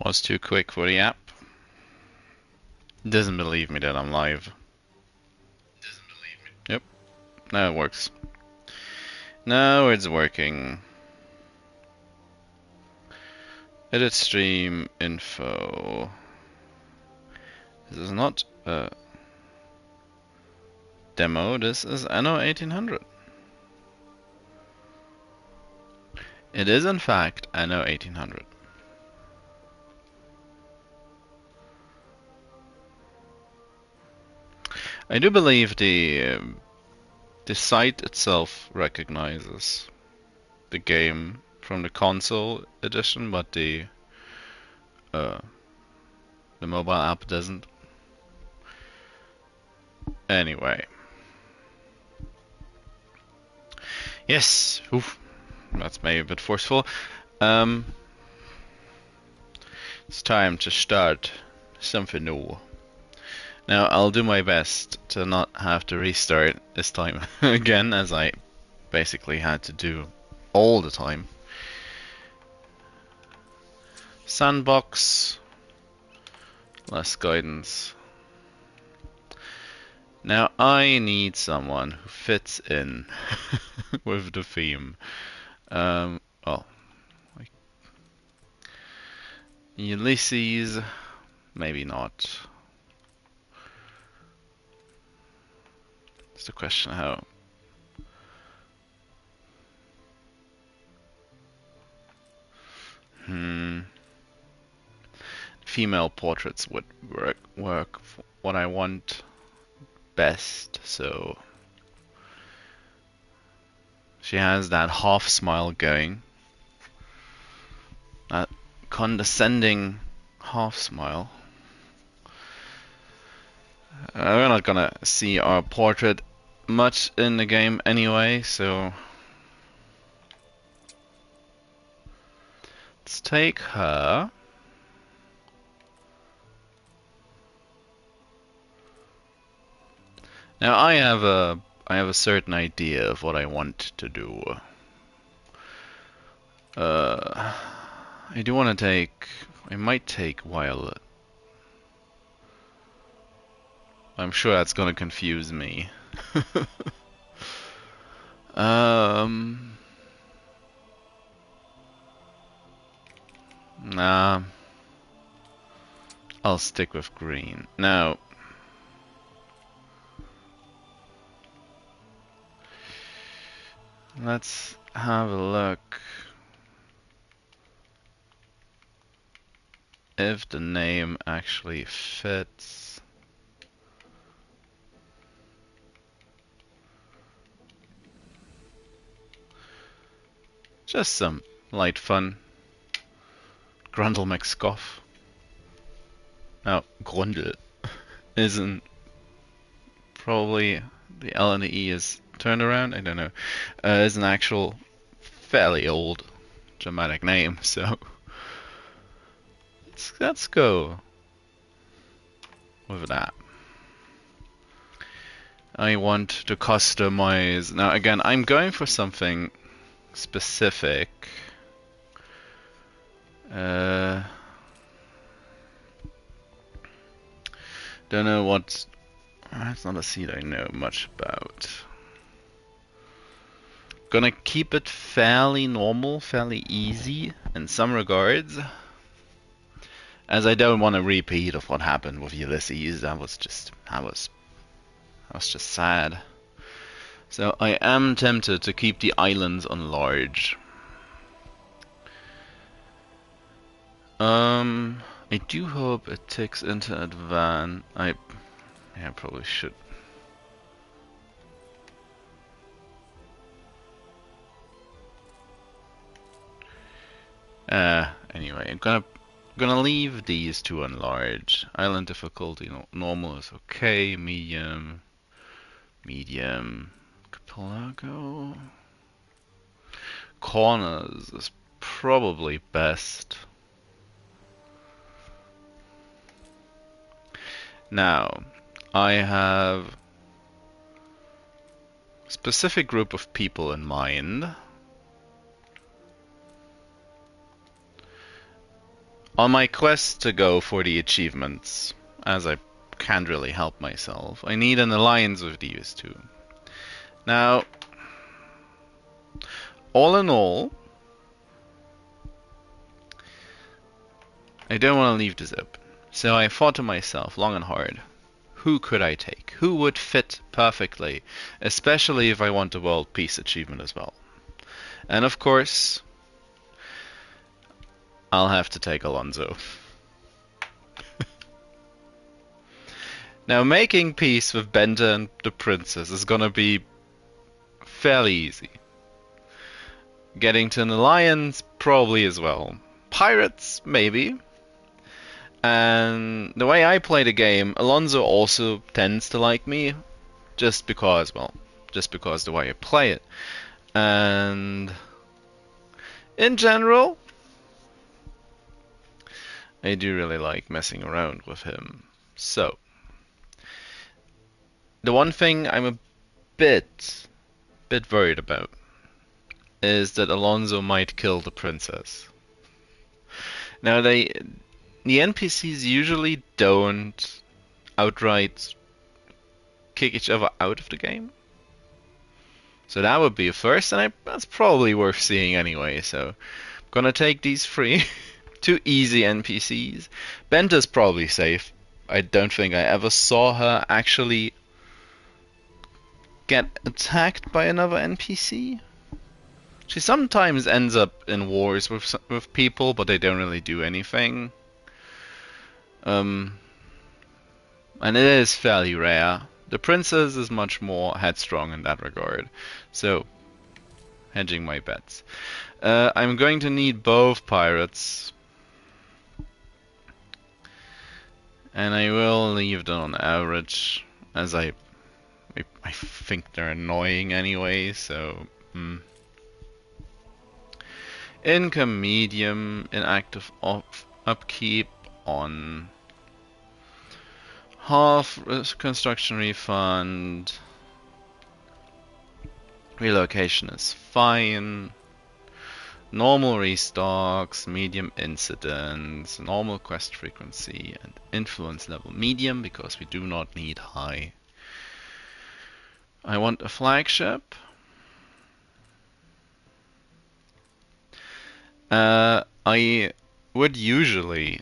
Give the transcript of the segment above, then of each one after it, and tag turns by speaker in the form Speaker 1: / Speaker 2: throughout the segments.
Speaker 1: Was too quick for the app. Doesn't believe me that I'm live. Yep, now it works. Now it's working. Edit stream info. This is not a demo, this is Anno 1800. It is in fact Anno 1800. I do believe the site itself recognizes the game from the console edition, but the mobile app doesn't. Anyway. Yes, oof, that's maybe a bit forceful. It's time to start something new. Now, I'll do my best to not have to restart this time again, as I basically had to do all the time. Sandbox, less guidance. Now, I need someone who fits in with the theme. Well, like Ulysses, maybe not. It's the question how. Female portraits would work for what I want best, so she has that half smile going. That condescending half smile. We're not gonna see our portrait much in the game anyway, so let's take her. Now I have a certain idea of what I want to do. I do want to take. I might take Violet. I'm sure that's gonna confuse me. Nah. I'll stick with green. Now, let's have a look if the name actually fits. Just some light fun. Grundle McScoff. Now, Grundle isn't probably the L and the E is turned around. I don't know. Is an actual fairly old dramatic name, so let's go with that. I want to customize. Now again, I'm going for something specific. Don't know what. It's not a seed I know much about. Gonna keep it fairly normal, fairly easy in some regards, as I don't want a repeat of what happened with Ulysses. That was just sad. So I am tempted to keep the islands on large. I do hope it takes into advance. I probably should. Anyway, I'm gonna leave these two on large. Island difficulty, normal is okay. Medium, archipelago. Corners is probably best. Now, I have a specific group of people in mind. On my quest to go for the achievements, as I can't really help myself, I need an alliance with these two. Now, all in all, I don't want to leave this open. So I thought to myself long and hard, who could I take? Who would fit perfectly, especially if I want the world peace achievement as well? And of course, I'll have to take Alonso. Now, making peace with Bente and the princess is gonna be fairly easy. Getting to an alliance, probably as well. Pirates, maybe. And the way I play the game, Alonso also tends to like me, just because, well, just because the way I play it. And in general, I do really like messing around with him. So, the one thing I'm a bit worried about is that Alonso might kill the princess. Now, the NPCs usually don't outright kick each other out of the game. So that would be a first, and that's probably worth seeing anyway. So I'm gonna take these three. Two easy NPCs. Bente's probably safe. I don't think I ever saw her actually get attacked by another NPC. She sometimes ends up in wars with people, but they don't really do anything. And it is fairly rare. The princess is much more headstrong in that regard. So, hedging my bets. I'm going to need both pirates. And I will leave them on average, as I think they're annoying anyway, so... Income medium, inactive upkeep on half construction refund. Relocation is fine. Normal restocks, medium incidents, normal quest frequency, and influence level medium, because we do not need high. I want a flagship. I would usually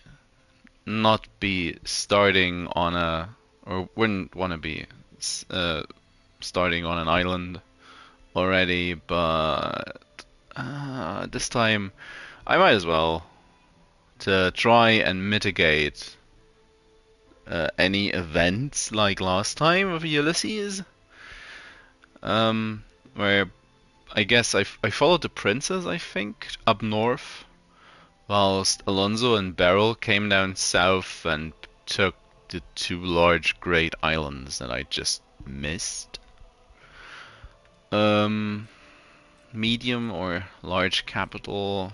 Speaker 1: not be starting on a, or wouldn't want to be starting on an island already, but this time I might as well, to try and mitigate any events like last time with Ulysses, where I guess I followed the princess, I think, up north, whilst Alonso and Beryl came down south and took the two large great islands that I just missed. Medium or large capital?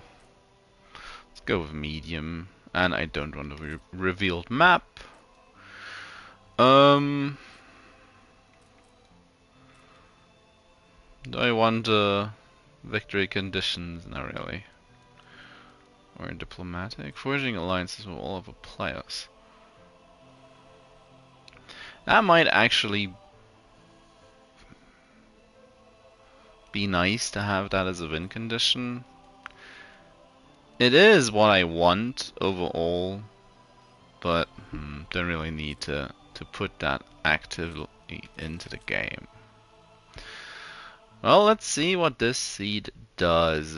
Speaker 1: Let's go with medium. And I don't want a revealed map. Do I want victory conditions? Not really. Or diplomatic? Forging alliances with all other players. That might actually be nice to have that as a win condition. It is what I want overall, but don't really need to put that actively into the game. Well, let's see what this seed does.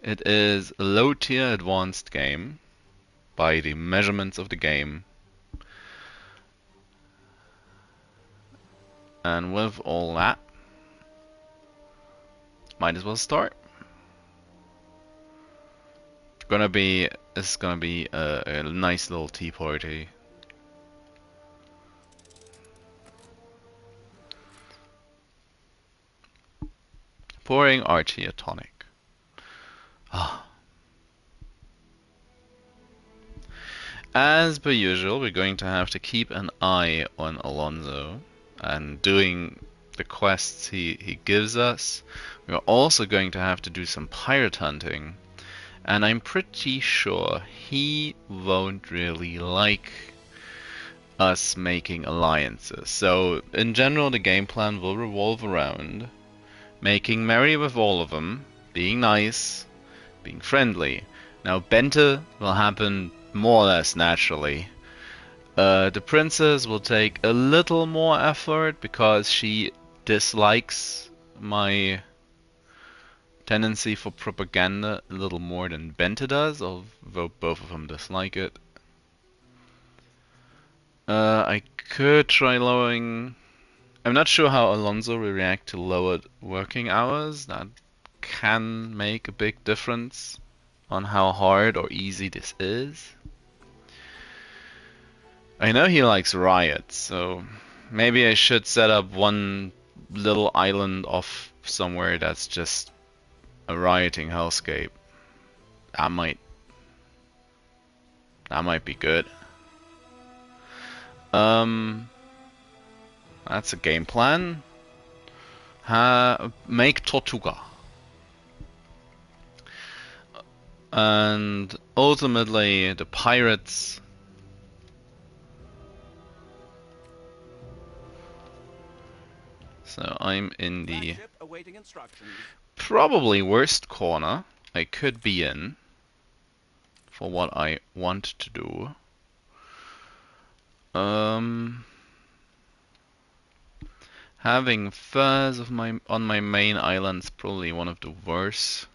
Speaker 1: It is a low tier advanced game by the measurements of the game. And with all that, might as well start. It's gonna be a nice little tea party. Pouring Archie a tonic. As per usual, we're going to have to keep an eye on Alonso and doing the quests he gives us. We're also going to have to do some pirate hunting. And I'm pretty sure he won't really like us making alliances. So, in general, the game plan will revolve around making merry with all of them, being nice, being friendly. Now, Bente will happen more or less naturally. The princess will take a little more effort because she dislikes my tendency for propaganda a little more than Bente does, although both of them dislike it. I could try lowering... I'm not sure how Alonso will react to lowered working hours. That can make a big difference on how hard or easy this is. I know he likes riots, so maybe I should set up one little island off somewhere that's just a rioting hellscape. That might be good. That's a game plan. Make Tortuga. And ultimately, the pirates. So I'm in the probably worst corner I could be in for what I want to do. Having furs on my main island is probably one of the worst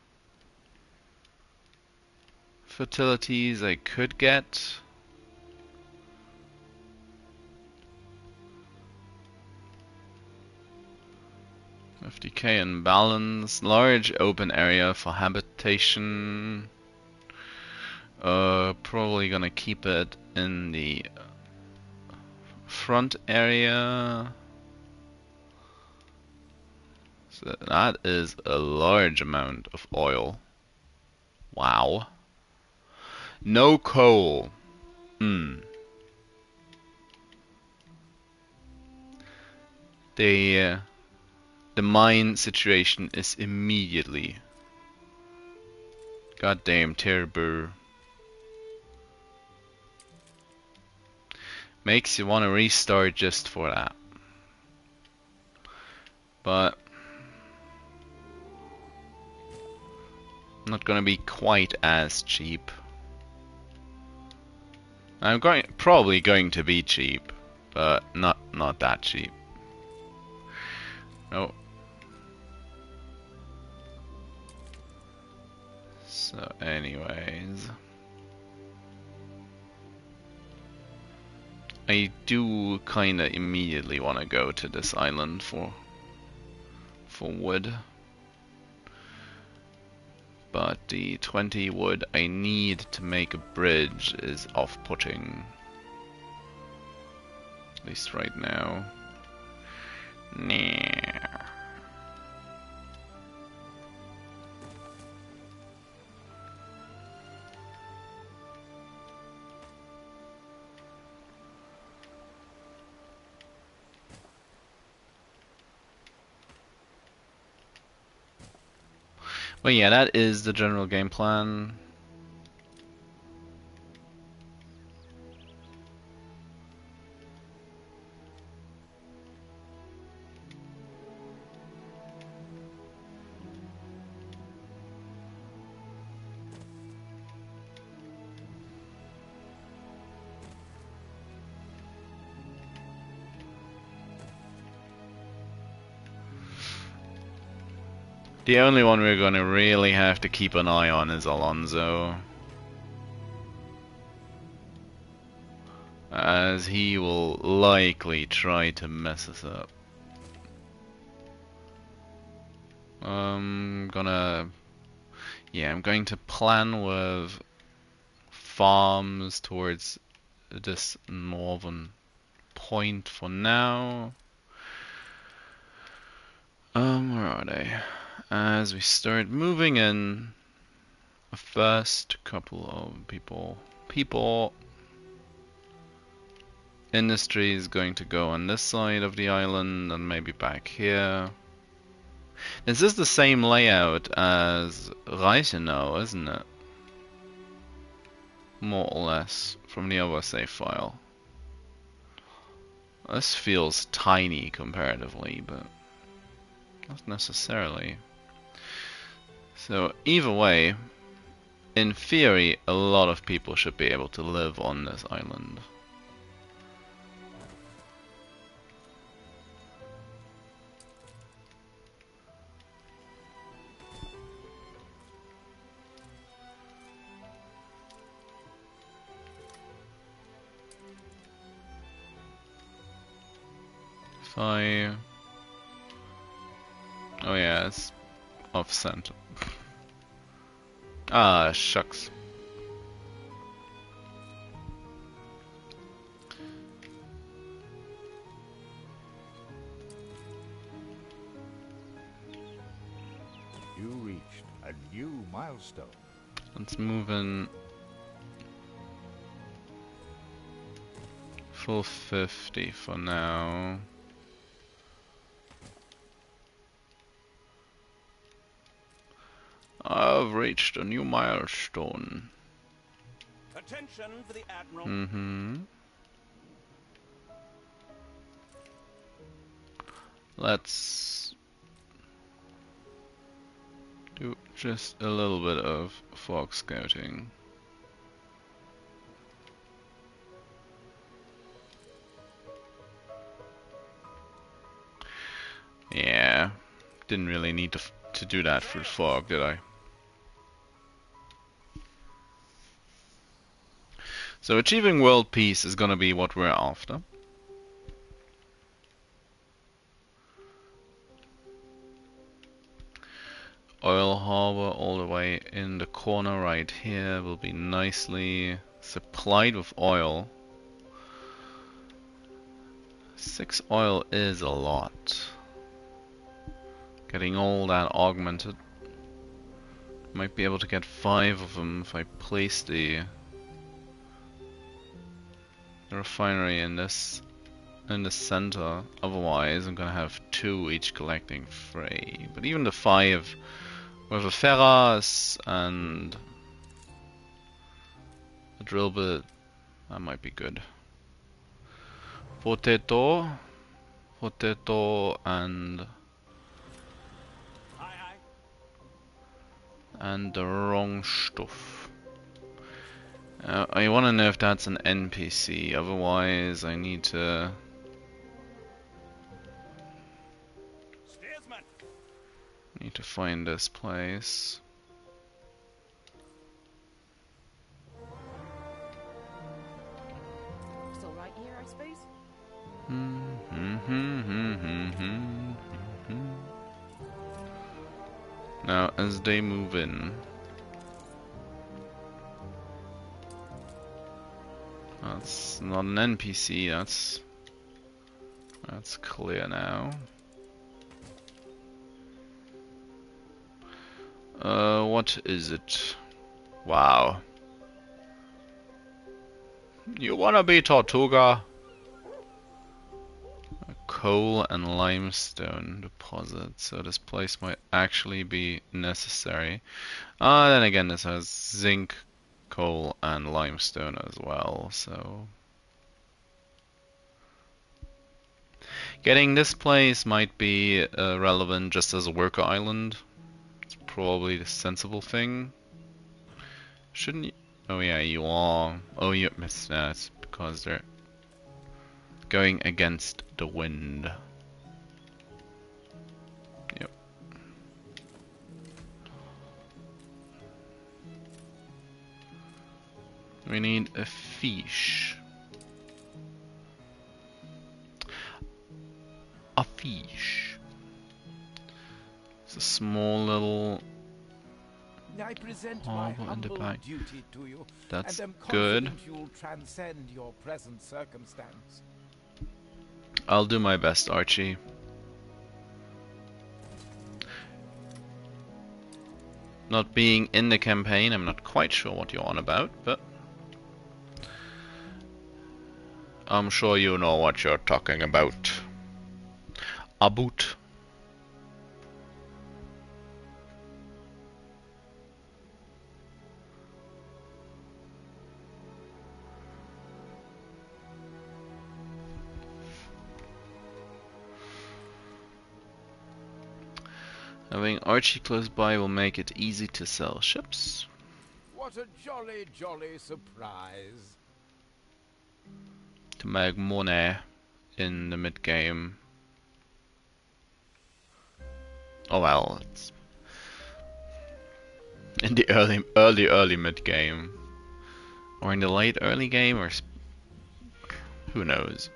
Speaker 1: fertilities I could get. FDK imbalance, large open area for habitation. Probably gonna keep it in the front area. So that is a large amount of oil. Wow. No coal. The mine situation is immediately goddamn terrible. Makes you want to restart just for that. But not gonna be quite as cheap. I'm probably going to be cheap, but not that cheap. No. So anyways, I do kinda immediately want to go to this island for wood. But the 20 wood I need to make a bridge is off-putting. At least right now. Nah. But yeah, that is the general game plan. The only one we're gonna really have to keep an eye on is Alonso, as he will likely try to mess us up. I'm going to plan with farms towards this northern point for now. Where are they? As we start moving in, a first couple of people industry is going to go on this side of the island and maybe back here. This is the same layout as Reichenau, isn't it? more or less from the other save file. This feels tiny comparatively, but not necessarily. So either way, in theory, a lot of people should be able to live on this island. If I... Oh yeah, it's off center. Ah, shucks.
Speaker 2: You reached a new milestone.
Speaker 1: Let's move in full 50 for now. I've reached a new milestone.
Speaker 3: Attention for the Admiral.
Speaker 1: Let's do just a little bit of fog scouting. Yeah, didn't really need to do that for fog, did I? So achieving world peace is gonna be what we're after. Oil harbor all the way in the corner right here will be nicely supplied with oil. 6 oil is a lot. Getting all that augmented. Might be able to get 5 of them if I place the refinery in the center. Otherwise, I'm gonna have 2 each collecting 3. But even the 5 with a ferras and a drill bit, that might be good. Potato, and the wrong stuff. I want to know if that's an NPC. Otherwise, I need to. Need to find this place.
Speaker 4: Still right here, I suppose.
Speaker 1: Now, as they move in, that's not an NPC. That's clear now. What is it? Wow. You wanna be Tortuga? A coal and limestone deposit. So this place might actually be necessary. Then again, this has zinc, coal, and limestone as well. So getting this place might be relevant just as a worker island. Probably the sensible thing. Shouldn't you? Oh yeah, you are. Oh, you missed that because they're going against the wind. Yep. We need a fish. A fish. It's a small little
Speaker 2: I present
Speaker 1: harbor
Speaker 2: my
Speaker 1: in the
Speaker 2: humble
Speaker 1: back.
Speaker 2: duty to you,
Speaker 1: That's
Speaker 2: and am
Speaker 1: good.
Speaker 2: confident you'll transcend your present circumstance.
Speaker 1: I'll do my best, Archie. Not being in the campaign, I'm not quite sure what you're on about, but I'm sure you know what you're talking about. A boot. Having Archie close by will make it easy to sell ships.
Speaker 2: What a jolly, jolly surprise.
Speaker 1: To make money in the mid game. Oh well, it's in the early mid game, or in the late early game, or who knows.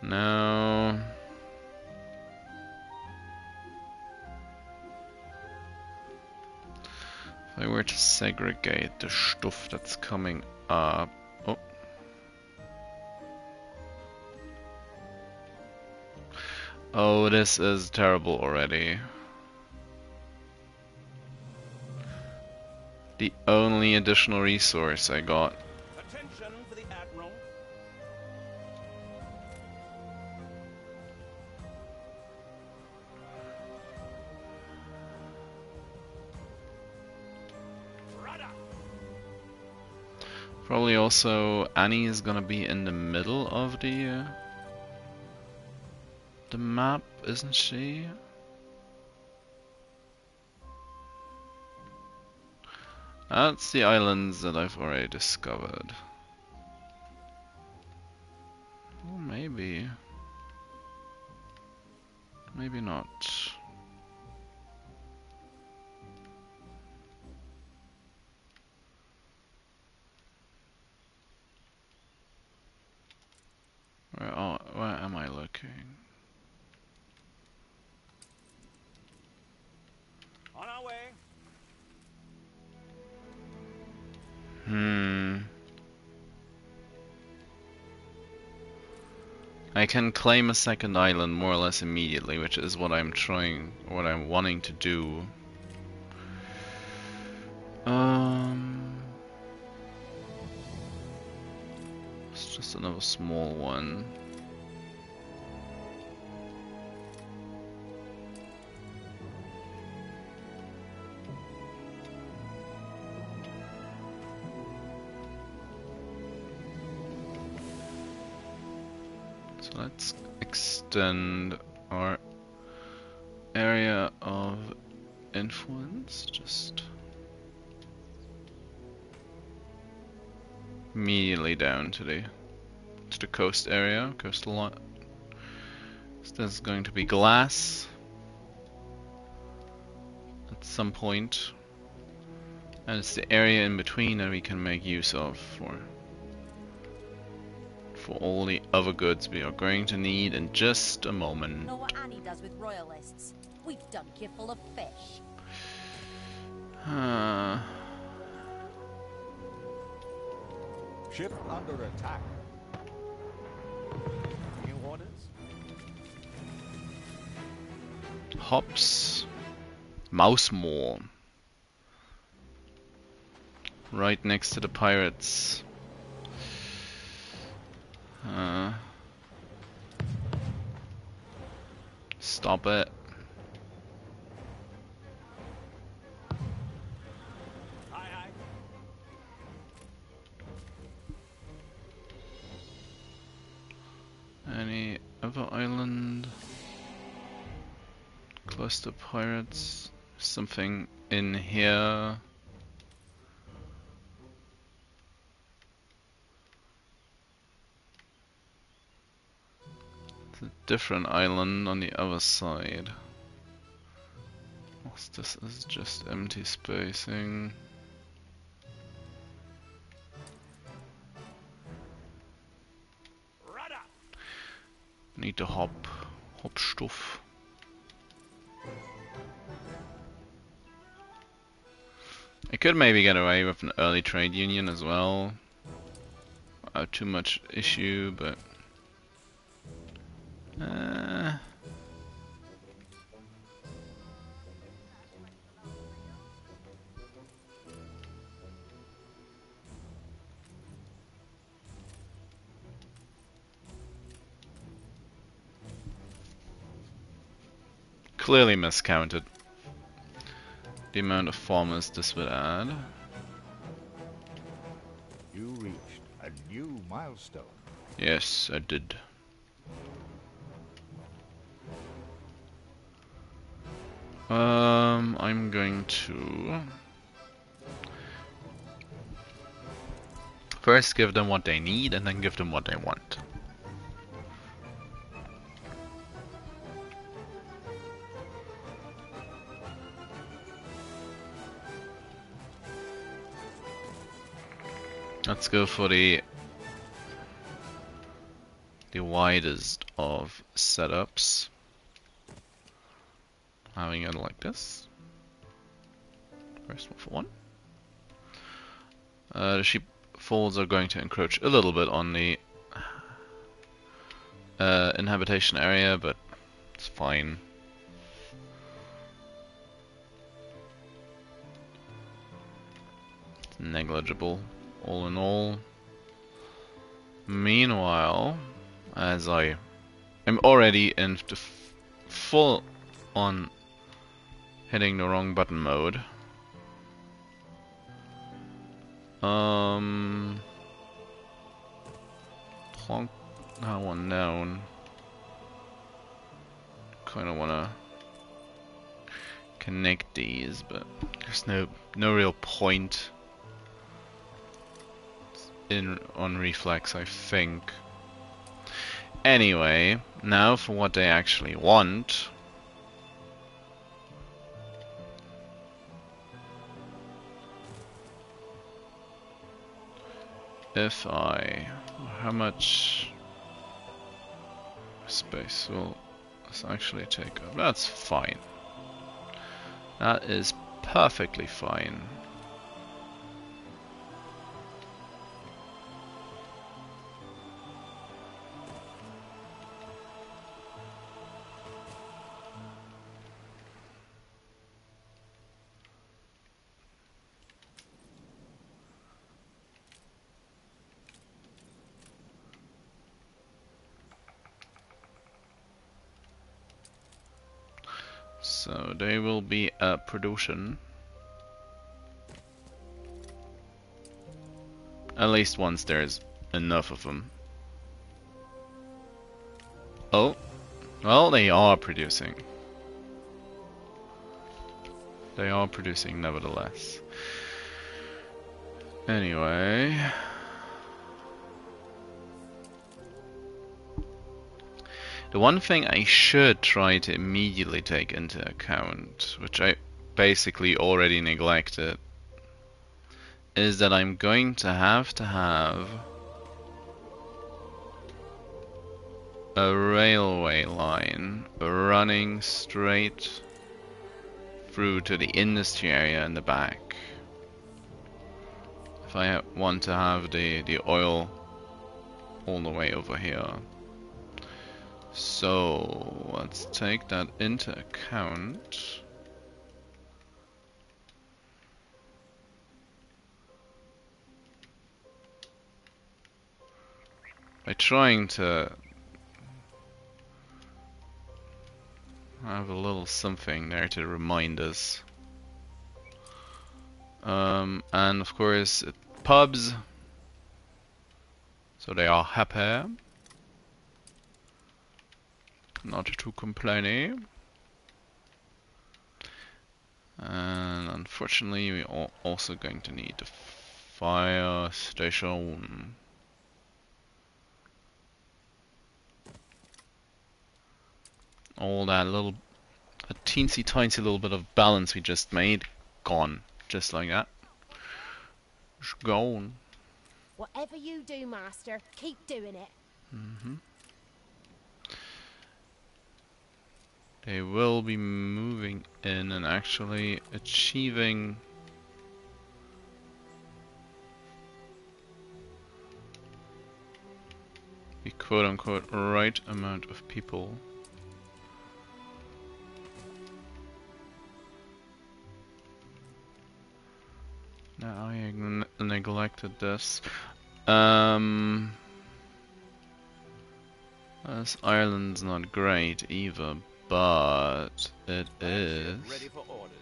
Speaker 1: Now, if I were to segregate the stuff that's coming up, oh, this is terrible already. The only additional resource I got.
Speaker 3: Attention for the Admiral. Rudder.
Speaker 1: Probably also Annie is gonna be in the middle of the map, isn't she? That's the islands that I've already discovered. Well, maybe. Maybe not. Where am I looking?
Speaker 3: On our way.
Speaker 1: I can claim a second island more or less immediately, which is what I'm wanting to do. It's just another small one. So let's extend our area of influence just immediately down to the coast area, coastal line. So there's going to be glass at some point, and it's the area in between that we can make use of for all the other goods we are going to need in just a moment.
Speaker 4: Know what Annie does with royalists? We've dunked you full of fish.
Speaker 2: Ship under attack. New orders?
Speaker 1: Hops. Mousemore. Right next to the pirates. Stop it.
Speaker 3: Aye, aye.
Speaker 1: Any other island close to pirates? Something in here. It's a different island on the other side. This is just empty spacing.
Speaker 3: Rudder.
Speaker 1: Need to hop stuff. I could maybe get away with an early trade union as well. Without too much issue, but clearly miscounted the amount of farmers this would add.
Speaker 5: You reached a new milestone.
Speaker 1: Yes, I did. I'm going to first give them what they need and then give them what they want. Let's go for the widest of setups. Having it like this. First one for one. The sheepfolds are going to encroach a little bit on the inhabitation area, but it's fine. It's negligible, all in all. Meanwhile, as I am already into full on hitting the wrong button mode. Plonk that one down. Kinda wanna connect these, but there's no real point on reflex, I think. Anyway, now for what they actually want. How much space will this actually take up? That's fine. That is perfectly fine. So they will be production. At least once there's enough of them. Oh, well, they are producing. They are producing nevertheless. Anyway. The one thing I should try to immediately take into account, which I basically already neglected, is that I'm going to have a railway line running straight through to the industry area in the back. If I want to have the oil all the way over here. So let's take that into account. By trying to have a little something there to remind us. And of course pubs, so they are happy. Not too complaining. And unfortunately we are also going to need a fire station. All that a teensy tiny little bit of balance we just made, gone. Just like that. It's gone.
Speaker 4: Whatever you do, Master, keep doing it.
Speaker 1: They will be moving in and actually achieving the quote-unquote right amount of people. Now I neglected this. This island's not great either, but it is.
Speaker 3: Ready for orders.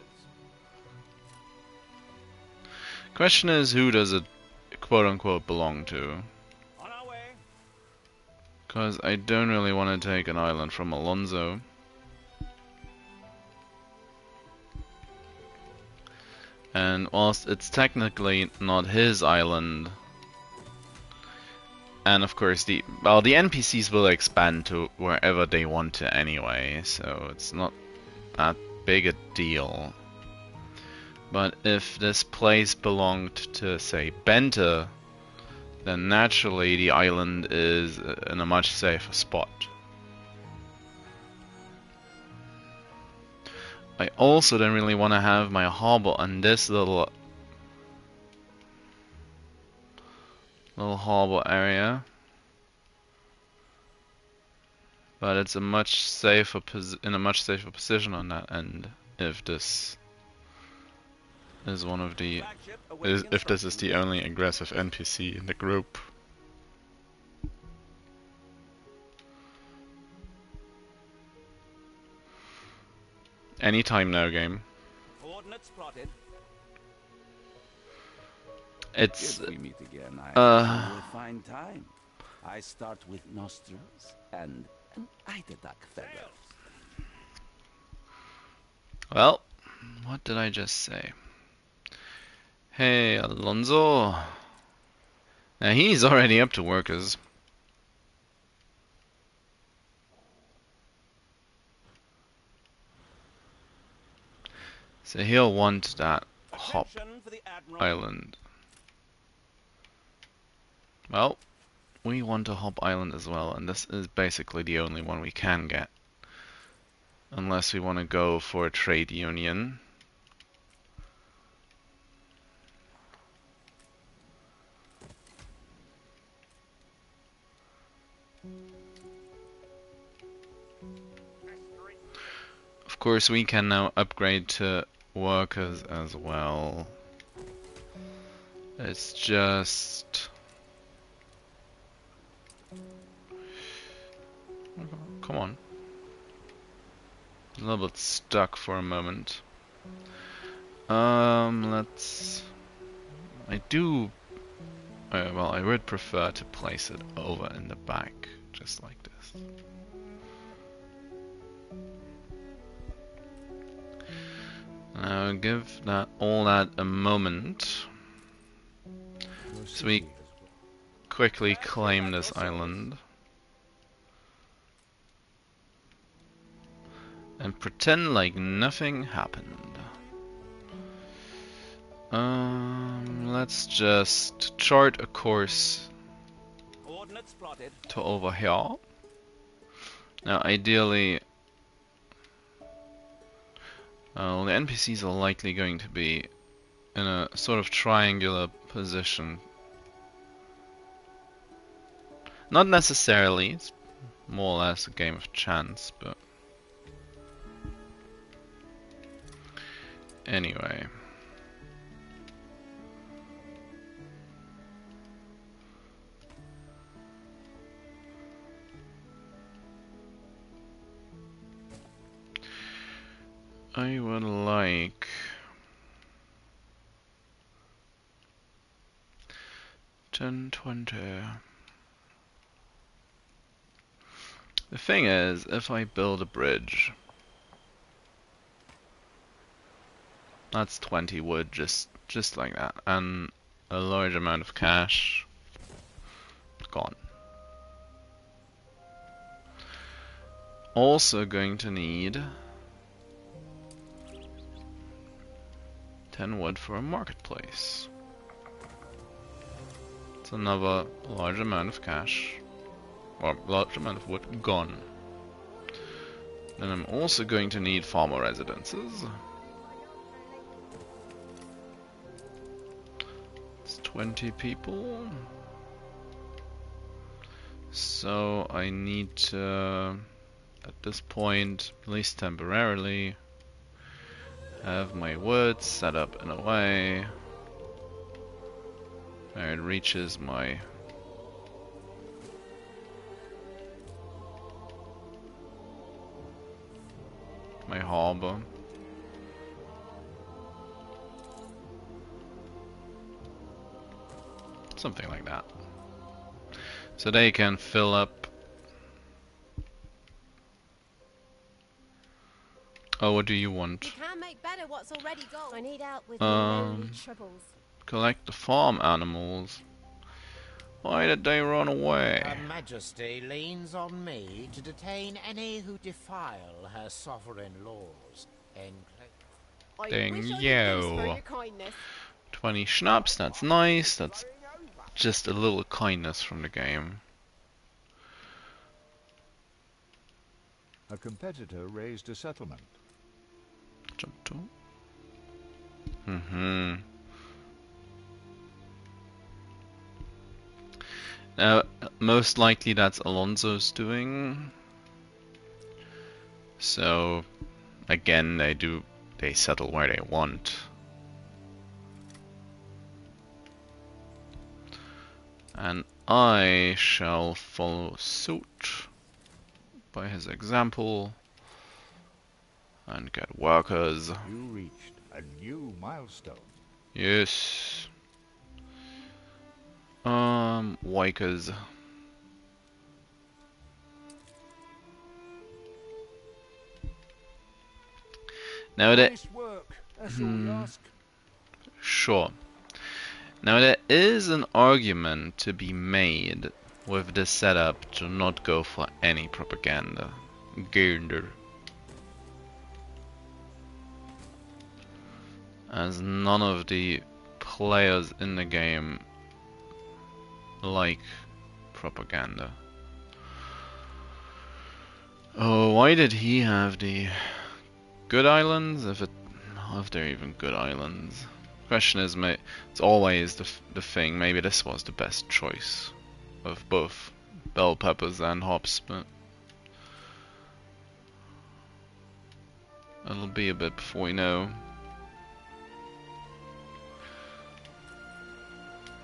Speaker 1: Question is, who does it quote-unquote belong to.
Speaker 3: On our way.
Speaker 1: Because I don't really want to take an island from Alonso. And whilst it's technically not his island, and of course the NPCs will expand to wherever they want to anyway, so it's not that big a deal. But if this place belonged to, say, Bente, then naturally the island is in a much safer spot. I also don't really want to have my harbor on this little harbor area, but it's a much safer in a much safer position on that end if this is one of the
Speaker 3: Flagship awaiting
Speaker 1: if this is
Speaker 3: instructions.
Speaker 1: the only aggressive NPC in the group. Anytime now, game.
Speaker 3: Coordinates plotted.
Speaker 1: It's
Speaker 6: If we meet again, I
Speaker 1: uh,
Speaker 6: will find time. I start with nostrils and I deduct feathers.
Speaker 1: well, what did I just say? Hey, Alonso. Now he's already up to workers. So he'll want that hop
Speaker 3: Attention for the Admiral.
Speaker 1: island. Well, we want a hop island as well, and this is basically the only one we can get. Unless we want to go for a trade union. Of course, we can now upgrade to workers as well. It's just... Come on. A little bit stuck for a moment. Let's... I do... well, I would prefer to place it over in the back, just like this. Now give that all that a moment. So we quickly claim this island. And pretend like nothing happened. Let's just chart a course
Speaker 3: Coordinates plotted.
Speaker 1: to over here. Now ideally, the NPCs are likely going to be in a sort of triangular position. Not necessarily, it's more or less a game of chance, but anyway. I would like 1020. The thing is, if I build a bridge, that's 20 wood, just like that, and a large amount of cash gone. Also going to need 10 wood for a marketplace. It's another large amount of cash, or large amount of wood gone. Then I'm also going to need farmer residences. It's 20 people. So I need to, at this point, at least temporarily, have my wood set up in a way where it reaches my harbor. Something like that. So they can fill up. Oh, what do you want?
Speaker 4: We can make better what's already gone. I need help with my lonely troubles.
Speaker 1: Collect the farm animals. Why did they run away?
Speaker 7: Her Majesty leans on me to detain any who defile her sovereign laws.
Speaker 1: Dang yo. 20 schnapps, that's nice. That's just a little kindness from the game.
Speaker 5: A competitor raised a settlement.
Speaker 1: Jump to. Mm-hmm. Now, most likely that's Alonso's doing. So, again, they settle where they want. And I shall follow suit by his example and get workers.
Speaker 5: You reached a new milestone.
Speaker 1: Yes. Workers. Now that
Speaker 7: Nice work. That's all you ask.
Speaker 1: sure. Now there is an argument to be made with this setup to not go for any propaganda. Gander. As none of the players in the game like propaganda. Oh, why did he have the good islands? If they're even good islands. Question is, it's always the thing. Maybe this was the best choice of both bell peppers and hops, but it'll be a bit before we know.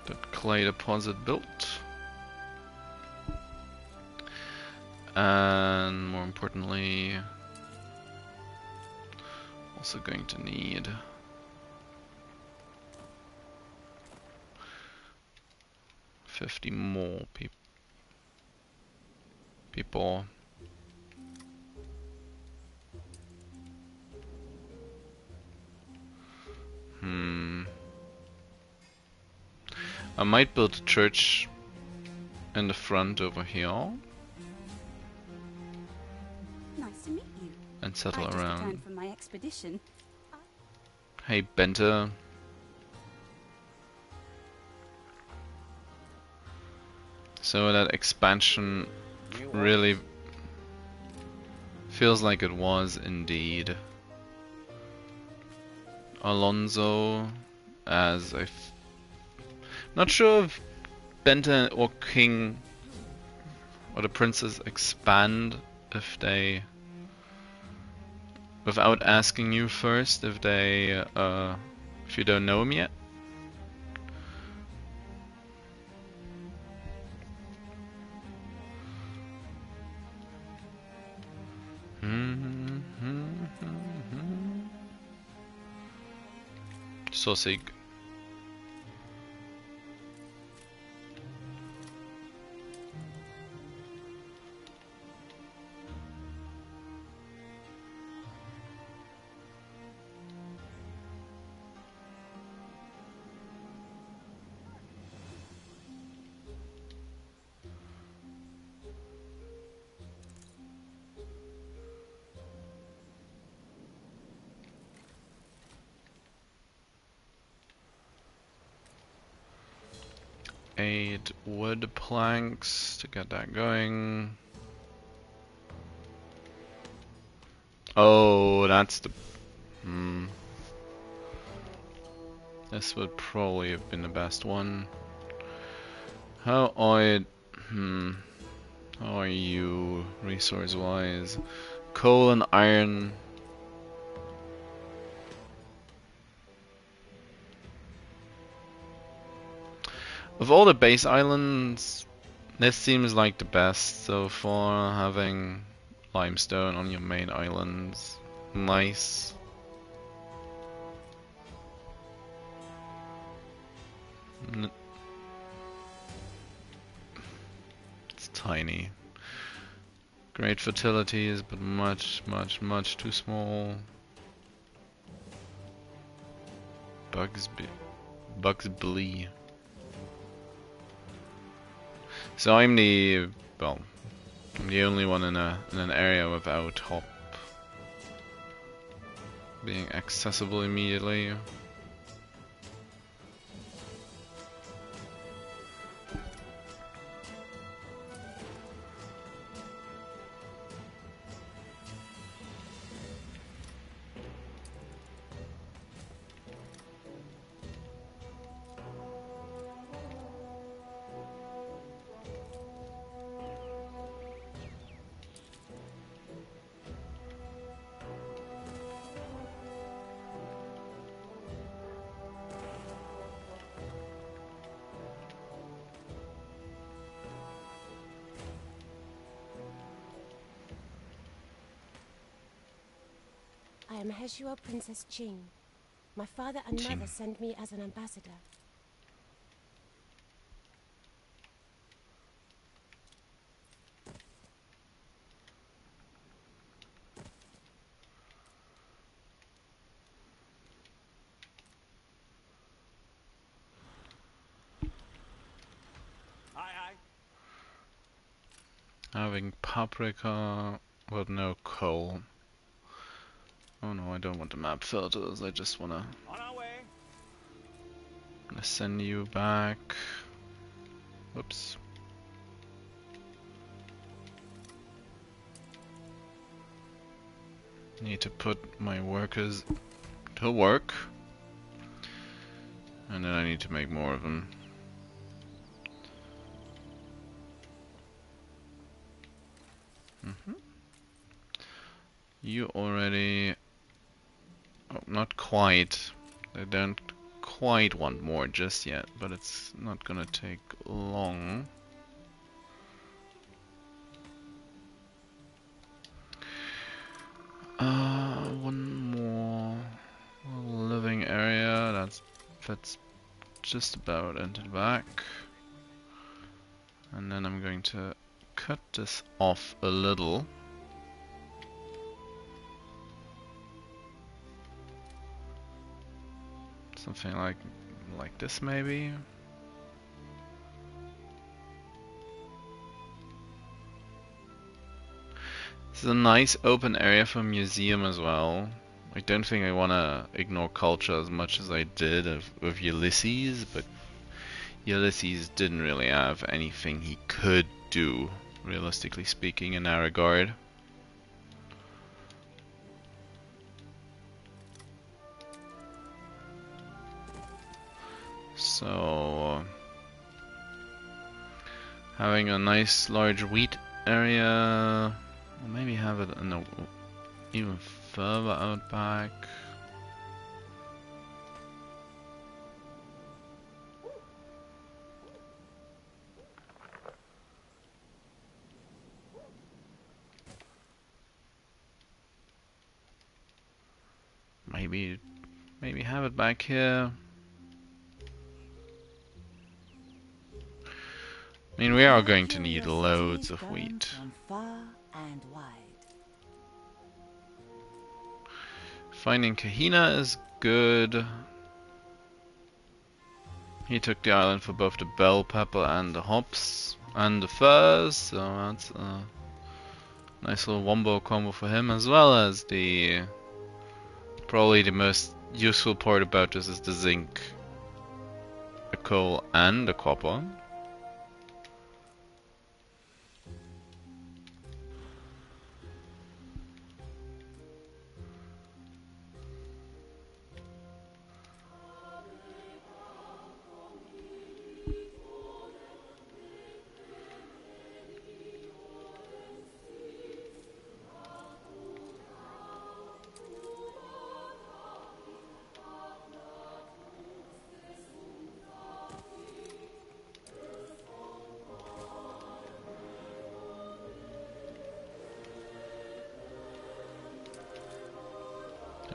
Speaker 1: The clay deposit built, and more importantly, also going to need 50 more people. I might build a church in the front over here
Speaker 8: Nice to meet you.
Speaker 1: and settle
Speaker 8: I just
Speaker 1: around.
Speaker 8: returned from my expedition.
Speaker 1: Hey, Bente. So that expansion really feels like it was indeed. Alonso as not sure if Bente or Qing or the princes expand if they, without asking you first, if they if you don't know them yet. Sausage. Eight wood planks to get that going. Oh, that's the... This would probably have been the best one. How are you resource-wise? Coal and iron. Of all the base islands, this seems like the best so far, having limestone on your main islands. Nice. tiny. Great fertilities, but much, much, much too small. Bugsby. So I'm the I'm the only one in an area without hop being accessible immediately.
Speaker 9: I am Heshua Princess Qing. My father and
Speaker 1: Qing.
Speaker 9: mother sent me as an ambassador.
Speaker 3: Aye, aye.
Speaker 1: Having paprika, but no coal. Oh no, I don't want the map filters, I just wanna
Speaker 3: On our way.
Speaker 1: send you back. Oops. Need to put my workers to work. And then I need to make more of them. You already... Oh, not quite. I don't quite want more just yet, but it's not gonna take long. One more living area. That's just about into the back. And then I'm going to cut this off a little. Something like this maybe. This is a nice open area for a museum as well. I don't think I want to ignore culture as much as I did with Ulysses, but Ulysses didn't really have anything he could do, realistically speaking, in that regard. So, having a nice large wheat area, or maybe have it in the even further out back. Maybe have it back here. I mean, we are going to need loads of wheat.
Speaker 4: From far and wide.
Speaker 1: Finding Kahina is good. He took the island for both the bell pepper and the hops and the furs, so that's a nice little wombo combo for him, as well as the probably the most useful part about this is the zinc, the coal and the copper.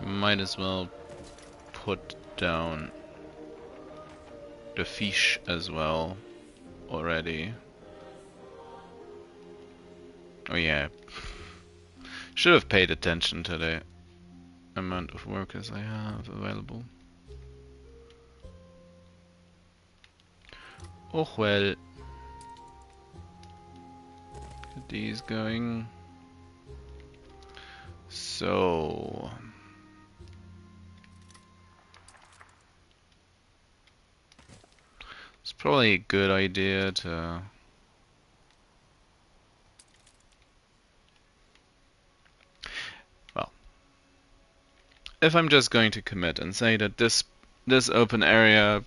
Speaker 1: Might as well put down the fish as well already. Oh yeah. Should have paid attention to the amount of workers I have available. Oh well. Get these going. So it's probably a good idea to if I'm just going to commit and say that this open area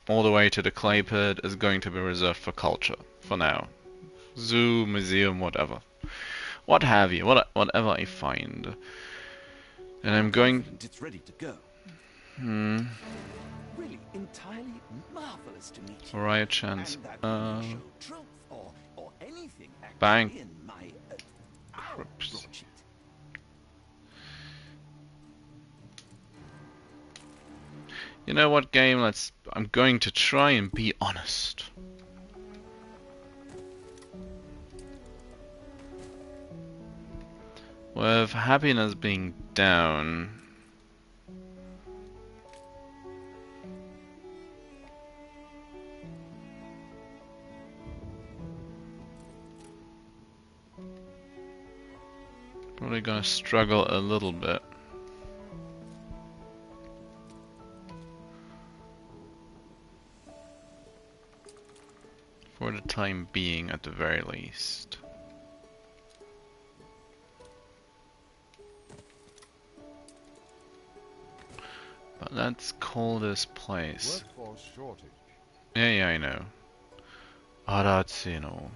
Speaker 1: all the way to the clay pit is going to be reserved for culture for now. Zoo, museum, whatever. What have you, whatever I find. And I'm going...
Speaker 6: It's ready to go. Really, entirely marvelous to meet you.
Speaker 1: Riot chance.
Speaker 6: And that you show truth or anything actually
Speaker 1: Bank.
Speaker 6: in my broadsheet.
Speaker 1: You know what, game? I'm going to try and be honest. With happiness being down, probably gonna struggle a little bit. For the time being, at the very least. But let's call this place.
Speaker 5: Workforce shortage.
Speaker 1: Yeah, I know. Aratsino.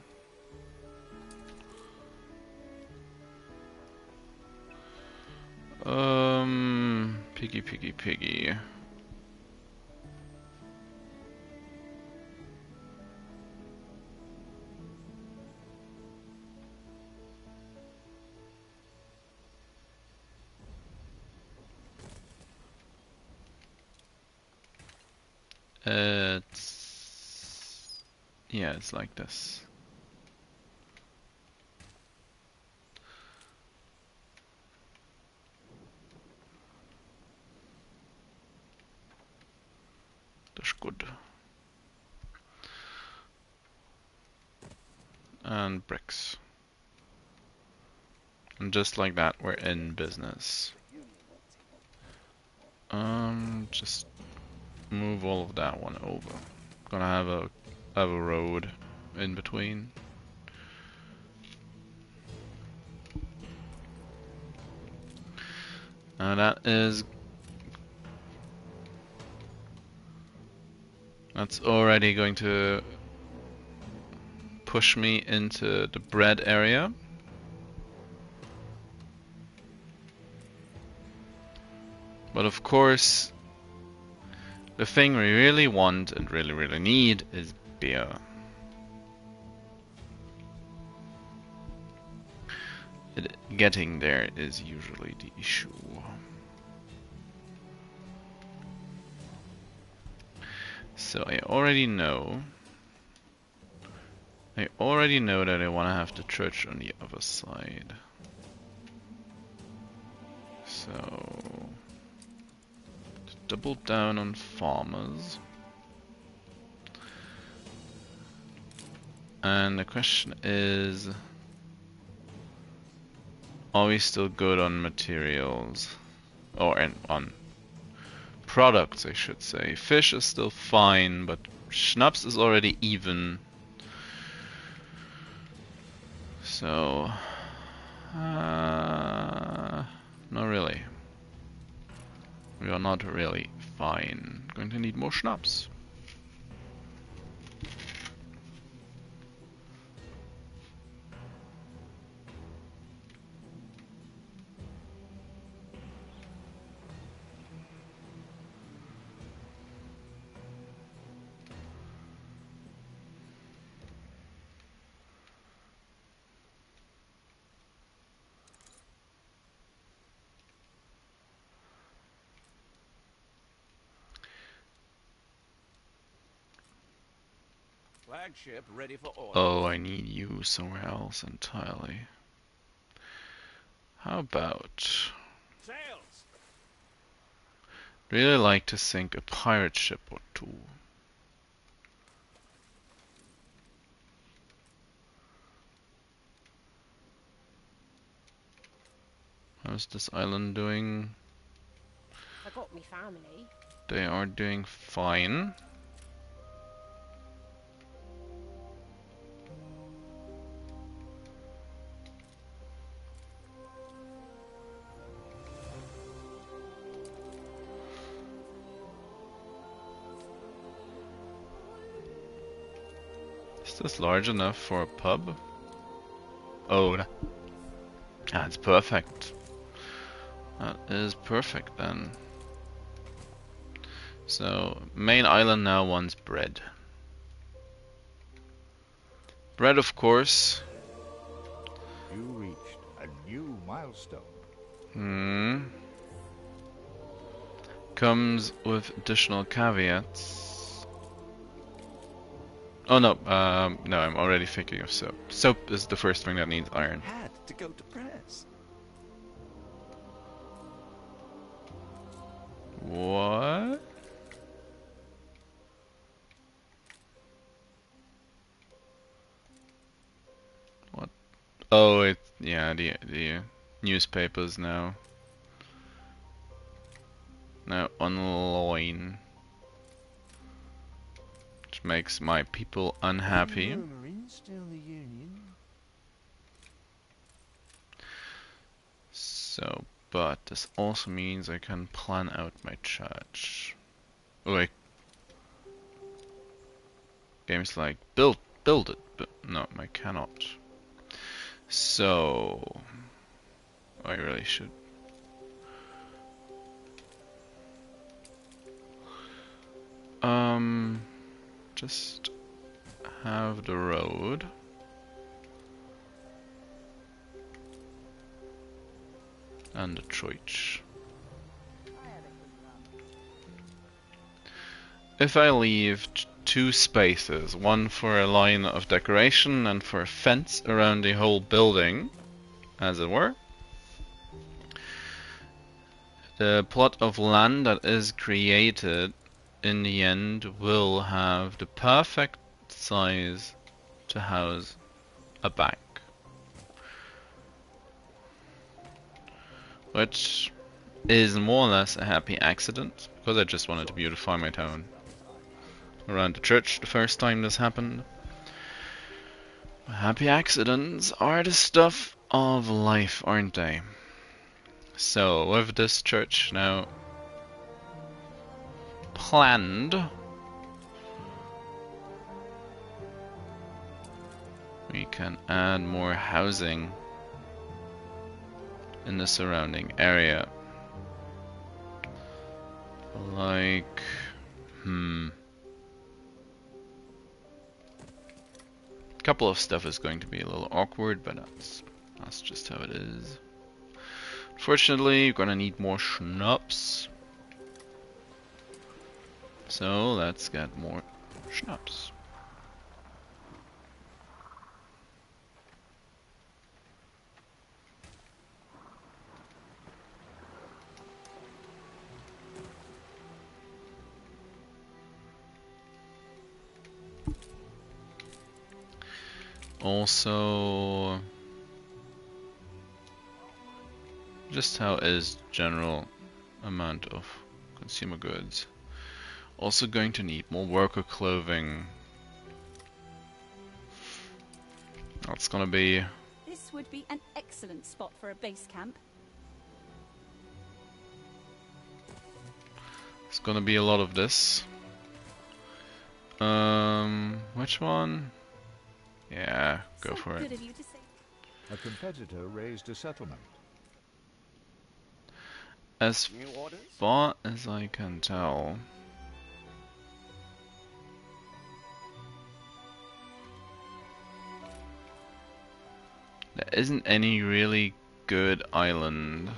Speaker 1: Piggy. It's like this. That's good. And bricks. And just like that, we're in business. Just move all of that one over. Gonna have a road in between. And that's already going to push me into the bread area. But of course, the thing we really want and really need is beer. Getting there is usually the issue. So I already know that I want to have the church on the other side. So double down on farmers. And the question is, are we still good on materials? Or on products, I should say. Fish is still fine, but schnapps is already even. So, not really. We are not really fine. Going to need more schnapps.
Speaker 3: Flagship ready for orders.
Speaker 1: Oh, I need you somewhere else entirely. How about...
Speaker 3: Sails.
Speaker 1: Really like to sink a pirate ship or two. How's this island doing?
Speaker 9: I got me family.
Speaker 1: They are doing fine. Is this large enough for a pub? Oh, that's perfect. That is perfect then. So, main island now wants bread. Bread, of course.
Speaker 5: You reached a new milestone.
Speaker 1: Comes with additional caveats. Oh no, no, I'm already thinking of soap. Soap is the first thing that needs iron.
Speaker 6: Had to go to press.
Speaker 1: What? What? Oh, yeah, the newspapers now. Now online. Which makes my people unhappy. So, but this also means I can plan out my church. Oh wait. Games like build it, but no, I cannot. So I really should. Just have the road. And the church. If I leave two spaces, one for a line of decoration and for a fence around the whole building, as it were, the plot of land that is created in the end will have the perfect size to house a bank. Which is more or less a happy accident, because I just wanted to beautify my town around the church the first time this happened. Happy accidents are the stuff of life, aren't they? So, with this church now planned, we can add more housing in the surrounding area. Like, couple of stuff is going to be a little awkward, but that's just how it is. Unfortunately, you're gonna need more schnapps. So let's get more schnapps. Also, just how is general amount of consumer goods. Also going to need more worker clothing. That's gonna be...
Speaker 8: This would be an excellent spot for a base camp.
Speaker 1: It's gonna be a lot of this. Which one? Yeah, go for it.
Speaker 8: Good of you to say.
Speaker 5: A competitor raised a settlement.
Speaker 1: As
Speaker 3: New orders?
Speaker 1: far as I can tell, there isn't any really good island.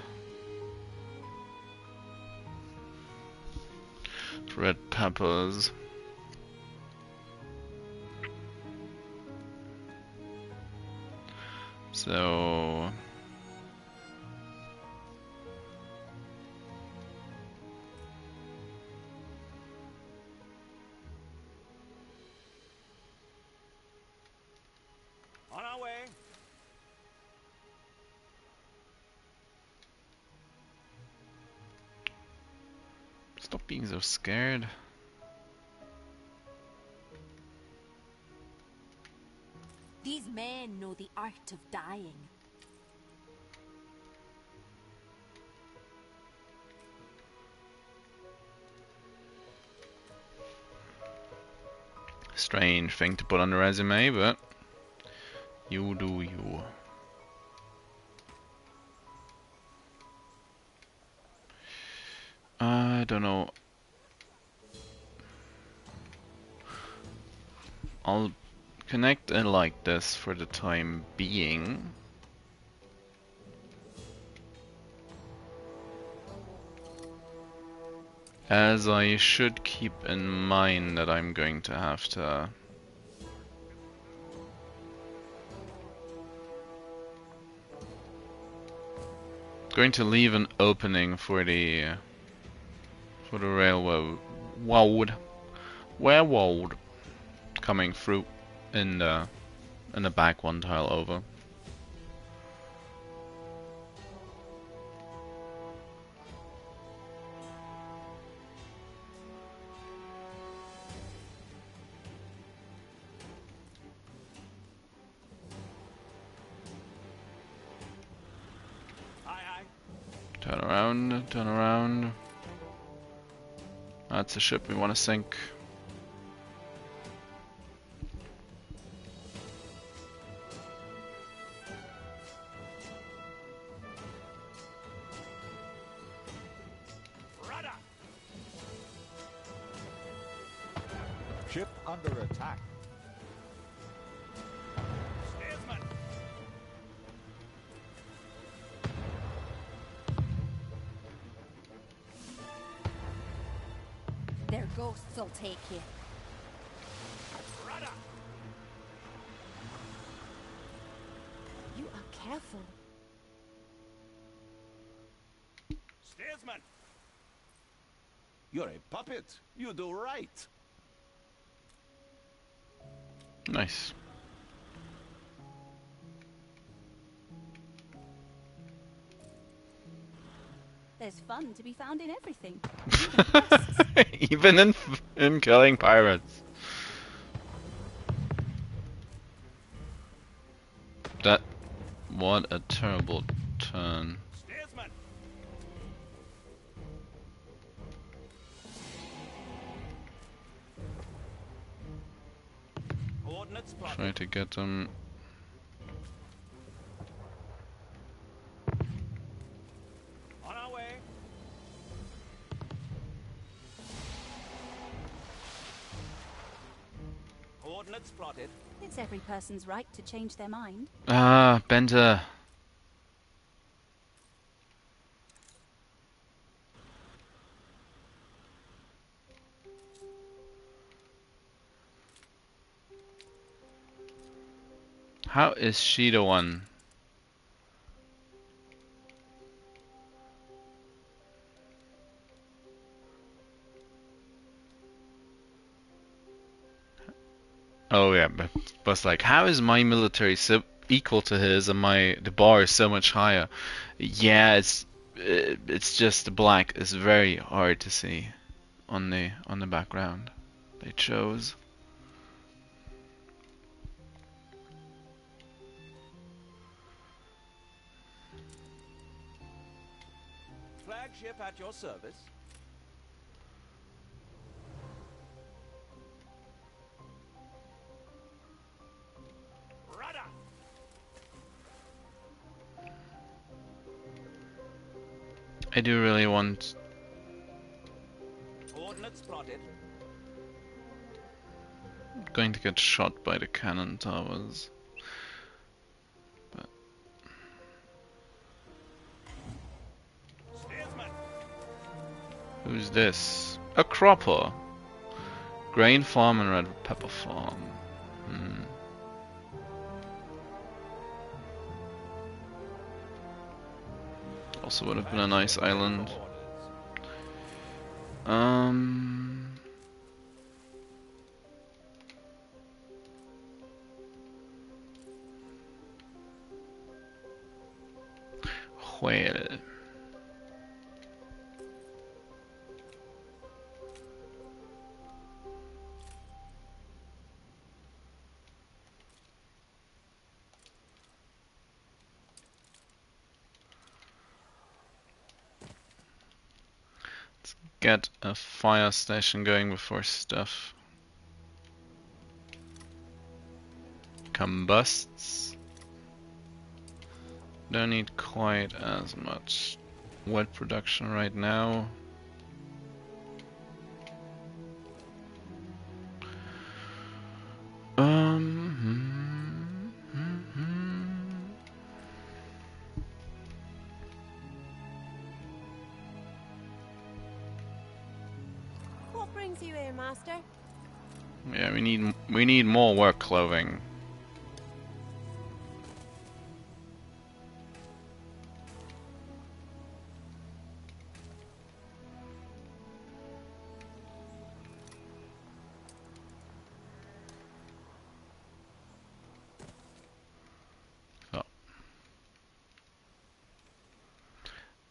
Speaker 1: Red peppers. So
Speaker 3: On our way.
Speaker 1: stop being so scared.
Speaker 4: These men know the art of dying.
Speaker 1: Strange thing to put on the resume, but you do you. I don't know. I'll connect it like this for the time being. As I should keep in mind that I'm going to have to leave an opening for the railroad coming through in the back one tile over. Turn around, turn around. That's a ship we want to sink.
Speaker 3: Rudder.
Speaker 5: Ship under attack.
Speaker 3: Steersman.
Speaker 4: Their ghosts will take you.
Speaker 3: Rudder.
Speaker 9: You are careful.
Speaker 3: Steersman.
Speaker 6: You're a puppet. You do right.
Speaker 1: Nice.
Speaker 8: There's fun to be found in everything.
Speaker 1: Even in killing pirates. What a terrible turn.
Speaker 3: Steersman. Coordinates plotted.
Speaker 1: Try to get them.
Speaker 3: On our way. Coordinates plotted.
Speaker 8: It's every person's right to change their mind.
Speaker 1: Ah, Bente. How is she the one? Oh yeah, but was like, how is my military so equal to his, and the bar is so much higher? Yeah, it's just the black is very hard to see on the background they chose.
Speaker 3: Flagship at your service. Rudder.
Speaker 1: I do really want.
Speaker 3: Coordinates plotted.
Speaker 1: Going to get shot by the cannon towers. But
Speaker 3: Steersman.
Speaker 1: who's this? A cropper. Grain farm and red pepper farm. Also would have been a nice island. Whale. Let's get a fire station going before stuff combusts. Don't need quite as much wood production right now.
Speaker 9: What brings you here, Master?
Speaker 1: Yeah, we need more work clothing. Oh.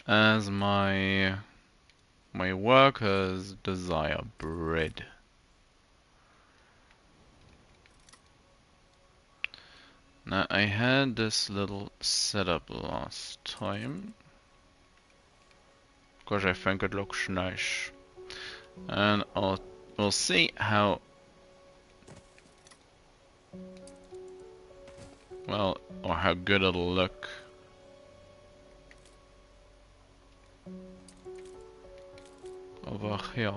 Speaker 1: As my workers desire bread. Now I had this little setup last time because I think it looks nice, and we'll see how well or how good it'll look. Over here.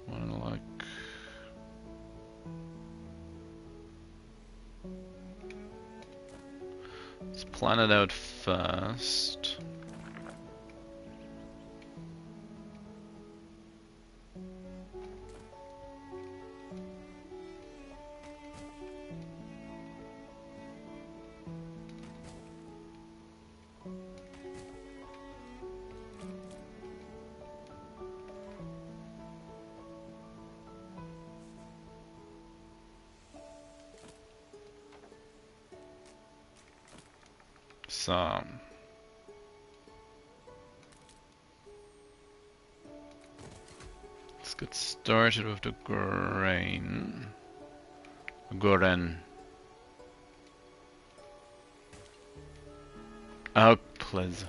Speaker 1: Like let's plan it out first. So let's get started with the grain. Grain. Oh, please.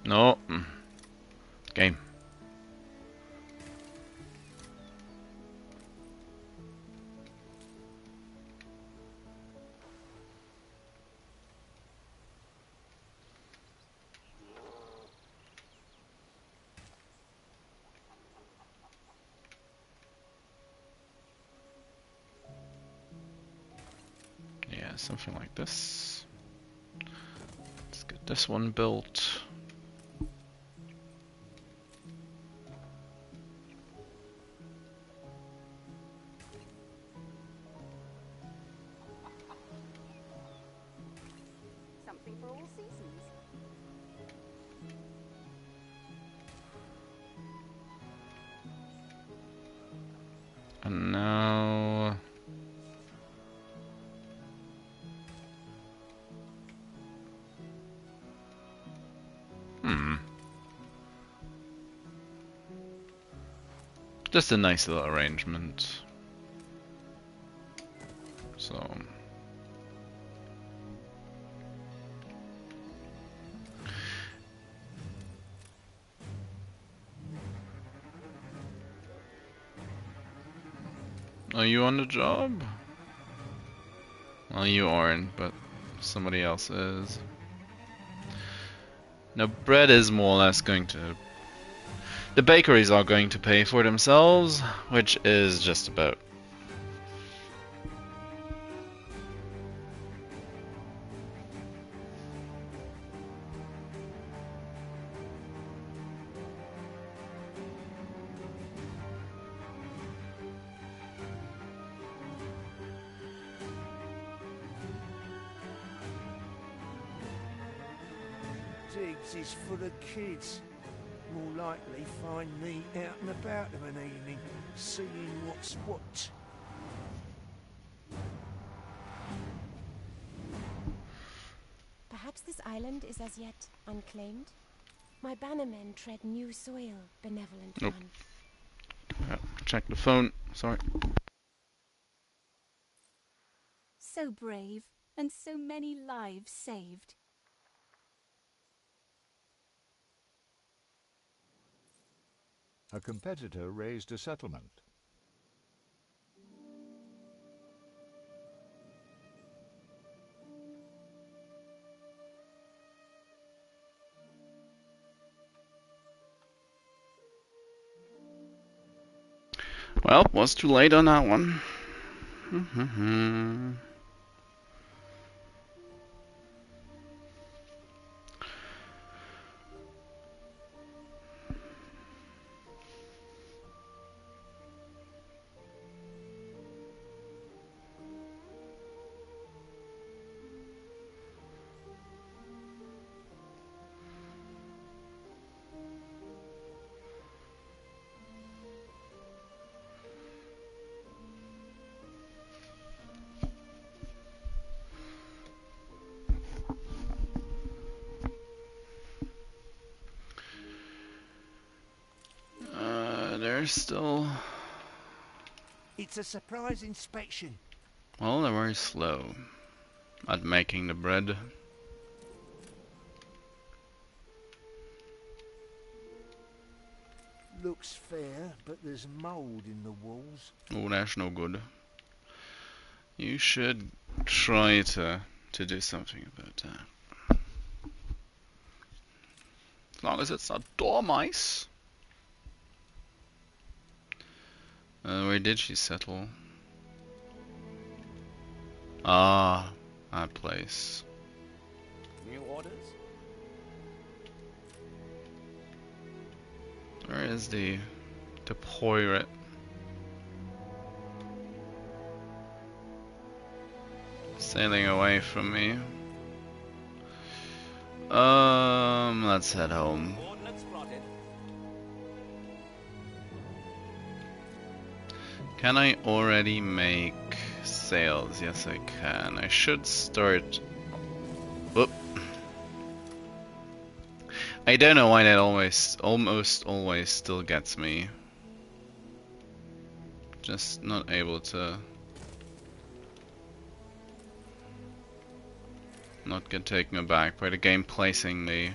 Speaker 1: No. Game. Yeah, something like this. Let's get this one built.
Speaker 8: Something for all seasons.
Speaker 1: And now just a nice little arrangement. So are you on the job? Well, you aren't, but somebody else is. Now, bread is more or less going to... The bakeries are going to pay for themselves, which is just about.
Speaker 2: digs is full of kids. More likely find me out and about of an evening, seeing what's what.
Speaker 9: Perhaps this island is as yet unclaimed. My bannermen tread new soil, benevolent
Speaker 1: Nope.
Speaker 9: one.
Speaker 1: Check the phone. Sorry.
Speaker 8: So brave, and so many lives saved.
Speaker 5: A competitor raised a settlement.
Speaker 1: Well, was too late on that one. They're still...
Speaker 2: It's a surprise inspection.
Speaker 1: Well, they're very slow at making the bread.
Speaker 2: Looks fair, but there's mould in the walls.
Speaker 1: Oh, that's no good. You should try to do something about that. As long as it's not dormice. Where did she settle? Ah, that place.
Speaker 3: New orders?
Speaker 1: Where is the pirate? Sailing away from me. Let's head home.
Speaker 3: Ordnance plotted.
Speaker 1: Can I already make sails? Yes, I can. I should start. Whoop. I don't know why that almost always still gets me. Just not able to not get taken aback by the game placing the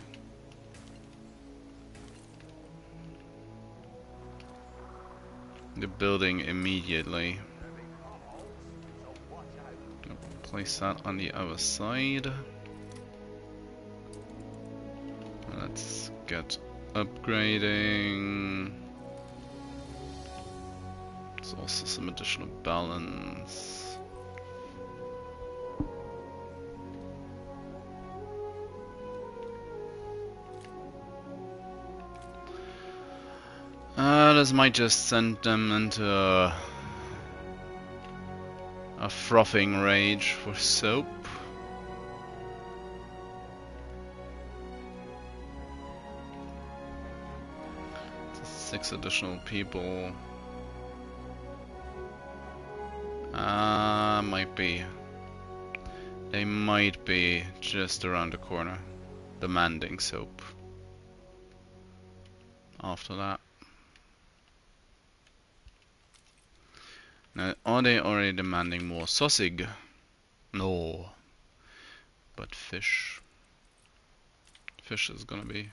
Speaker 1: building immediately. Place that on the other side. Let's get upgrading. There's also some additional balance. This might just send them into a frothing rage for soap. Six additional people. Might be. They might be just around the corner, demanding soap. After that. Now, are they already demanding more sausage? No. But fish. Fish is gonna be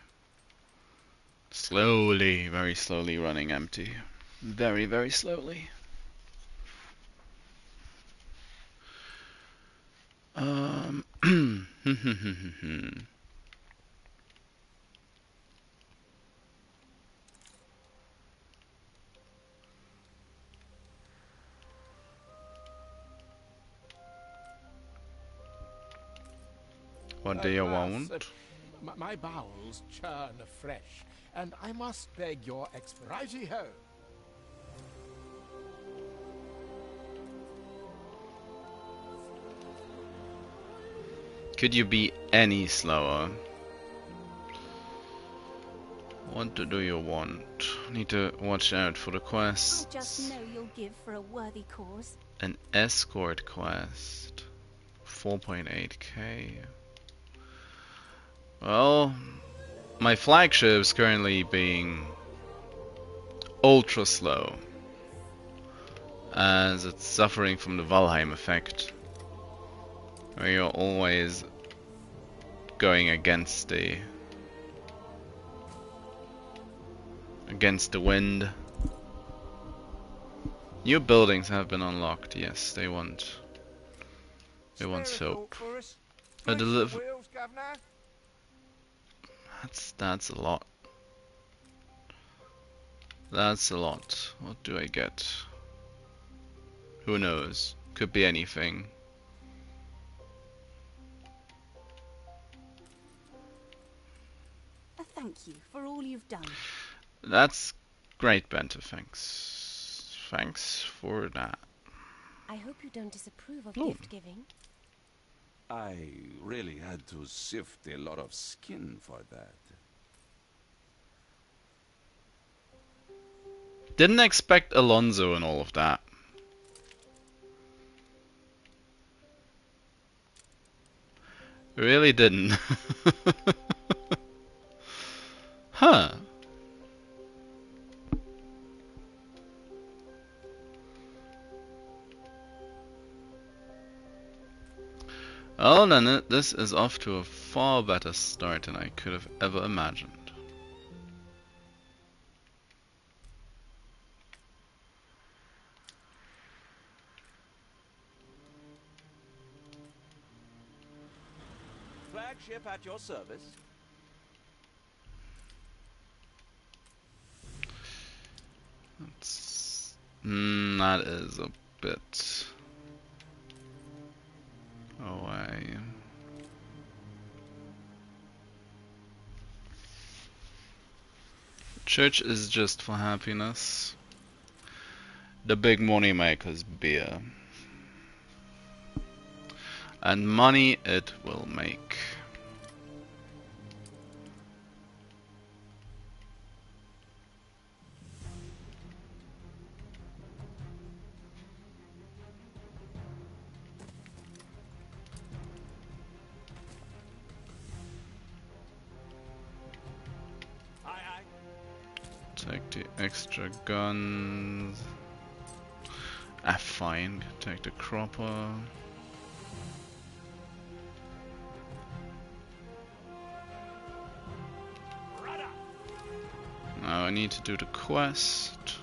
Speaker 1: slowly, very slowly running empty. Very, very slowly. What do you want?
Speaker 7: My bowels churn afresh, and I must beg your righty-ho.
Speaker 1: Could you be any slower? What do you want? Need to watch out for the
Speaker 8: I
Speaker 1: quests.
Speaker 8: just know you'll give for a worthy cause.
Speaker 1: An escort quest. 4.8k. Well, my flagship's currently being ultra slow, as it's suffering from the Valheim effect, where you're always going against the wind. New buildings have been unlocked. Yes, they want soap. A deliver. That's a lot. That's a lot. What do I get? Who knows? Could be anything.
Speaker 8: A thank you for all you've done.
Speaker 1: That's great, Bente. Thanks. Thanks for that.
Speaker 9: I hope you don't disapprove of
Speaker 1: Oh.
Speaker 9: gift giving.
Speaker 6: I really had to sift a lot of skin for that.
Speaker 1: Didn't expect Alonso and all of that. Really didn't. Huh. Well, then this is off to a far better start than I could have ever imagined.
Speaker 3: Flagship at your service.
Speaker 1: That is a bit away. Church is just for happiness. The big money maker's beer. And money it will make. Take the extra guns. Ah, fine. Take the cropper. Now I need to do the quest.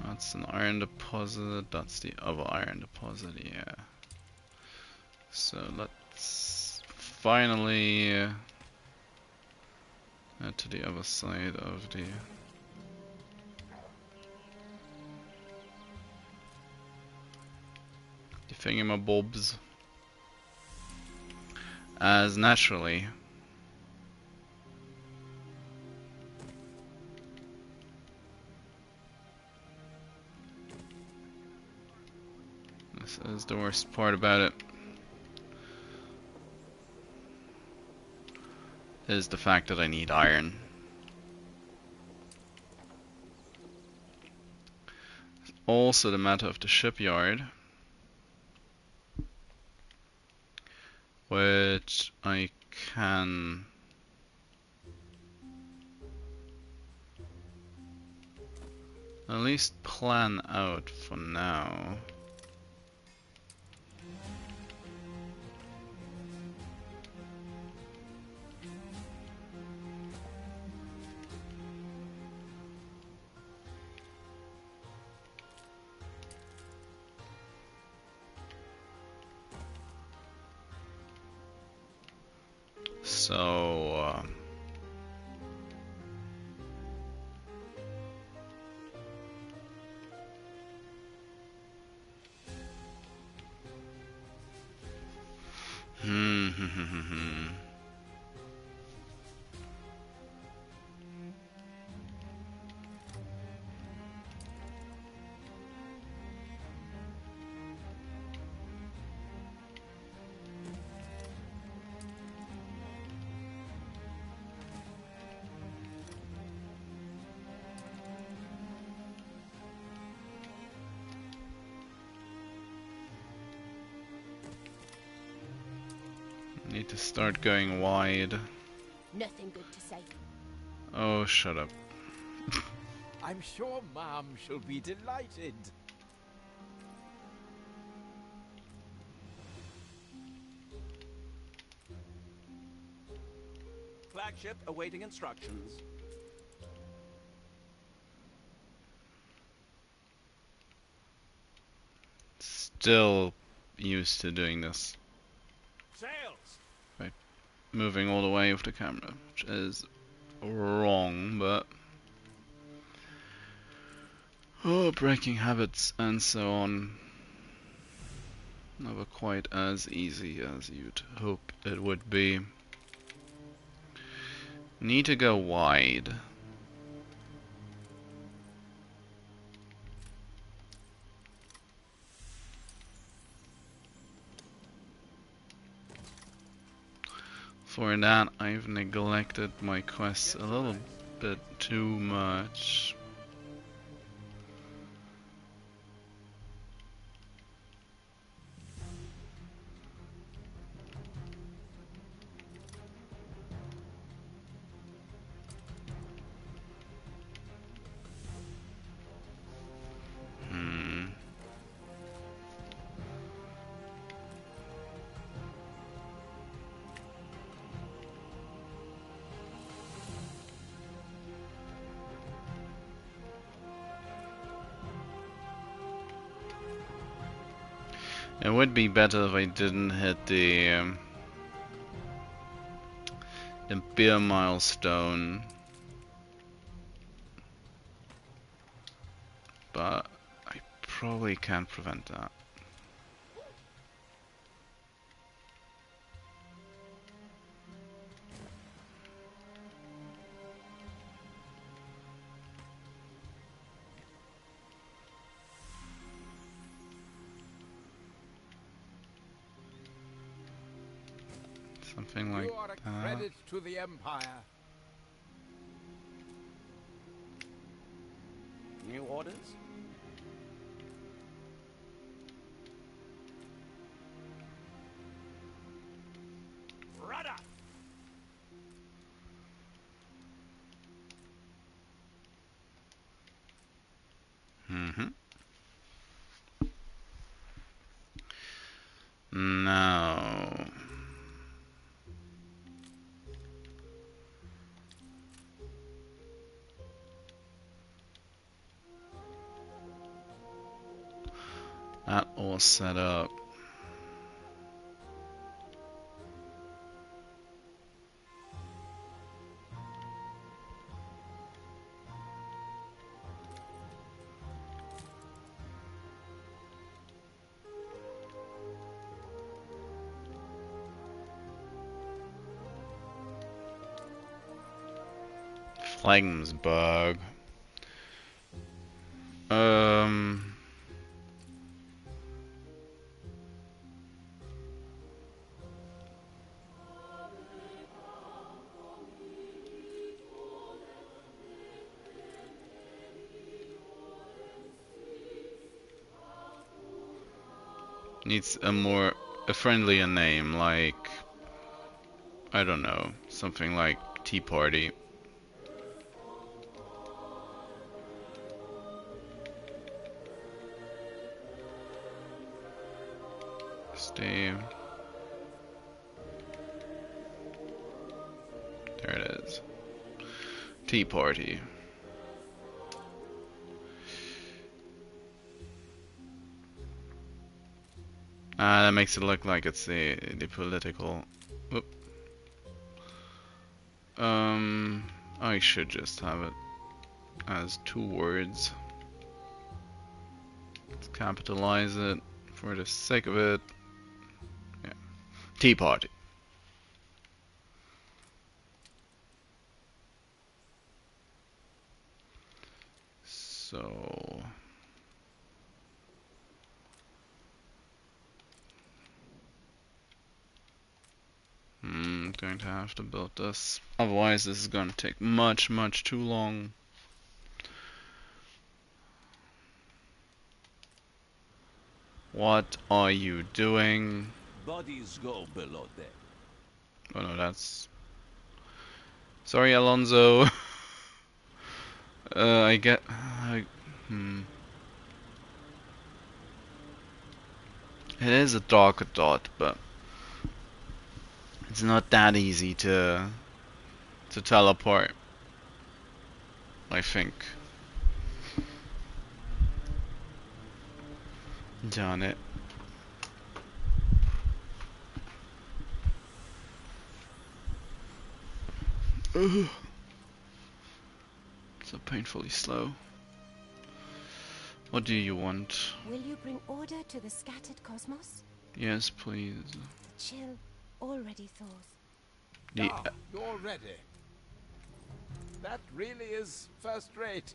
Speaker 1: That's an iron deposit. That's the other iron deposit, yeah. So let's finally head to the other side of the thingamabobs. As naturally this is the worst part about it, is the fact that I need iron. Also the matter of the shipyard, which I can at least plan out for now. So Need to start going wide.
Speaker 9: Nothing good to say.
Speaker 1: Oh, shut up.
Speaker 6: I'm sure Mom shall be delighted.
Speaker 3: Flagship awaiting instructions.
Speaker 1: Still used to doing this.
Speaker 2: Sails!
Speaker 1: Right. Moving all the way with the camera, which is wrong, but... Oh, breaking habits and so on. Never quite as easy as you'd hope it would be. Need to go wide. For that, I've neglected my quests a little bit too much. It would be better if I didn't hit the beer milestone, but I probably can't prevent that. Something like
Speaker 6: You are a
Speaker 1: that.
Speaker 6: credit to the Empire.
Speaker 3: New orders? Rudder!
Speaker 1: Mm-hmm. Now... that all set up. Flagmsburg. Needs a friendlier name, like, I don't know, something like Tea Party. Stay. There it is. Tea Party. That makes it look like it's the political. Whoop. I should just have it as 2 words. Let's capitalize it for the sake of it. Yeah. Tea Party. So... I'm going to have to build this. Otherwise this is going to take much too long. What are you doing?
Speaker 6: Bodies go below deck.
Speaker 1: Oh no, that's... Sorry, Alonso. I get... It is a darker dot, but it's not that easy to teleport, I think. Darn it. Ugh. So painfully slow. What do you want?
Speaker 9: Will you bring order to the scattered cosmos?
Speaker 1: Yes, please.
Speaker 9: The chill already thaws.
Speaker 6: You're ready. That really is first rate.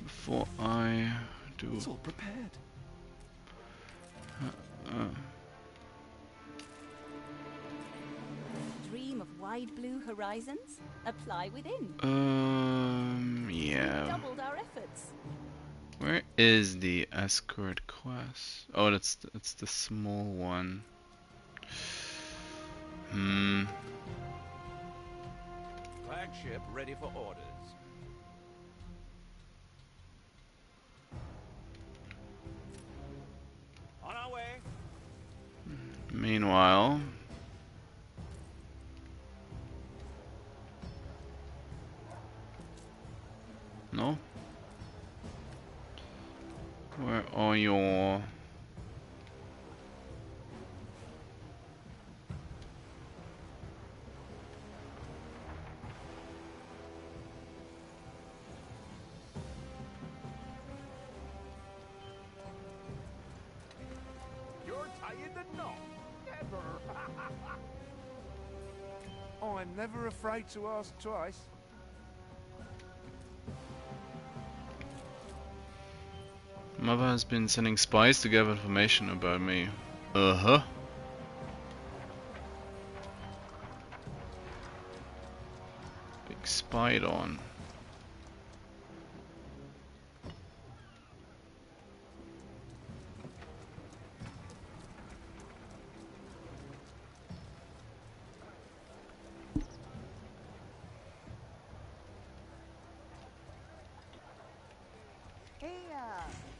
Speaker 1: Before I do...
Speaker 6: It's all prepared.
Speaker 8: Dream of wide blue horizons? Apply within.
Speaker 1: Yeah.
Speaker 8: Doubled our efforts.
Speaker 1: Where is the escort quest? Oh, it's the small one.
Speaker 3: Flagship ready for orders. On our way.
Speaker 1: Meanwhile... No? Where are your...
Speaker 2: You're tying the knot. Never. I'm never afraid to ask twice.
Speaker 1: Mother has been sending spies to gather information about me. Uh-huh. Big spied on.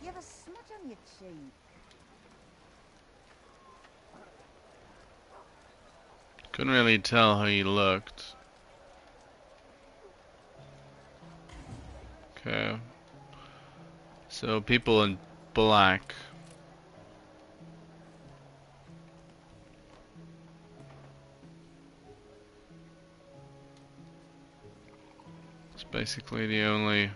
Speaker 10: You have a smudge on your cheek.
Speaker 1: Couldn't really tell how he looked. Okay. So people in black. It's basically the only...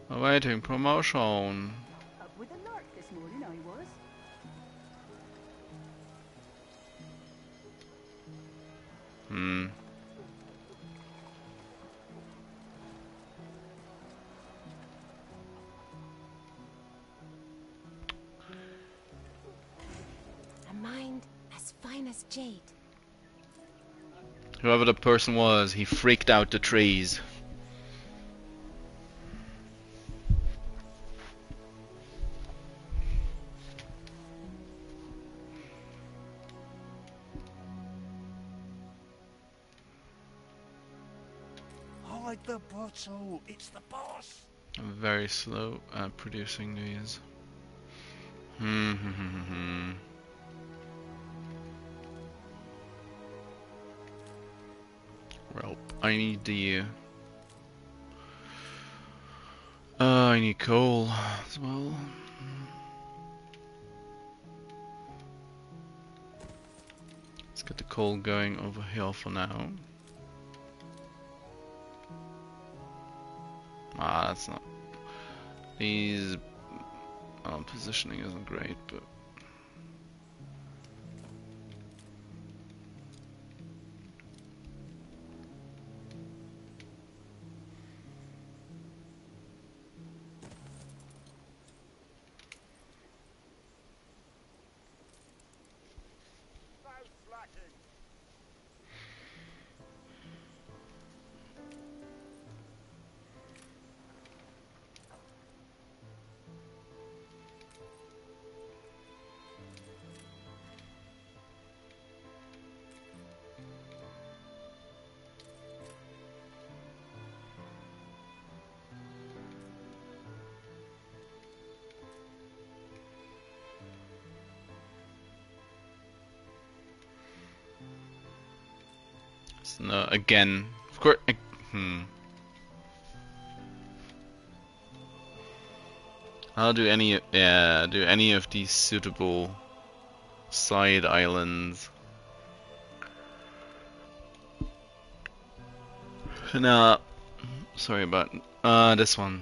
Speaker 1: Awaiting promotion.
Speaker 10: Up with a lark this morning, I was.
Speaker 9: A mind as fine as jade.
Speaker 1: Whoever the person was, he freaked out the trees.
Speaker 2: Hide the bottle. It's the boss.
Speaker 1: I'm very slow at producing these. Well, I need the... I need coal as well. Let's get the coal going over here for now. Ah, that's not... These... positioning isn't great, but... No, again, of course. I'll do any. Yeah, do any of these suitable side islands. No, sorry about this one.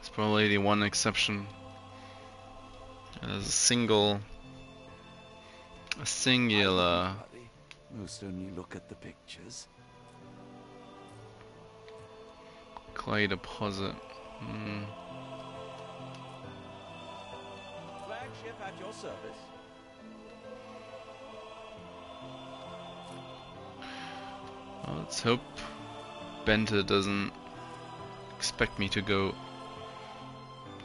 Speaker 1: It's probably the one exception. There's a singular.
Speaker 6: Most only look at the pictures.
Speaker 1: Clay deposit.
Speaker 3: Flagship at your service.
Speaker 1: Well, let's hope Bente doesn't expect me to go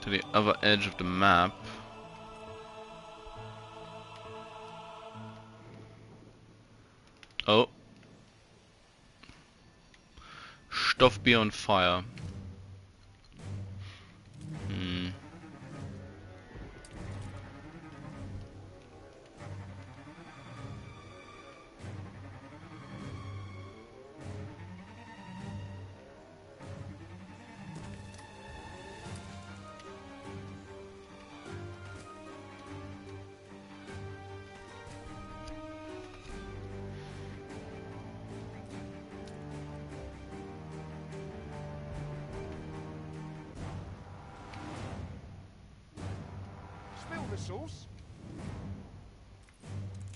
Speaker 1: to the other edge of the map. Oh. Stuff be on fire.
Speaker 2: Spill the sauce.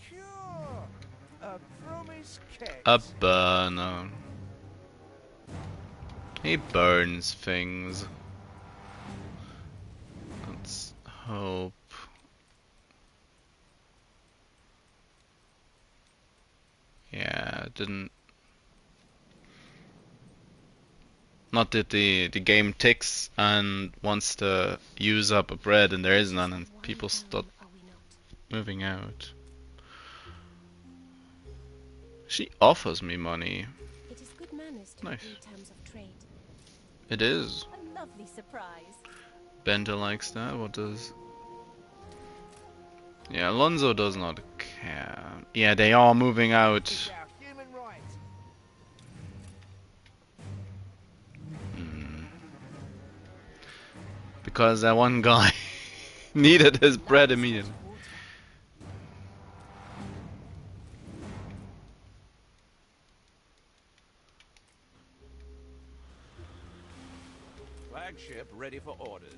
Speaker 2: Cure. A promise kept.
Speaker 1: A burner. He burns things. Let's hope. Yeah, it didn't. Not that the game ticks and wants to use up a bread and there is none and people start moving out. She offers me money.
Speaker 9: It is good manners to
Speaker 1: Nice.
Speaker 9: agree terms of trade.
Speaker 1: It is.
Speaker 4: A lovely surprise.
Speaker 1: Bente likes that. What does? Yeah, Alonso does not care. Yeah, they are moving out.
Speaker 2: It's our human right.
Speaker 1: Because that one guy needed his bread immediately.
Speaker 3: Flagship ready for orders.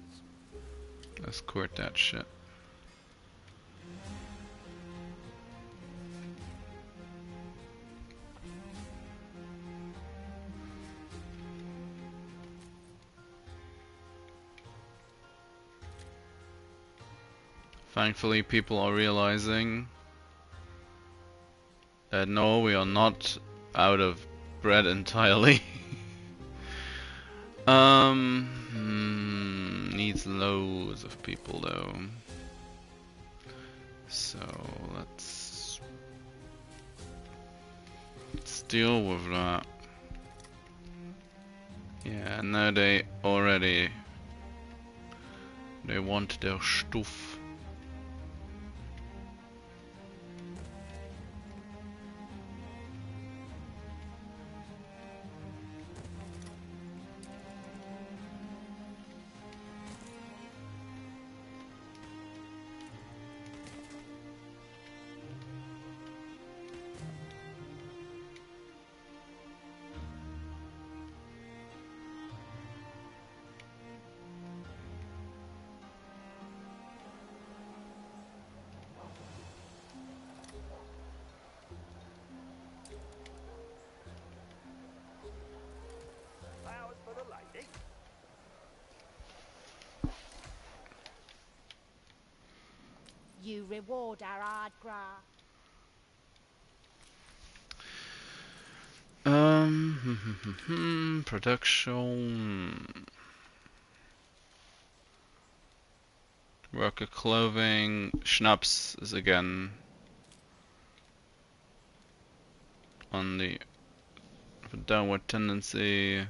Speaker 1: Escort that shit. Thankfully, people are realizing that no, we are not out of bread entirely. Needs loads of people though. So let's deal with that. Yeah, now they want their stuff.
Speaker 2: Flowers for the lady.
Speaker 9: You reward our hard graft.
Speaker 1: Production. Worker clothing. Schnapps is again on the downward tendency.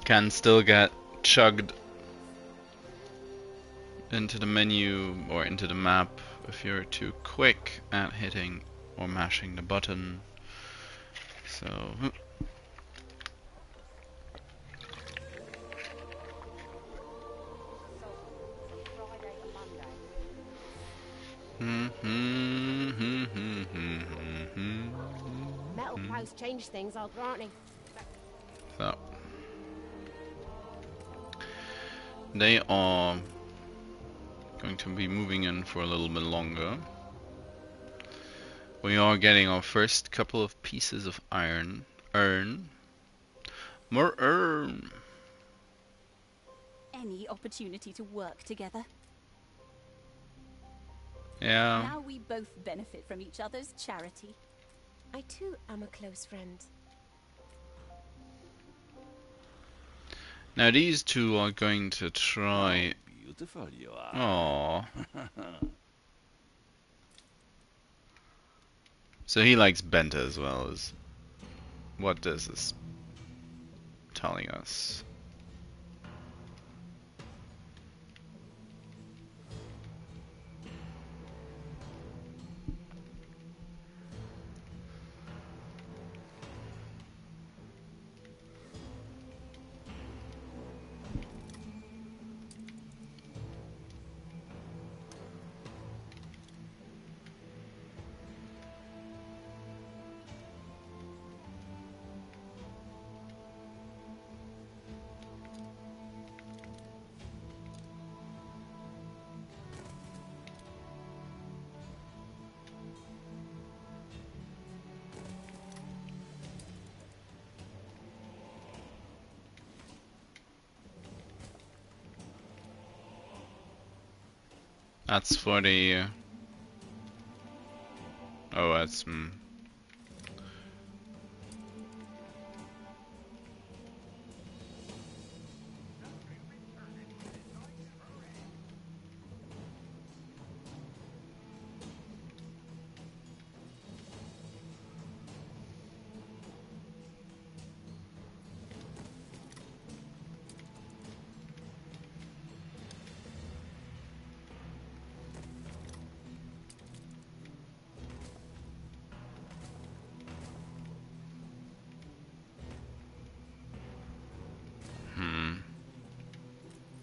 Speaker 1: can still get chugged into the menu or into the map if you're too quick at hitting or mashing the button. So
Speaker 9: Metal post changed things, I'll grant you.
Speaker 1: so they are going to be moving in for a little bit longer. We are getting our first couple of pieces of iron. More iron.
Speaker 8: Any opportunity to work together.
Speaker 1: Yeah.
Speaker 8: Now we both benefit from each other's charity.
Speaker 9: I too am a close friend.
Speaker 1: Now these two are going to try.
Speaker 6: Beautiful you are.
Speaker 1: Aww. So he likes Bente as well as what this is telling us. That's for the. Oh, that's.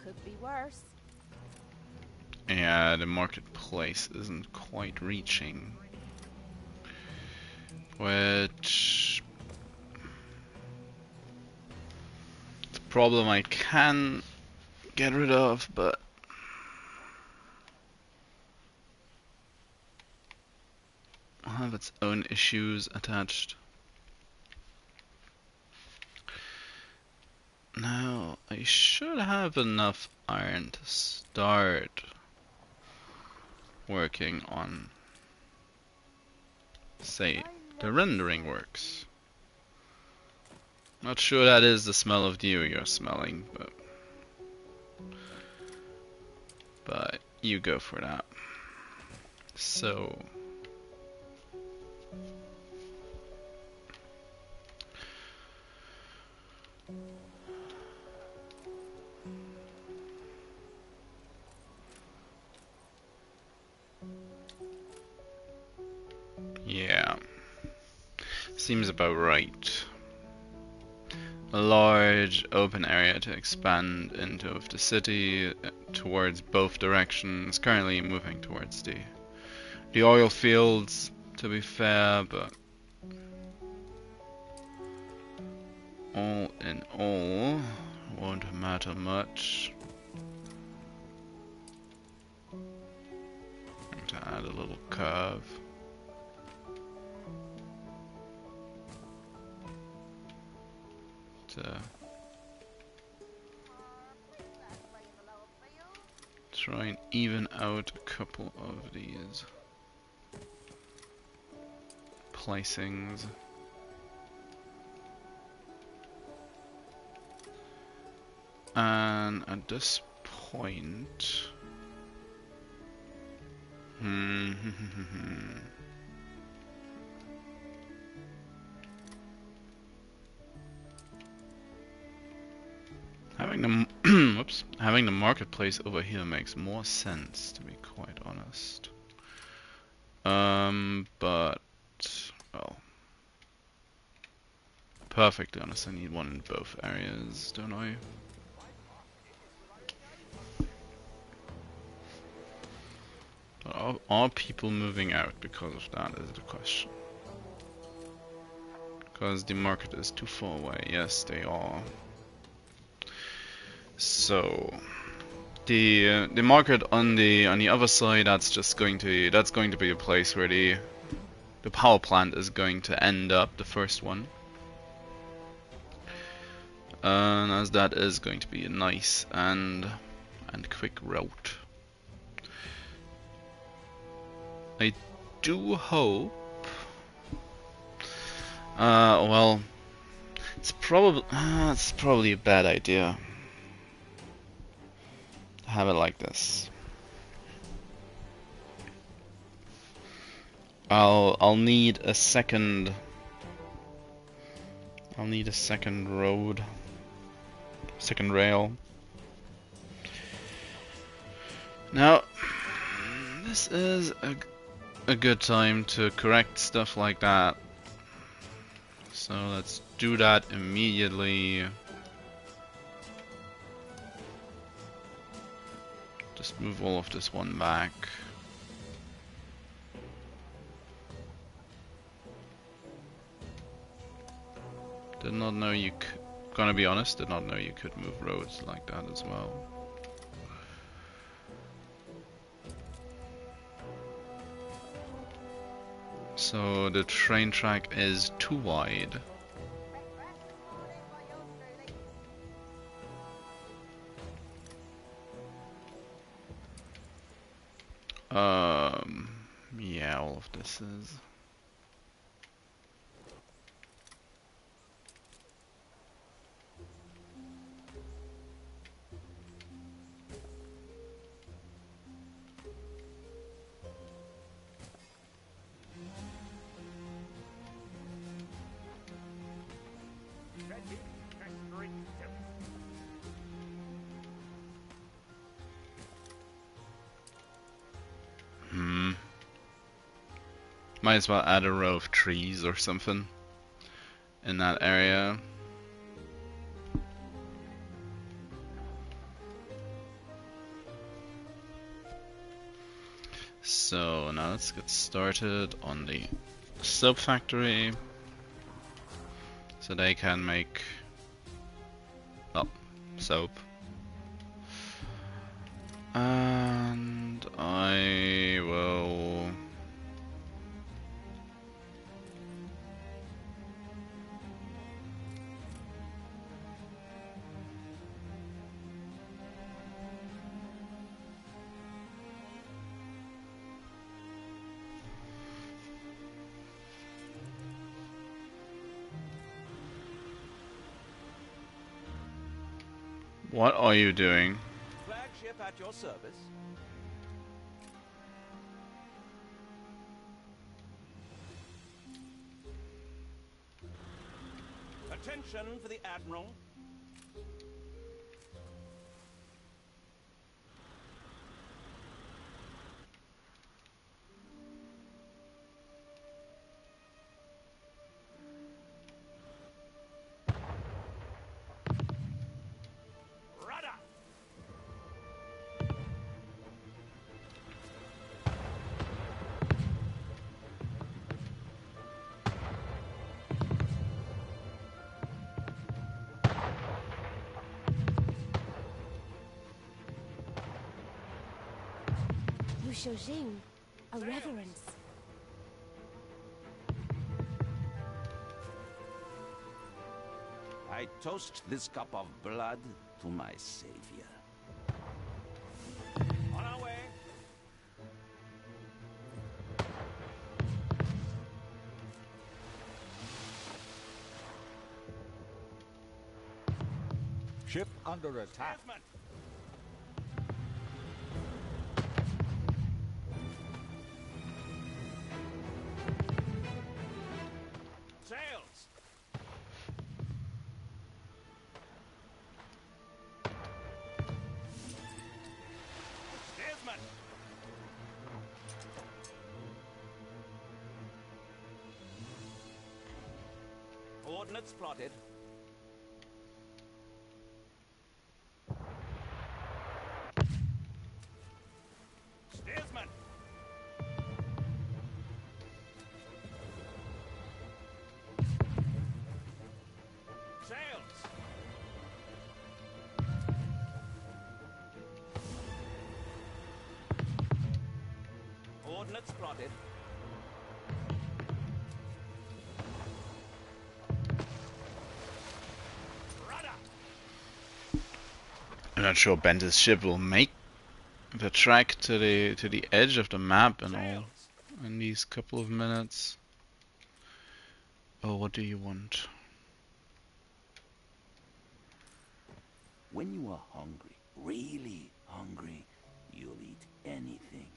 Speaker 4: Could be worse.
Speaker 1: Yeah, the marketplace isn't quite reaching. Which. It's a problem I can get rid of, but. Will have its own issues attached. Now, I should have enough iron to start working on, say, the rendering works. Not sure that is the smell of dew you're smelling, but you go for that. So. Yeah, seems about right. A large open area to expand into of the city towards both directions. Currently moving towards the oil fields, to be fair, but all in all, won't matter much. I'm going to add a little curve. To try and even out a couple of these placings. And at this point, Having the oops, having the marketplace over here makes more sense, to be quite honest. But well, perfectly honest, I need one in both areas, don't I? But are people moving out because of that is the question. Because the market is too far away. Yes, they are. So the market on the other side, that's going to be a place where the power plant is going to end up, the first one. And as that is going to be a nice and quick route. I do hope. Well, it's probably a bad idea to have it like this. I'll need a second. I'll need a second road, second rail. Now, this is a good time to correct stuff like that. So let's do that immediately. Just move all of this one back. Did not know you could, gonna be honest, did not know you could move roads like that as well. So the train track is too wide. Yeah, all of this is. Might as well add a row of trees or something in that area. So now let's get started on the soap factory, so they can make, well, soap. And I will What are you doing?
Speaker 3: Flagship at your service. Attention for the Admiral.
Speaker 9: You show Qing a reverence.
Speaker 6: I toast this cup of blood to my savior.
Speaker 3: On our way.
Speaker 5: Ship under attack.
Speaker 3: Movement. Sails. Steersman! Ordnance plotted. Steersman! Sails! Ordnance plotted. Rudder!
Speaker 1: I'm not sure Bente's ship will make the trek to the edge of the map and all
Speaker 3: Sails!
Speaker 1: in these couple of minutes. Oh, what do you want?
Speaker 6: When you are hungry, really hungry, you'll eat anything.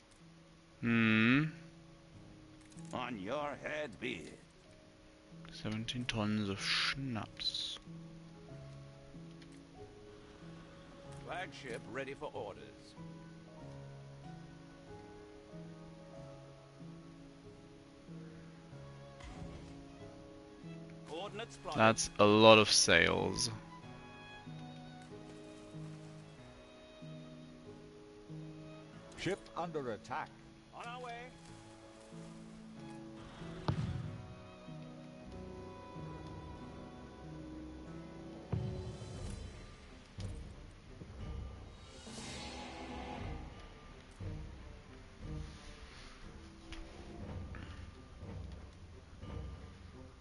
Speaker 6: On your head be it.
Speaker 1: 17 tons of schnapps.
Speaker 3: Flagship ready for orders. Ordnance plotted.
Speaker 1: That's a lot of sails.
Speaker 5: Ship under attack.
Speaker 3: On our way.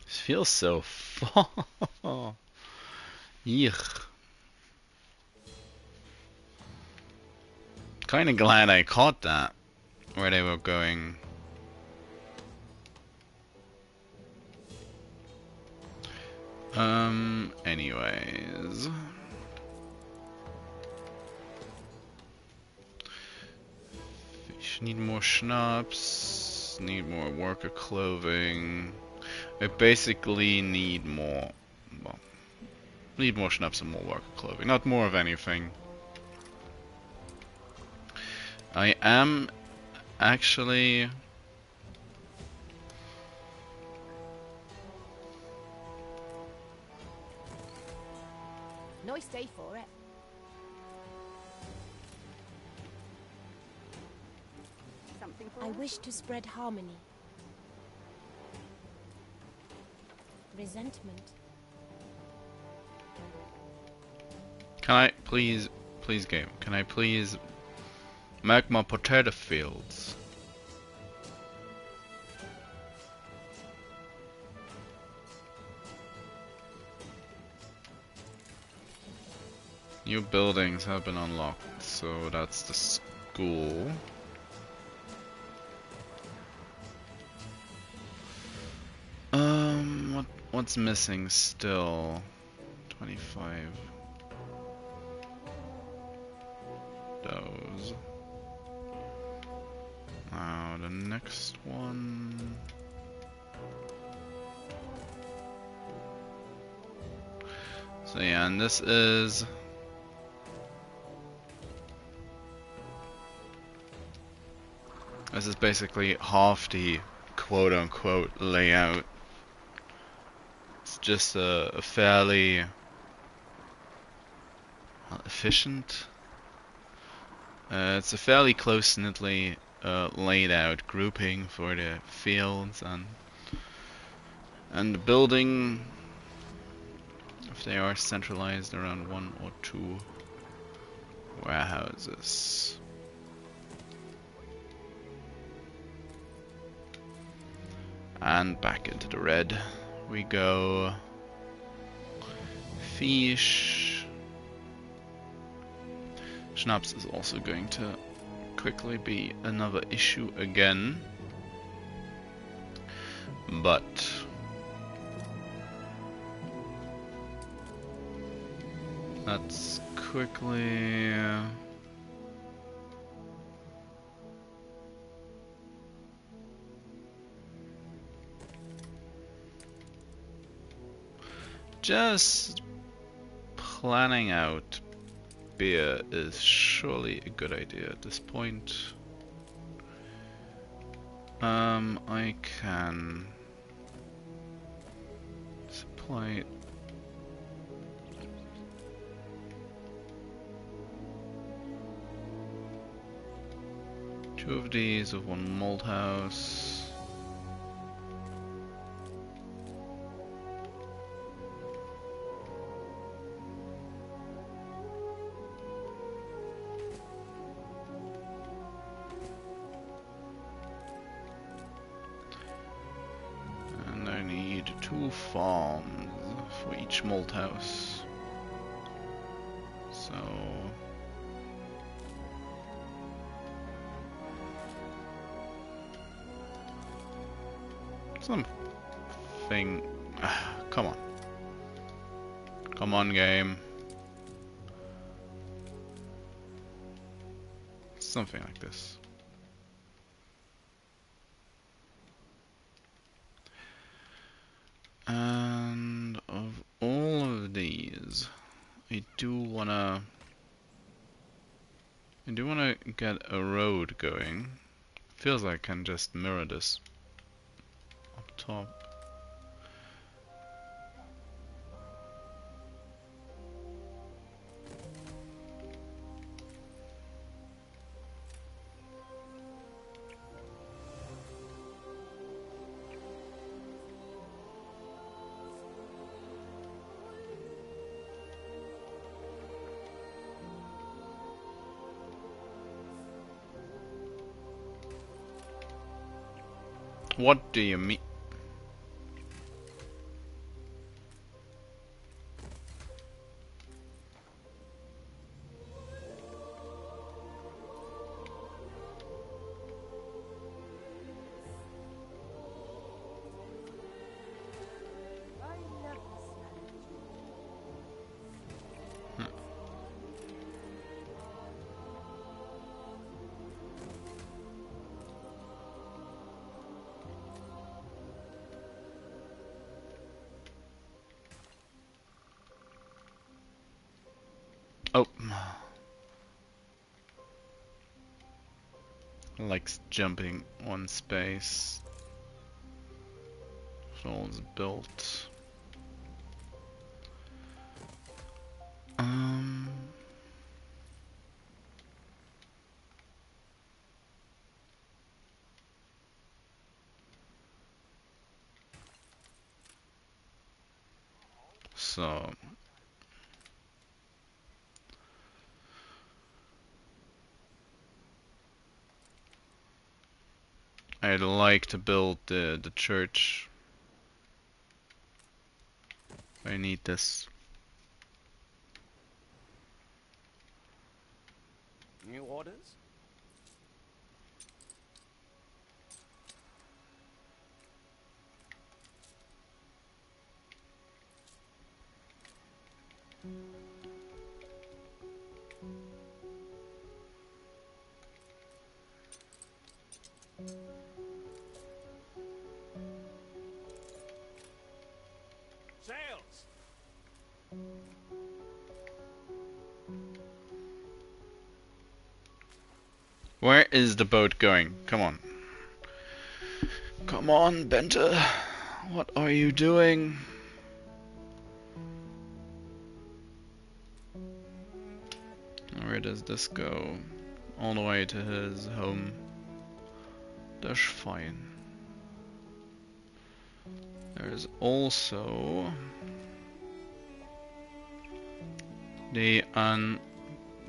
Speaker 1: This feels so far. Yuck. Kinda glad I caught that, where they were going. Anyways. Fish need more schnapps, need more worker clothing. I basically need more, well, need more schnapps and more worker clothing, not more of anything. I am actually
Speaker 9: Nice day for it.
Speaker 10: Something for
Speaker 9: I
Speaker 10: us?
Speaker 9: wish to spread harmony. Resentment.
Speaker 1: Can I please game, can I please make my potato fields? New buildings have been unlocked, so that's the school. What's missing still? 25. Those. Now the next one. So yeah, and this is basically half the quote-unquote layout. It's just a fairly efficient. It's a fairly close-knitly laid out grouping for the fields and the building, if they are centralized around one or two warehouses. And back into the red we go. Fish. Schnapps is also going to quickly be another issue again. But let's quickly just planning out beer is surely a good idea at this point. I can supply two of these of one malt house. And I need 2 farms for each malt house. So something. Come on. Come on, game. Something like this. And of all of these, I do wanna get a road going. Feels like I can just mirror this up top. What do you mean? Oh. Likes jumping one space. All's built. So I'd like to build the church. I need this.
Speaker 3: New orders? Sails!
Speaker 1: Where is the boat going? Come on. Come on, Bente. What are you doing? Where does this go? All the way to his home. That's fine. There's also the well,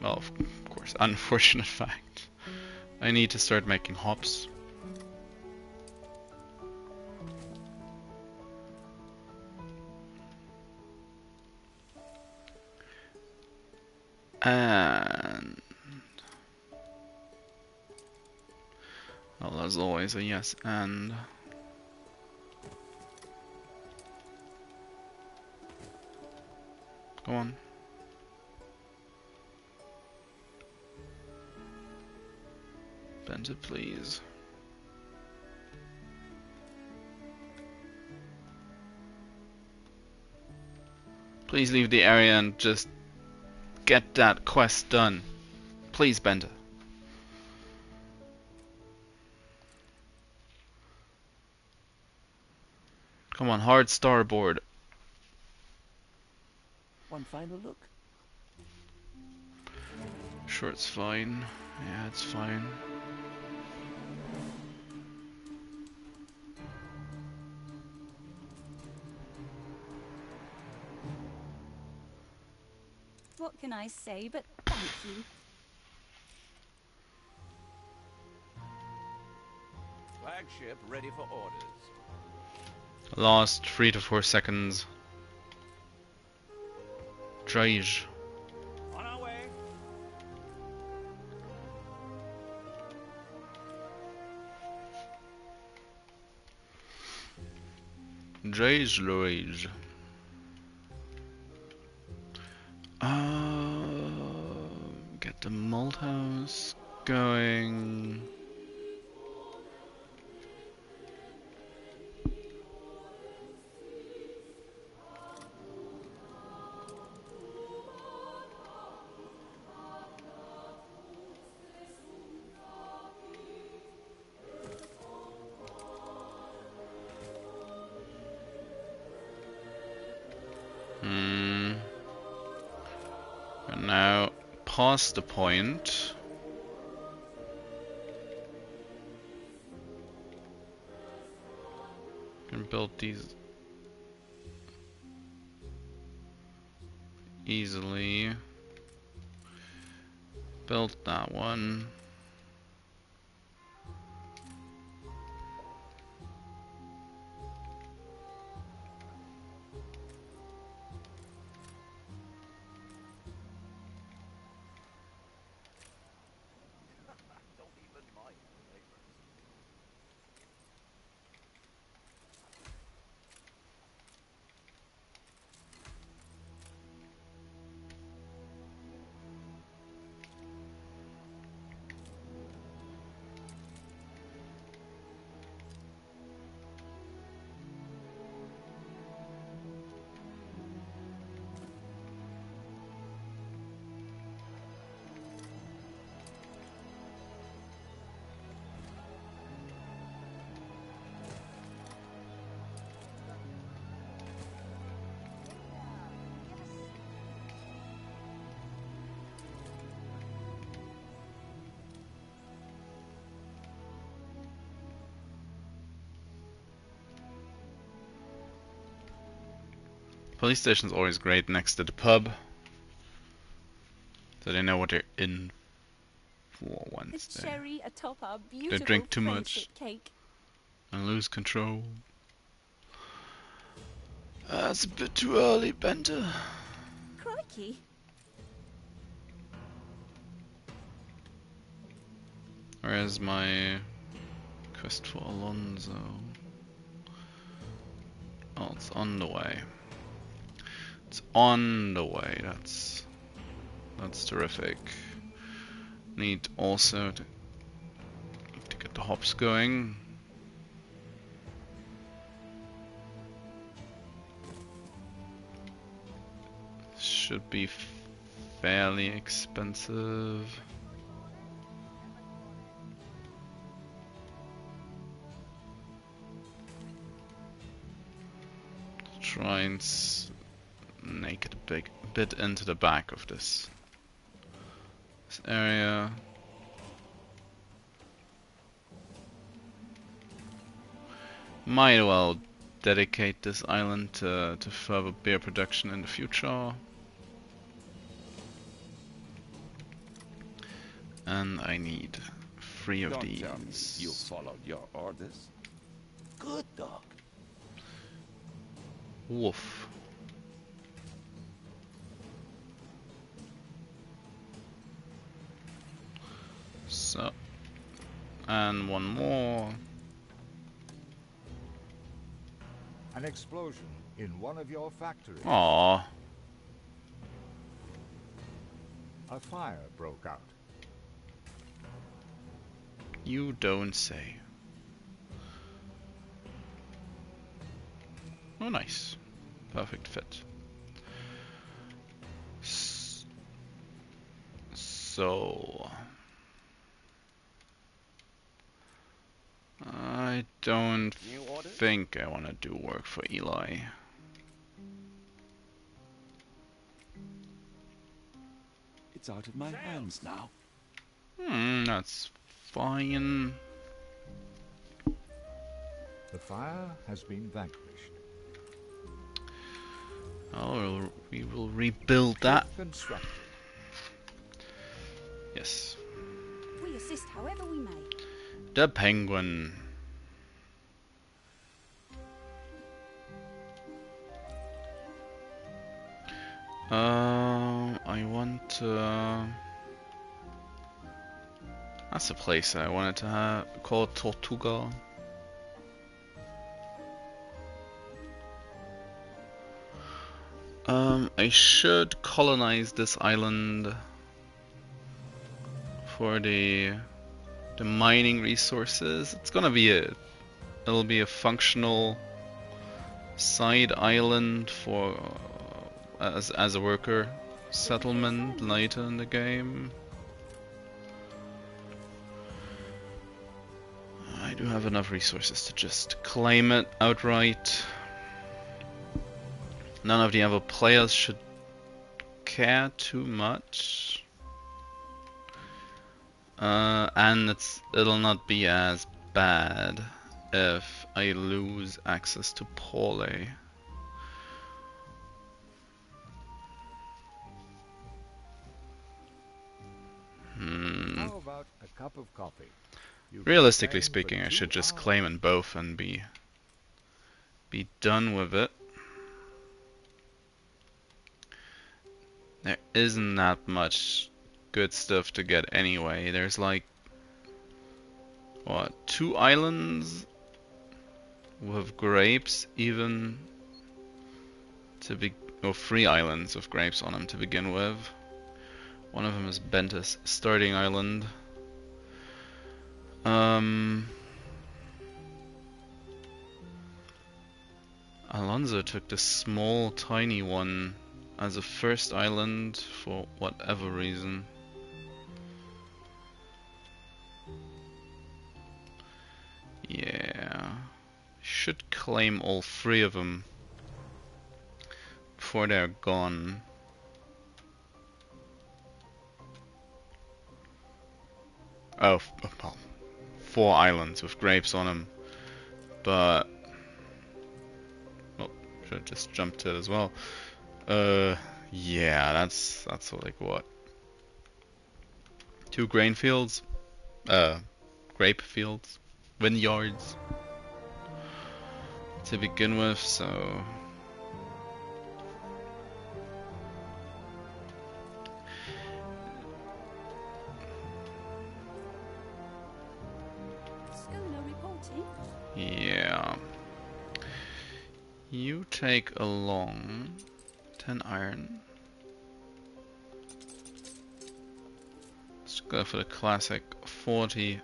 Speaker 1: of course, unfortunate fact. I need to start making hops. And well, there's always a yes and. Go on. Bente, please. Please leave the area and just get that quest done. Please, Bente. Come on, hard starboard.
Speaker 6: One final look.
Speaker 1: Sure, it's fine. Yeah, it's fine.
Speaker 8: What can I say but thank you?
Speaker 3: Flagship ready for orders.
Speaker 1: Last 3 to 4 seconds. Drage.
Speaker 3: On our way.
Speaker 1: Drage. Get the Malthouse going. And now past the point. Can build these easily. Build that one. Police station's always great next to the pub, so they know what they're in for once
Speaker 8: The cherry atop our
Speaker 1: they
Speaker 8: beautiful
Speaker 1: drink too
Speaker 8: friendship
Speaker 1: much
Speaker 8: cake.
Speaker 1: and lose control. That's a bit too early, Bente.
Speaker 8: Crikey.
Speaker 1: Where's my quest for Alonso? Oh, it's on the way. It's on the way. That's terrific. Need also to get the hops going. Should be fairly expensive. Try and make it a bit into the back of this area. Might well dedicate this island to further beer production in the future. And I need 3 of
Speaker 6: Don't tell me
Speaker 1: these.
Speaker 6: you followed your orders. Good dog.
Speaker 1: Woof. So, and one more.
Speaker 5: An explosion in one of your factories.
Speaker 1: Aww.
Speaker 5: A fire broke out.
Speaker 1: You don't say. Oh, nice. Perfect fit. So I don't think I want to do work for Eli.
Speaker 6: It's out of my hands now.
Speaker 1: That's fine.
Speaker 5: The fire has been vanquished.
Speaker 1: Oh, we will rebuild that.
Speaker 5: Constructed.
Speaker 1: Yes.
Speaker 8: We assist however we may.
Speaker 1: The penguin. I want. That's a place I wanted to have called Tortuga. I should colonize this island for the mining resources. It's gonna be it'll be a functional side island for as a worker settlement later in the game. I do have enough resources to just claim it outright. None of the other players should care too much. And it'll not be as bad if I lose access to Paulie.
Speaker 5: How about a cup of coffee? You can
Speaker 1: Realistically
Speaker 5: claim for
Speaker 1: speaking, I
Speaker 5: 2
Speaker 1: should just
Speaker 5: hours.
Speaker 1: claim in both and be done with it. There isn't that much good stuff to get anyway. There's like, what, 2 islands with grapes even to be, or 3 islands with grapes on them to begin with. One of them is Bente's starting island. Alonso took the small tiny one as a first island for whatever reason. Yeah, should claim all 3 of them before they're gone. Oh, well, 4 islands with grapes on them, but well, should have just jumped to it as well. Yeah, that's like what? 2 grain fields, grape fields, vineyards to begin with, so.
Speaker 8: Schooner reporting.
Speaker 1: Yeah. You take along 10 iron. Let's go for the classic 40.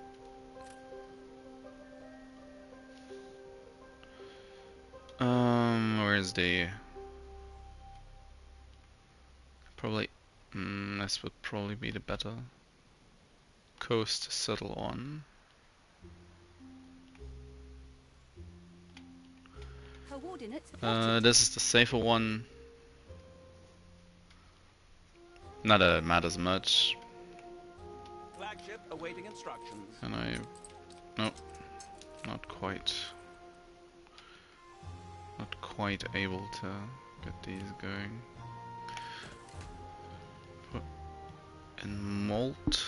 Speaker 1: Where's the... Probably... this would probably be the better coast to settle on.
Speaker 8: Coordinates plotted.
Speaker 1: This is the safer one. Not that it matters much.
Speaker 3: Flagship awaiting instructions.
Speaker 1: Can I... Nope. Not quite. Not quite able to get these going. Put in malt.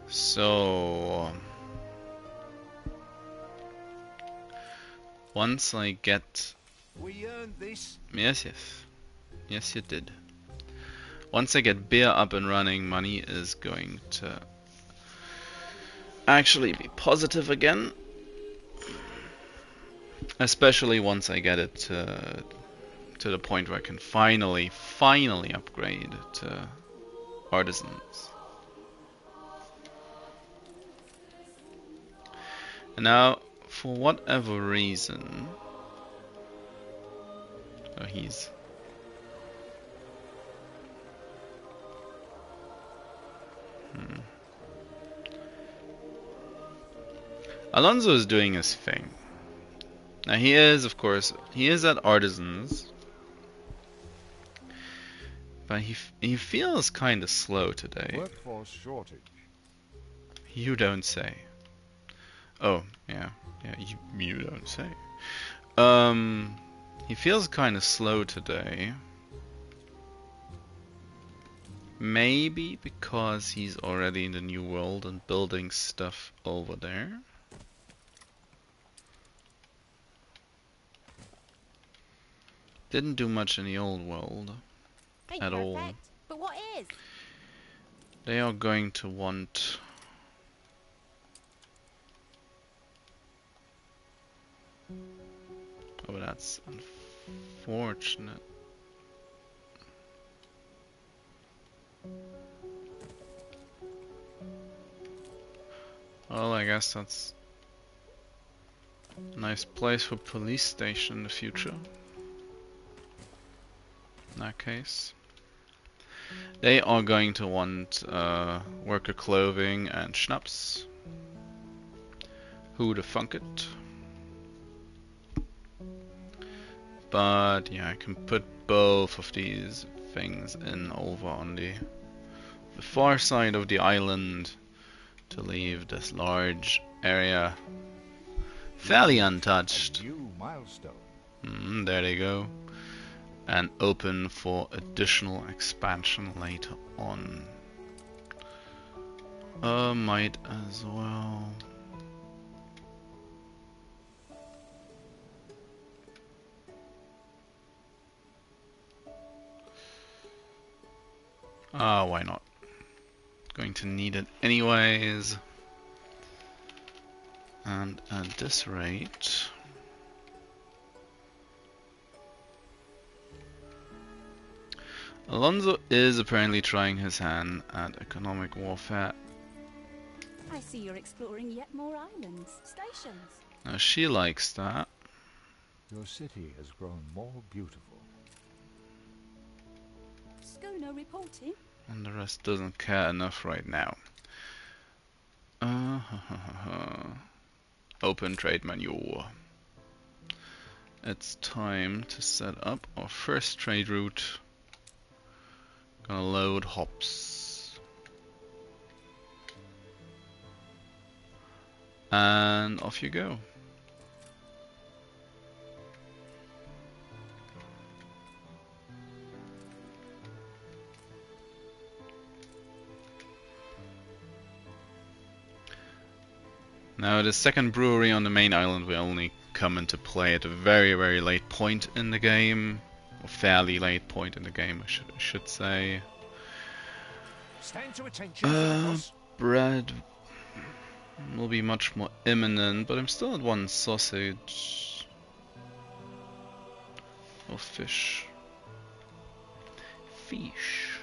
Speaker 1: So... Once I get...
Speaker 2: We earned this.
Speaker 1: Yes, yes. Yes, you did. Once I get beer up and running, money is going to actually be positive again. Especially once I get it to the point where I can finally upgrade to artisans. And now, for whatever reason, oh, he's Alonso is doing his thing. Now he is, of course, he is at Artisans. But he feels kind of slow today.
Speaker 5: Workforce shortage.
Speaker 1: You don't say. Oh, yeah. Yeah, you don't say. He feels kind of slow today. Maybe because he's already in the new world and building stuff over there. Didn't do much in the old world
Speaker 4: Ain't
Speaker 1: at all.
Speaker 4: perfect, but what is?
Speaker 1: They are going to want... Oh, that's unfortunate. Well, I guess that's a nice place for police station in the future. In that case. They are going to want worker clothing and schnapps. Who the funk it? But yeah, I can put both of these things in over on the far side of the island to leave this large area fairly untouched.
Speaker 5: New milestone.
Speaker 1: There they go. And open for additional expansion later on. Might as well. Why not? Going to need it anyways. And at this rate... Alonso is apparently trying his hand at economic warfare.
Speaker 8: I see you're exploring yet more islands, stations.
Speaker 1: Now she likes that.
Speaker 5: Your city has grown more beautiful.
Speaker 8: Schooner reporting.
Speaker 1: And the rest doesn't care enough right now. Open trade menu. It's time to set up our first trade route. Gonna load hops. And off you go. Now the second brewery on the main island will only come into play at a very, very late point in the game. Or fairly late point in the game, I should say.
Speaker 2: Stand to attention.
Speaker 1: Bread will be much more imminent, but I'm still at one sausage. Or fish. Fish.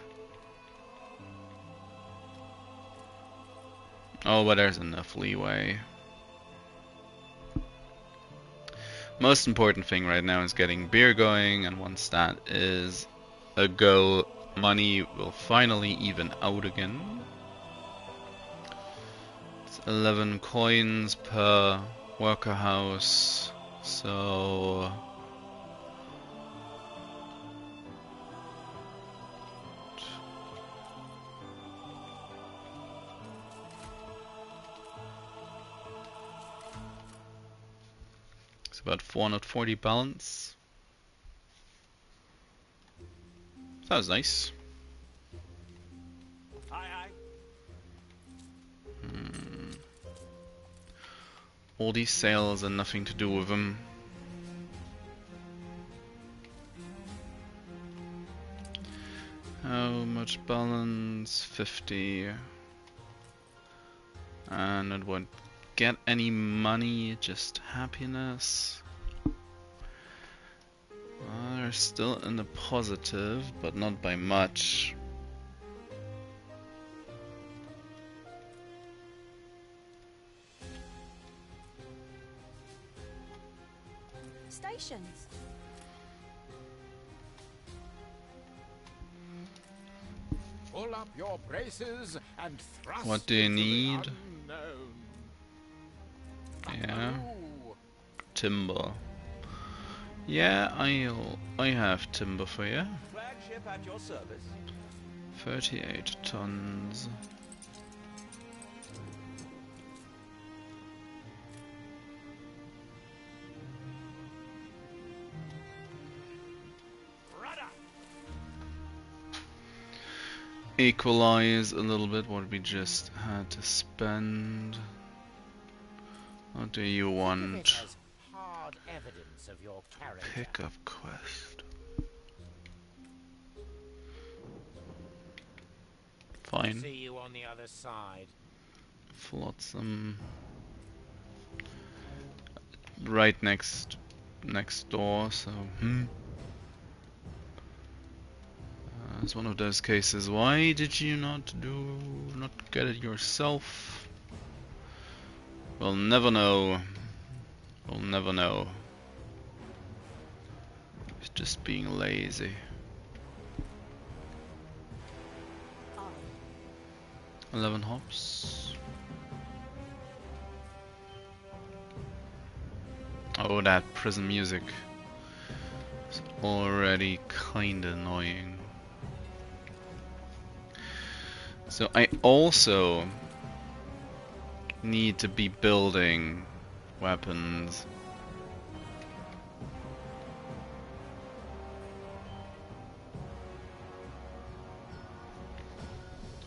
Speaker 1: Oh, but there's enough leeway. Most important thing right now is getting beer going, and once that is a go, money will finally even out again. It's 11 coins per worker house, so... about 440 balance. That was nice.
Speaker 3: Aye, aye.
Speaker 1: All these sales and nothing to do with them. How much balance? 50. And it won't get any money, just happiness. They're still in the positive, but not by much.
Speaker 8: Stations.
Speaker 7: Pull up your braces and thrust
Speaker 1: What do you
Speaker 7: into the
Speaker 1: need?
Speaker 7: unknown.
Speaker 1: Yeah. Timber. Yeah, I have timber for you.
Speaker 6: Flagship at your service.
Speaker 1: 38 tons. Equalize a little bit what we just had to spend. What do you want?
Speaker 7: Hard evidence of your character.
Speaker 1: Pickup quest. Fine.
Speaker 7: See you on the other side.
Speaker 1: Flotsam. Right next door, so it's one of those cases. Why did you not get it yourself? We'll never know. We'll never know. It's just being lazy. 11 hops. Oh, that prison music is already kinda annoying. So I also need to be building weapons.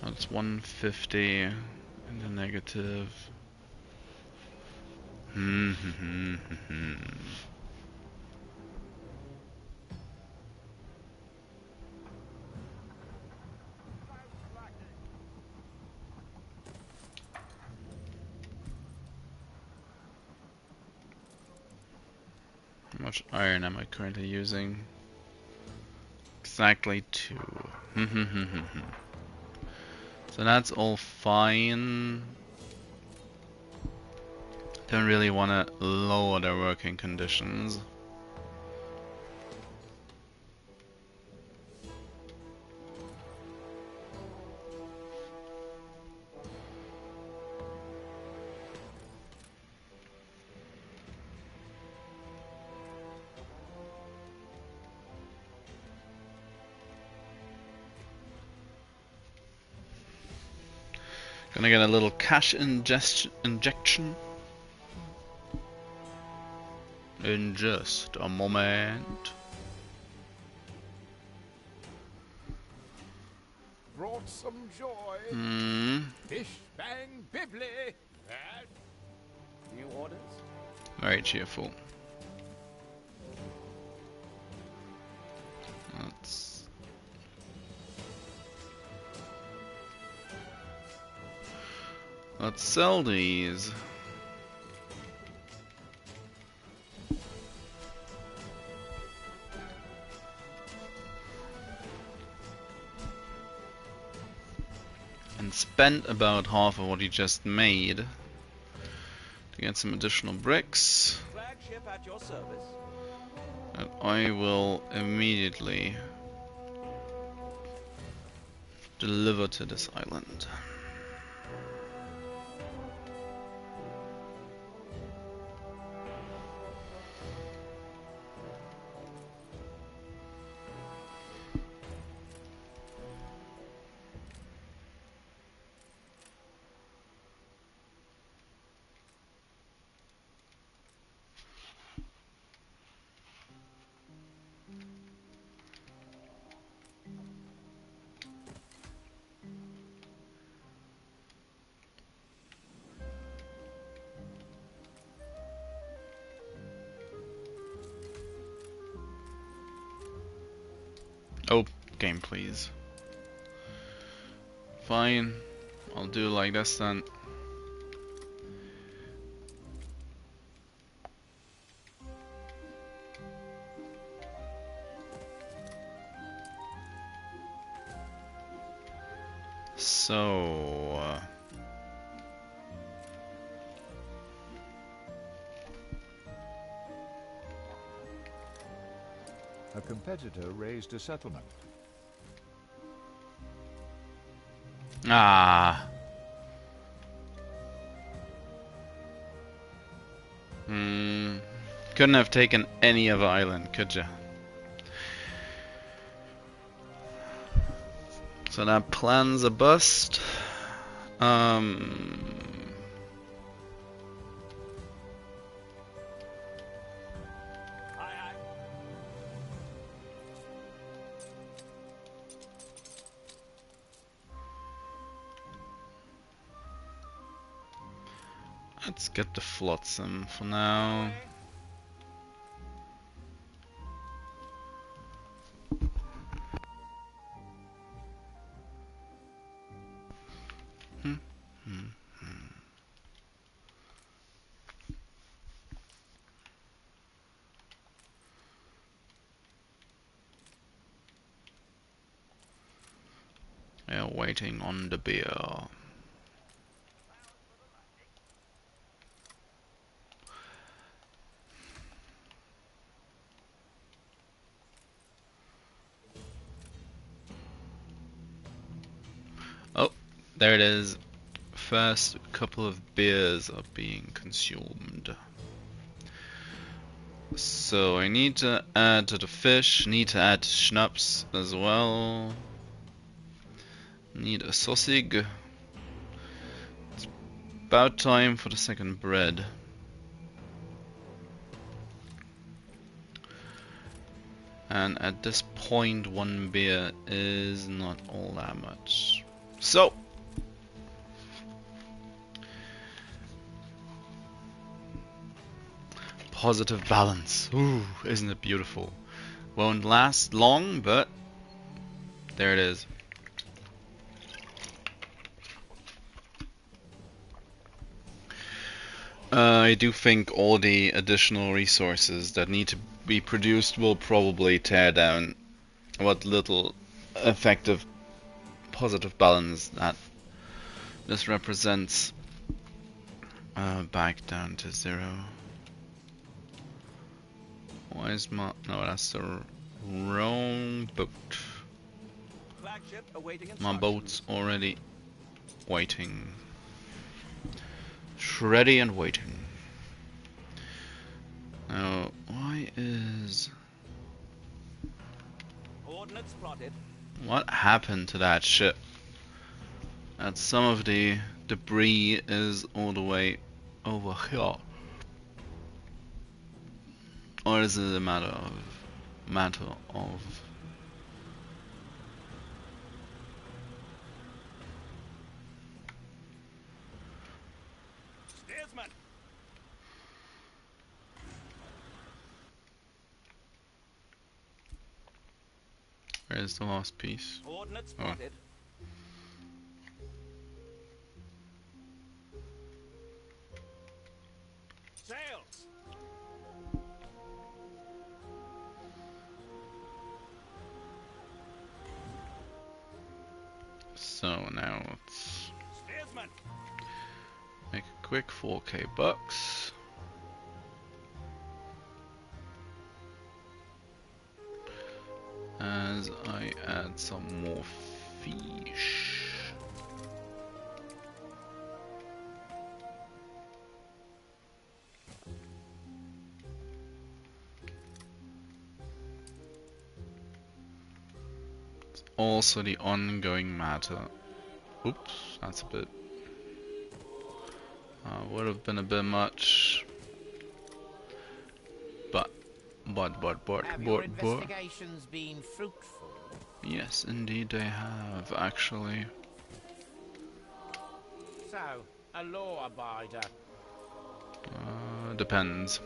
Speaker 1: That's 150 in the negative. How much iron am I currently using? Exactly 2. So that's all fine. Don't really want to lower their working conditions. Gonna get a little cash injection in just a moment.
Speaker 5: Brought some joy. Bish bang bibbly. That.
Speaker 6: New orders?
Speaker 1: Very cheerful. Let's sell these. And spend about half of what he just made to get some additional bricks.
Speaker 6: Flagship at your service.
Speaker 1: And I will immediately deliver to this island. Oh, game please. Fine, I'll do like this then. So...
Speaker 5: A competitor raised a settlement.
Speaker 1: Ah. Couldn't have taken any other island, could you? So that plan's a bust. Let's get the flotsam for now. Yeah, waiting on the beer. Oh, there it is. First couple of beers are being consumed. So I need to add to the fish, need to add schnapps as well. Need a sausage. It's about time for the second bread. And at this point, one beer is not all that much. So, positive balance. Ooh, isn't it beautiful? Won't last long, but there it is. I do think all the additional resources that need to be produced will probably tear down what little effective positive balance that this represents back down to 0. Why is my... no, that's the wrong boat. My boat's already waiting. Ready and waiting. Now, why is...
Speaker 6: Coordinates plotted.
Speaker 1: what happened to that ship? That some of the debris is all the way over here. Or is it a matter of...
Speaker 6: Steersman.
Speaker 1: where's the last piece?
Speaker 6: Coordinates
Speaker 1: Oh.
Speaker 6: plotted. Sails.
Speaker 1: So now let's
Speaker 6: Steersman.
Speaker 1: make a quick 4k bucks. As I add some more fish. It's also the ongoing matter. Oops, that's a bit... would have been a bit much.
Speaker 7: Have your investigations been fruitful?
Speaker 1: Yes, indeed they have, actually.
Speaker 7: So, a law abider.
Speaker 1: Depends.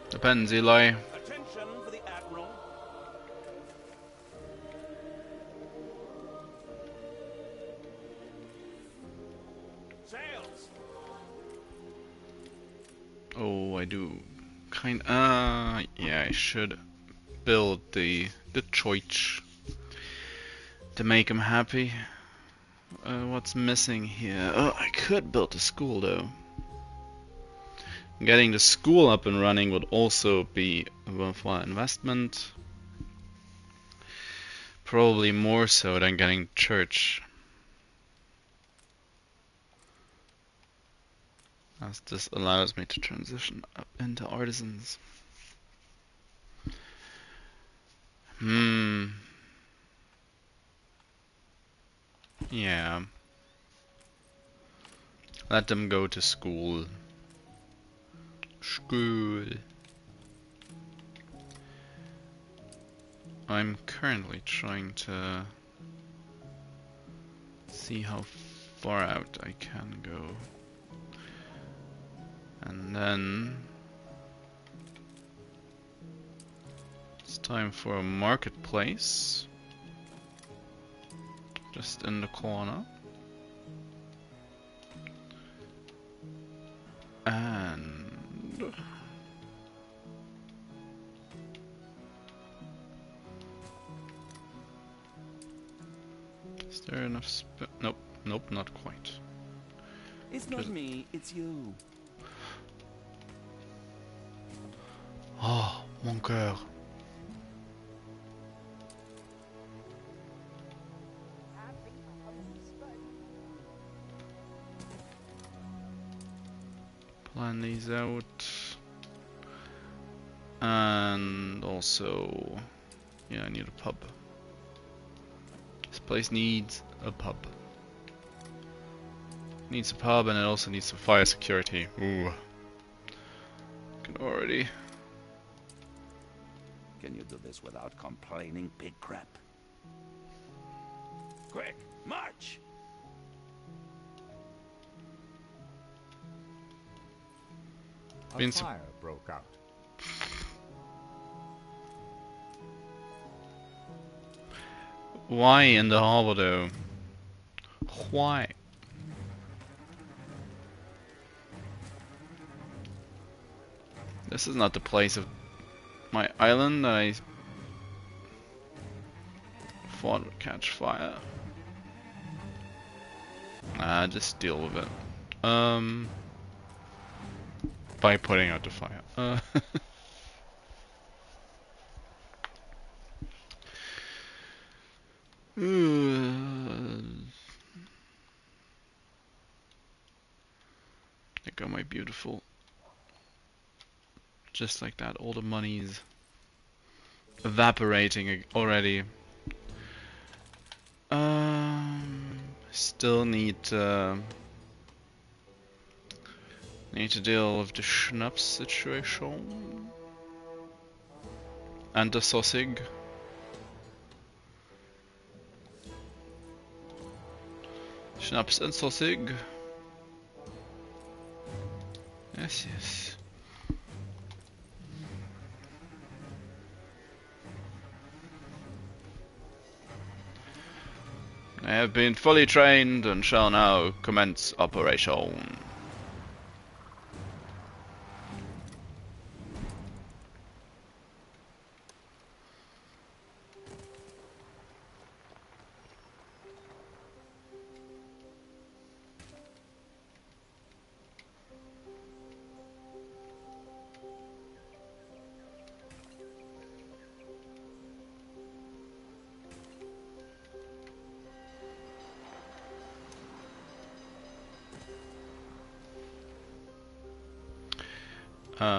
Speaker 1: Depends, Eli.
Speaker 6: Attention for the Admiral. Sails.
Speaker 1: Oh, I do yeah, I should build the church to make him happy. What's missing here? Oh, I could build a school though. Getting the school up and running would also be a worthwhile investment. Probably more so than getting church. as this allows me to transition up into artisans. Yeah. Let them go to school. School. I'm currently trying to see how far out I can go. And then it's time for a marketplace. Just in the corner. And is there enough nope, nope, not quite.
Speaker 6: It's not me, it's you.
Speaker 1: Oh, mon cœur. Plan these out. And also, yeah, I need a pub. This place needs a pub. Needs a pub, and it also needs some fire security. Ooh. Can already.
Speaker 6: Can you do this without complaining, big crap? Quick, march!
Speaker 5: A fire broke out.
Speaker 1: Why in the harbor though? Why? This is not the place of my island that I thought would catch fire. Nah, just deal with it. By putting out the fire. I got my beautiful. Just like that, all the money's evaporating already. Still need to deal with the schnapps situation and the sausage. Schnapps and sausage. Yes, yes. I have been fully trained and shall now commence operation.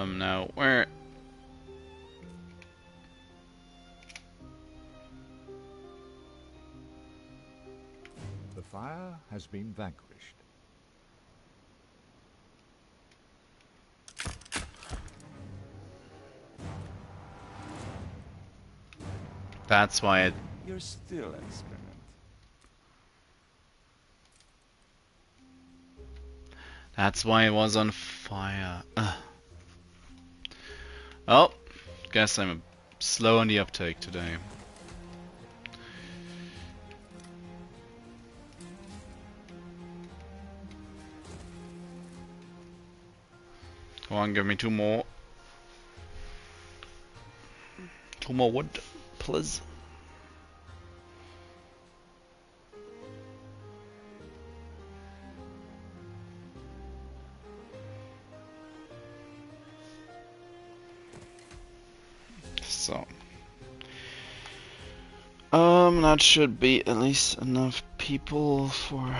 Speaker 1: Now where?
Speaker 5: The fire has been vanquished.
Speaker 1: That's why it.
Speaker 6: You're still an experiment.
Speaker 1: That's why it was on fire. Ugh. Oh, guess I'm slow on the uptake today. Come on, give me two more. Two more wood, please. So, that should be at least enough people for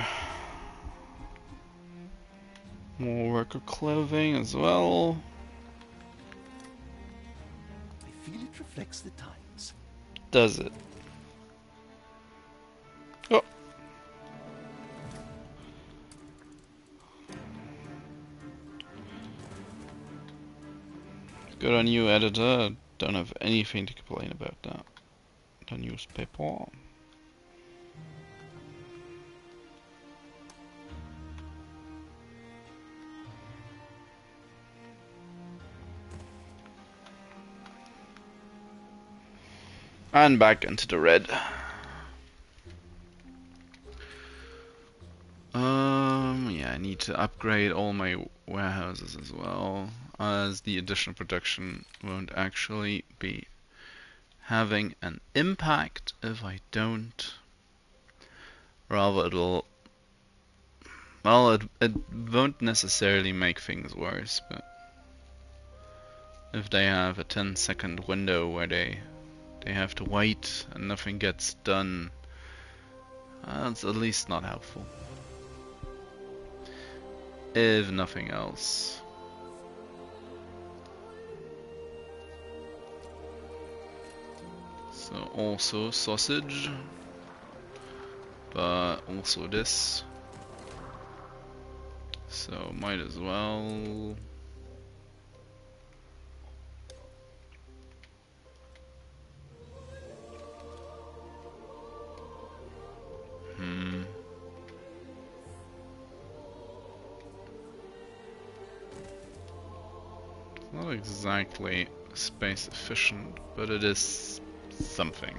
Speaker 1: More worker clothing as well.
Speaker 6: I feel it reflects the times.
Speaker 1: Does it? Oh. Good on you, editor. Don't have anything to complain about that. The newspaper. And back into the red. Yeah, I need to upgrade all my warehouses as well, as the additional production won't actually be having an impact if I don't. Rather, it'll. Well, it won't necessarily make things worse, but if they have a 10-second window where they have to wait and nothing gets done, that's at least not helpful. If nothing else. So also sausage, but also this. So might as well. Not exactly space efficient, but it is something.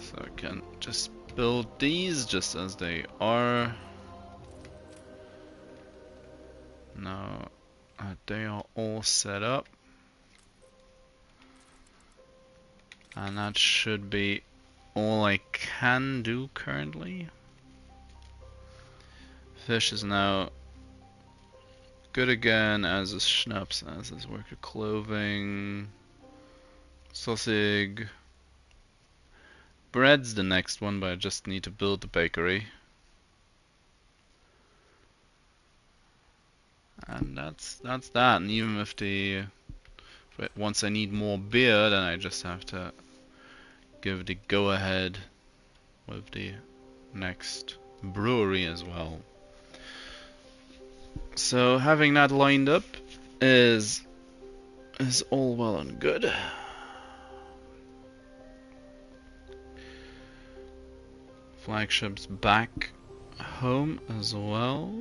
Speaker 1: So I can just build these just as they are. Now they are all set up. And that should be all I can do currently. Fish is now good again, as is schnapps, as is worker clothing. Sausage. Bread's the next one, but I just need to build the bakery. And that's that. And even if once I need more beer, then I just have to give the go ahead with the next brewery as well. So having that lined up is all well and good. Flagship's back home as well.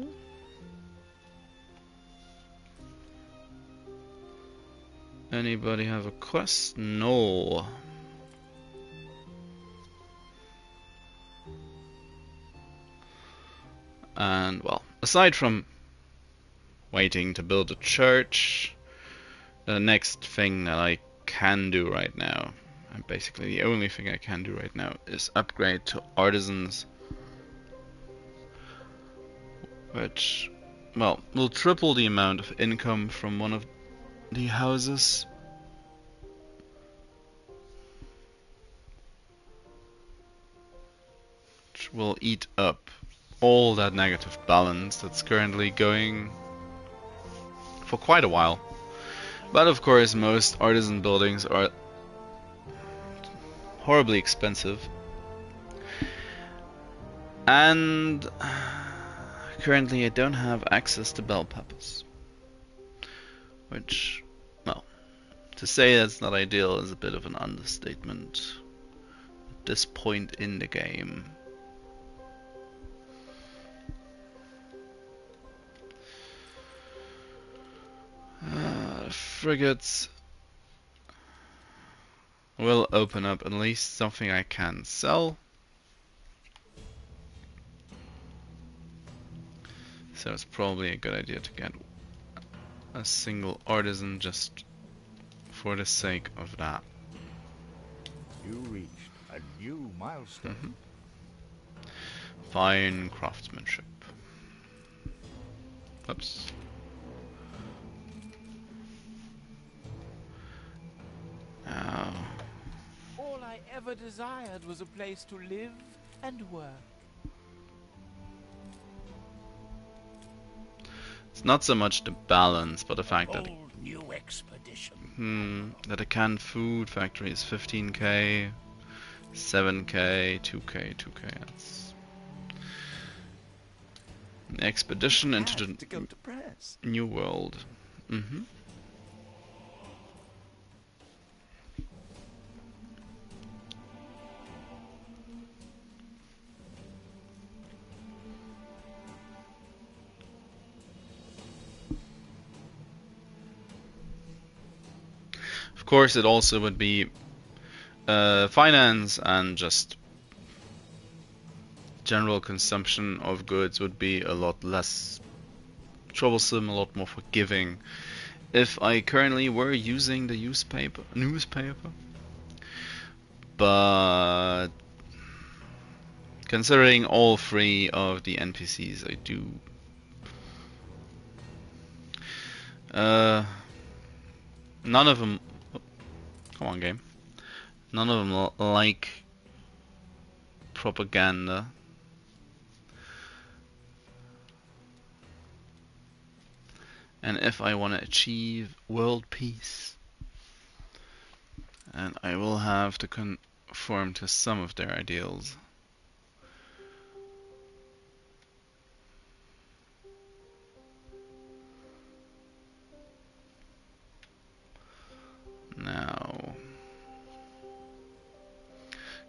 Speaker 1: Anybody have a quest? No. And well, aside from waiting to build a church, the next thing that I can do right now, and basically the only thing I can do right now, is upgrade to artisans, which, well, will triple the amount of income from one of the houses. Which will eat up all that negative balance that's currently going for quite a while. But of course, most artisan buildings are horribly expensive. And currently I don't have access to bell peppers. Which, well, to say that's not ideal is a bit of an understatement at this point in the game. Frigates will open up at least something I can sell. So it's probably a good idea to get a single artisan just for the sake of that.
Speaker 5: You reached a new milestone.
Speaker 1: Fine craftsmanship. Oops. Now.
Speaker 7: All I ever desired was a place to live and work.
Speaker 1: It's not so much the balance, but the fact that
Speaker 2: New expedition.
Speaker 1: that a canned food factory is 15k, 7k, 2k, 2k. That's an expedition into the
Speaker 6: to go to press.
Speaker 1: new world. Of course, it also would be finance and just general consumption of goods would be a lot less troublesome, a lot more forgiving if I currently were using the newspaper. But considering all three of the NPCs, I do none of them. Come on, game. None of them like propaganda. And if I want to achieve world peace, and I will have to conform to some of their ideals. Now,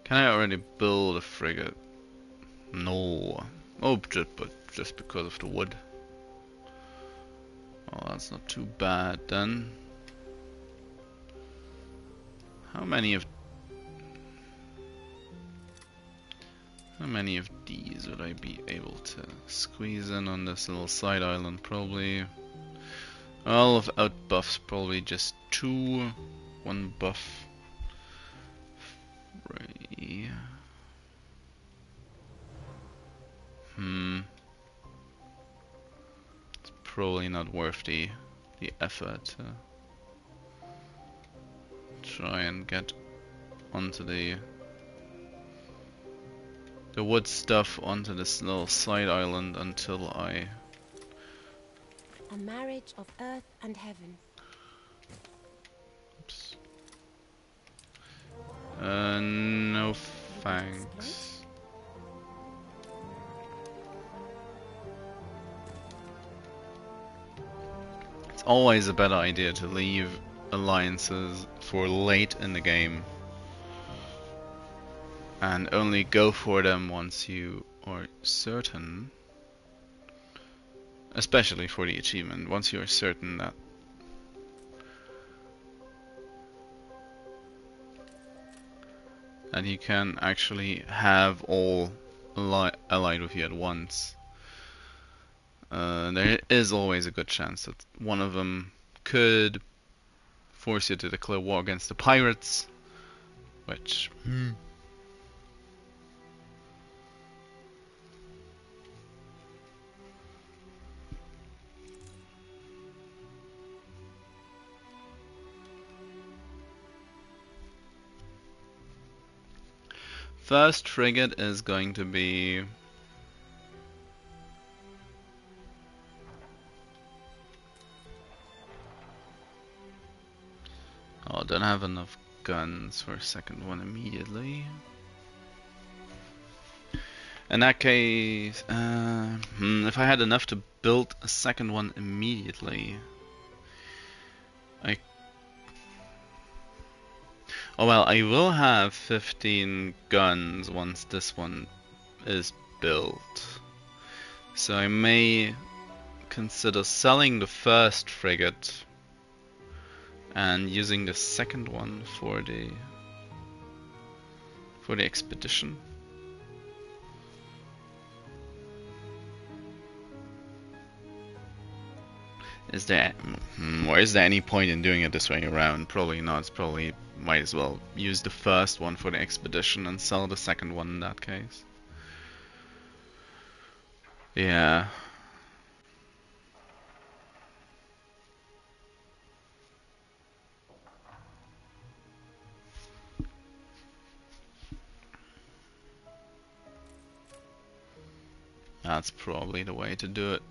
Speaker 1: can I already build a frigate? No. Oh, just because of the wood. Oh, that's not too bad then. How many of these would I be able to squeeze in on this little side island? Probably. Well, without buffs, probably just 2. 1 buff. 3. It's probably not worth the effort to try and get onto the wood stuff onto this little side island until I...
Speaker 9: A marriage of earth and heaven.
Speaker 1: Oops. No thanks. It's always a better idea to leave alliances for late in the game and only go for them once you are certain, especially for the achievement, once you are certain that you can actually have all allied with you at once. There is always a good chance that one of them could force you to declare war against the pirates, which... First frigate is going to be... Oh, I don't have enough guns for a second one immediately. In that case, if I had enough to build a second one immediately, oh well, I will have 15 guns once this one is built. So I may consider selling the first frigate and using the second one for the expedition. Is there any point in doing it this way around? Probably not. It's probably might as well use the first one for the expedition and sell the second one in that case. Yeah. That's probably the way to do it.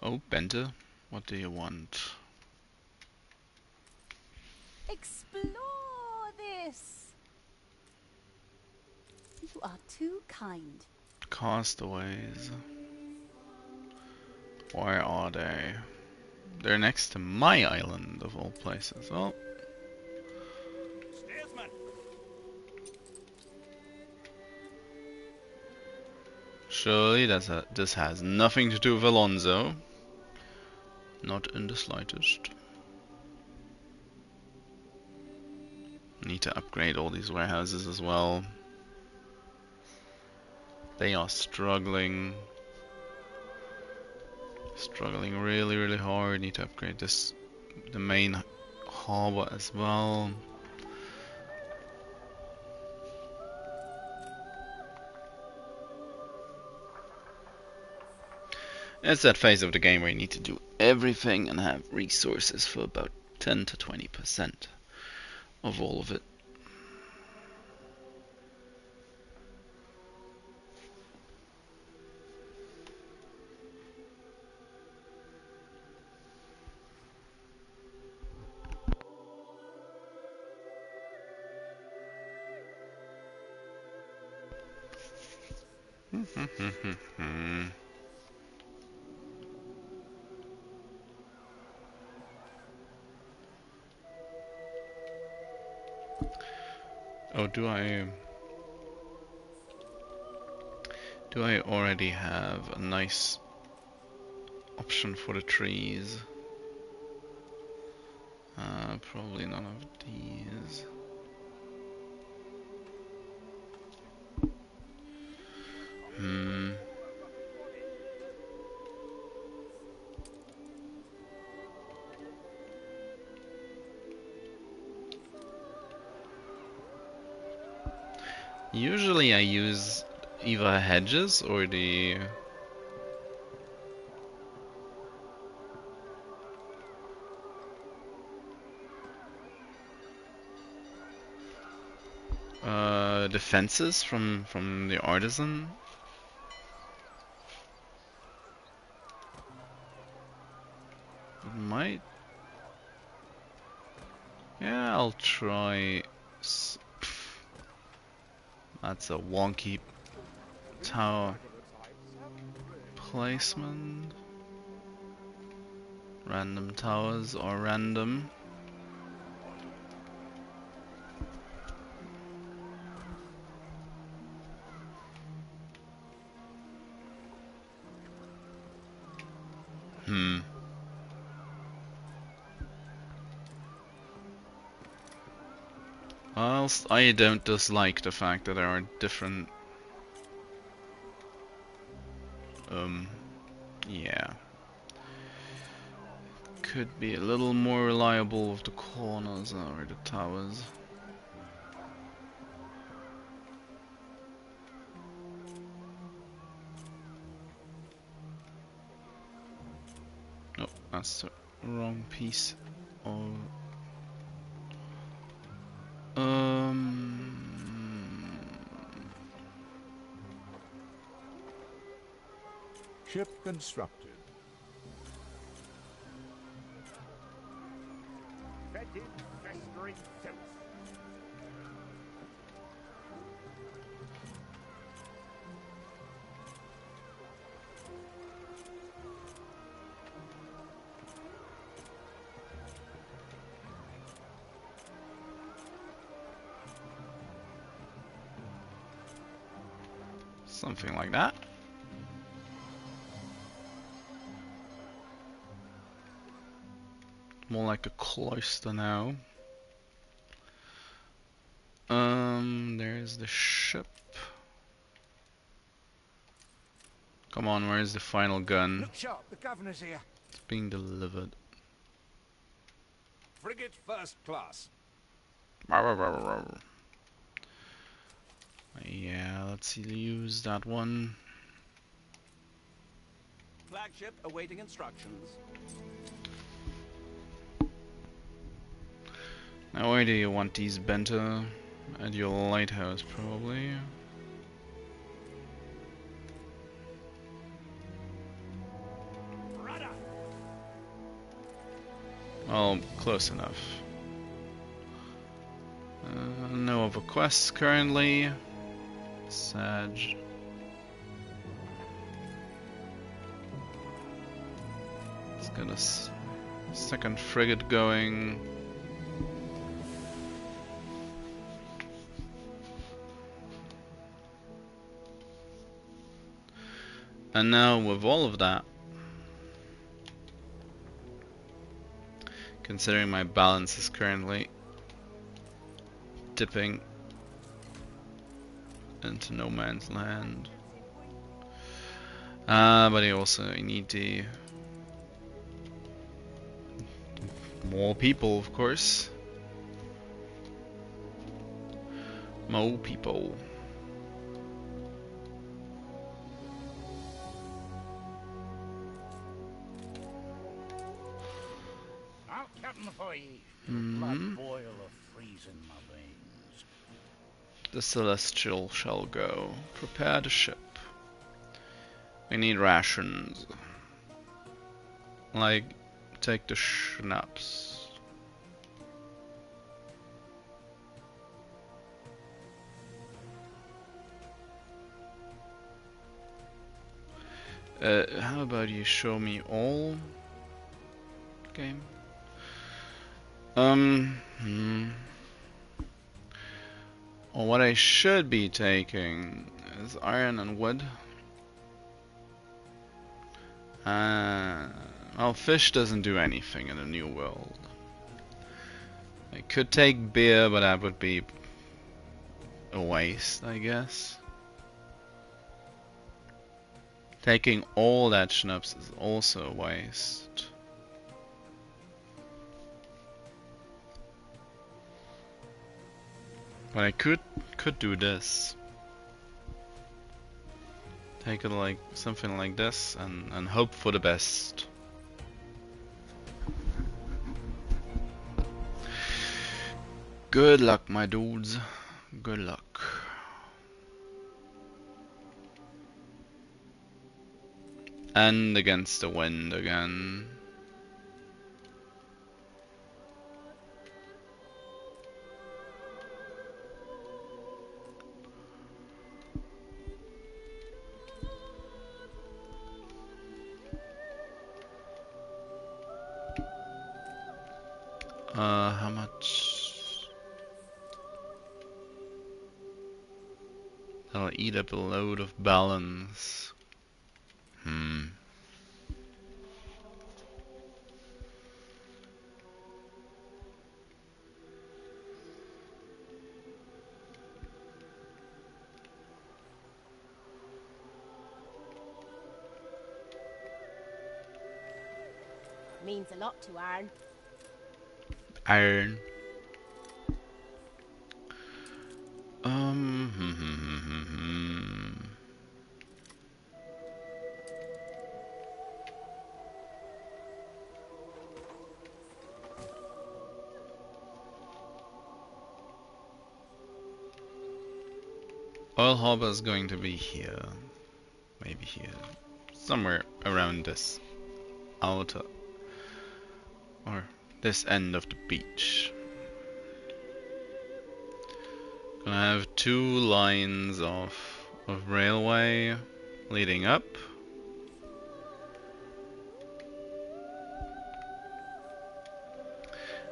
Speaker 1: Oh, Bente, what do you want?
Speaker 8: Explore this. You are too kind.
Speaker 1: Castaways. Where are they? They're next to my island, of all places. Oh.
Speaker 2: Steersman!
Speaker 1: Surely this has nothing to do with Alonso. Not in the slightest. Need to upgrade all these warehouses as well. They are struggling. Struggling really, really hard. Need to upgrade this, the main harbor as well. It's that phase of the game where you need to do everything and have resources for about 10 to 20% of all of it. Oh, do I already have a nice option for the trees? Probably none of these. Usually I use either hedges or the defenses from the artisan. It might. Yeah, I'll try. That's a wonky tower placement. Random towers are random. Whilst I don't dislike the fact that there are different yeah. Could be a little more reliable with the corners or the towers. Oh, that's the wrong piece of
Speaker 5: Ship constructed.
Speaker 3: Fetid, festering filth.
Speaker 1: something like that. More like a cloister now. There's the ship. Come on, where's the final gun?
Speaker 2: Look sharp, the governor's here.
Speaker 1: It's being delivered.
Speaker 2: Frigate first class.
Speaker 1: Yeah, let's use that one.
Speaker 6: Flagship awaiting instructions.
Speaker 1: Now where do you want these, Bente? At your lighthouse, probably.
Speaker 2: Rudder!
Speaker 1: Well, close enough. No other quests currently. Sad. Let's get a second frigate going. And now with all of that, considering my balance is currently dipping into no man's land. But I also need the more people, of course. More people.
Speaker 3: I'll captain for ye. Blood boil a freeze in my veins.
Speaker 1: The Celestial shall go. Prepare the ship. We need rations. Like, take the schnapps. How about you show me all? Game. Well, what I should be taking is iron and wood. Well, fish doesn't do anything in the New World. I could take beer, but that would be a waste, I guess. Taking all that schnapps is also a waste. But I could do this. Take it like something like this and hope for the best. Good luck, my dudes. Good luck. And against the wind again. How much? That'll eat up a load of balance.
Speaker 4: Means a lot to Arn.
Speaker 1: Iron. Oil harbor is going to be here. Maybe here. Somewhere around this outer or this end of the beach. Gonna have two lines of railway leading up.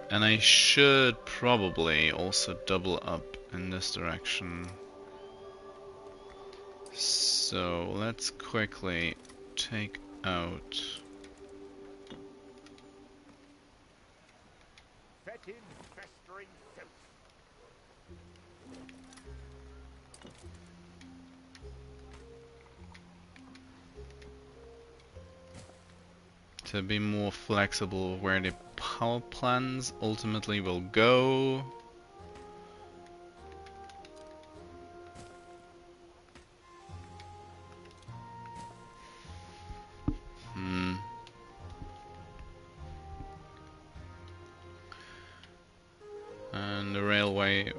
Speaker 1: And I should probably also double up in this direction. So let's quickly take out
Speaker 3: Fetid, festering filth.
Speaker 1: to be more flexible where the power plants ultimately will go. And the railway...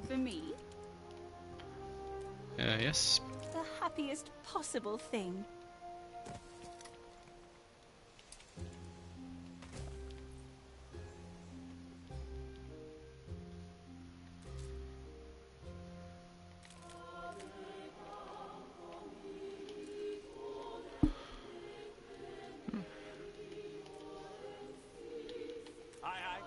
Speaker 8: For me?
Speaker 1: yes.
Speaker 8: The happiest possible thing.
Speaker 6: Aye, aye.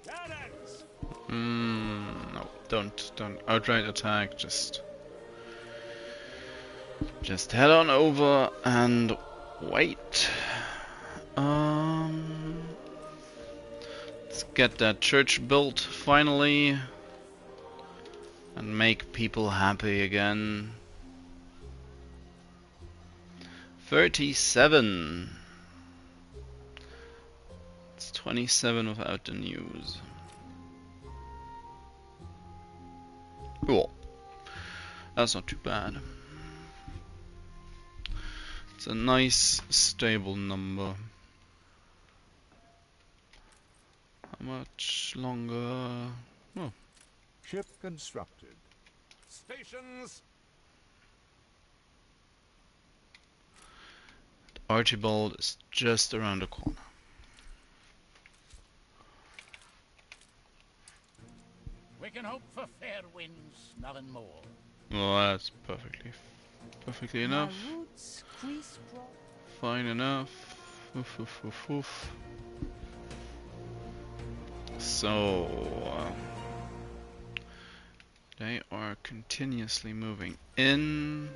Speaker 6: Cannons!
Speaker 1: No, don't outright attack. Just head on over and wait. Let's get that church built finally and make people happy again. 37. It's 27 without the news. Cool. That's not too bad. It's a nice, stable number. How much longer? Oh.
Speaker 5: Ship constructed.
Speaker 6: Stations!
Speaker 1: Archibald is just around the corner.
Speaker 3: We can hope for fair winds, nothing more.
Speaker 1: Well, that's perfectly enough. Fine enough. Oof, oof, oof, oof. So they are continuously moving in.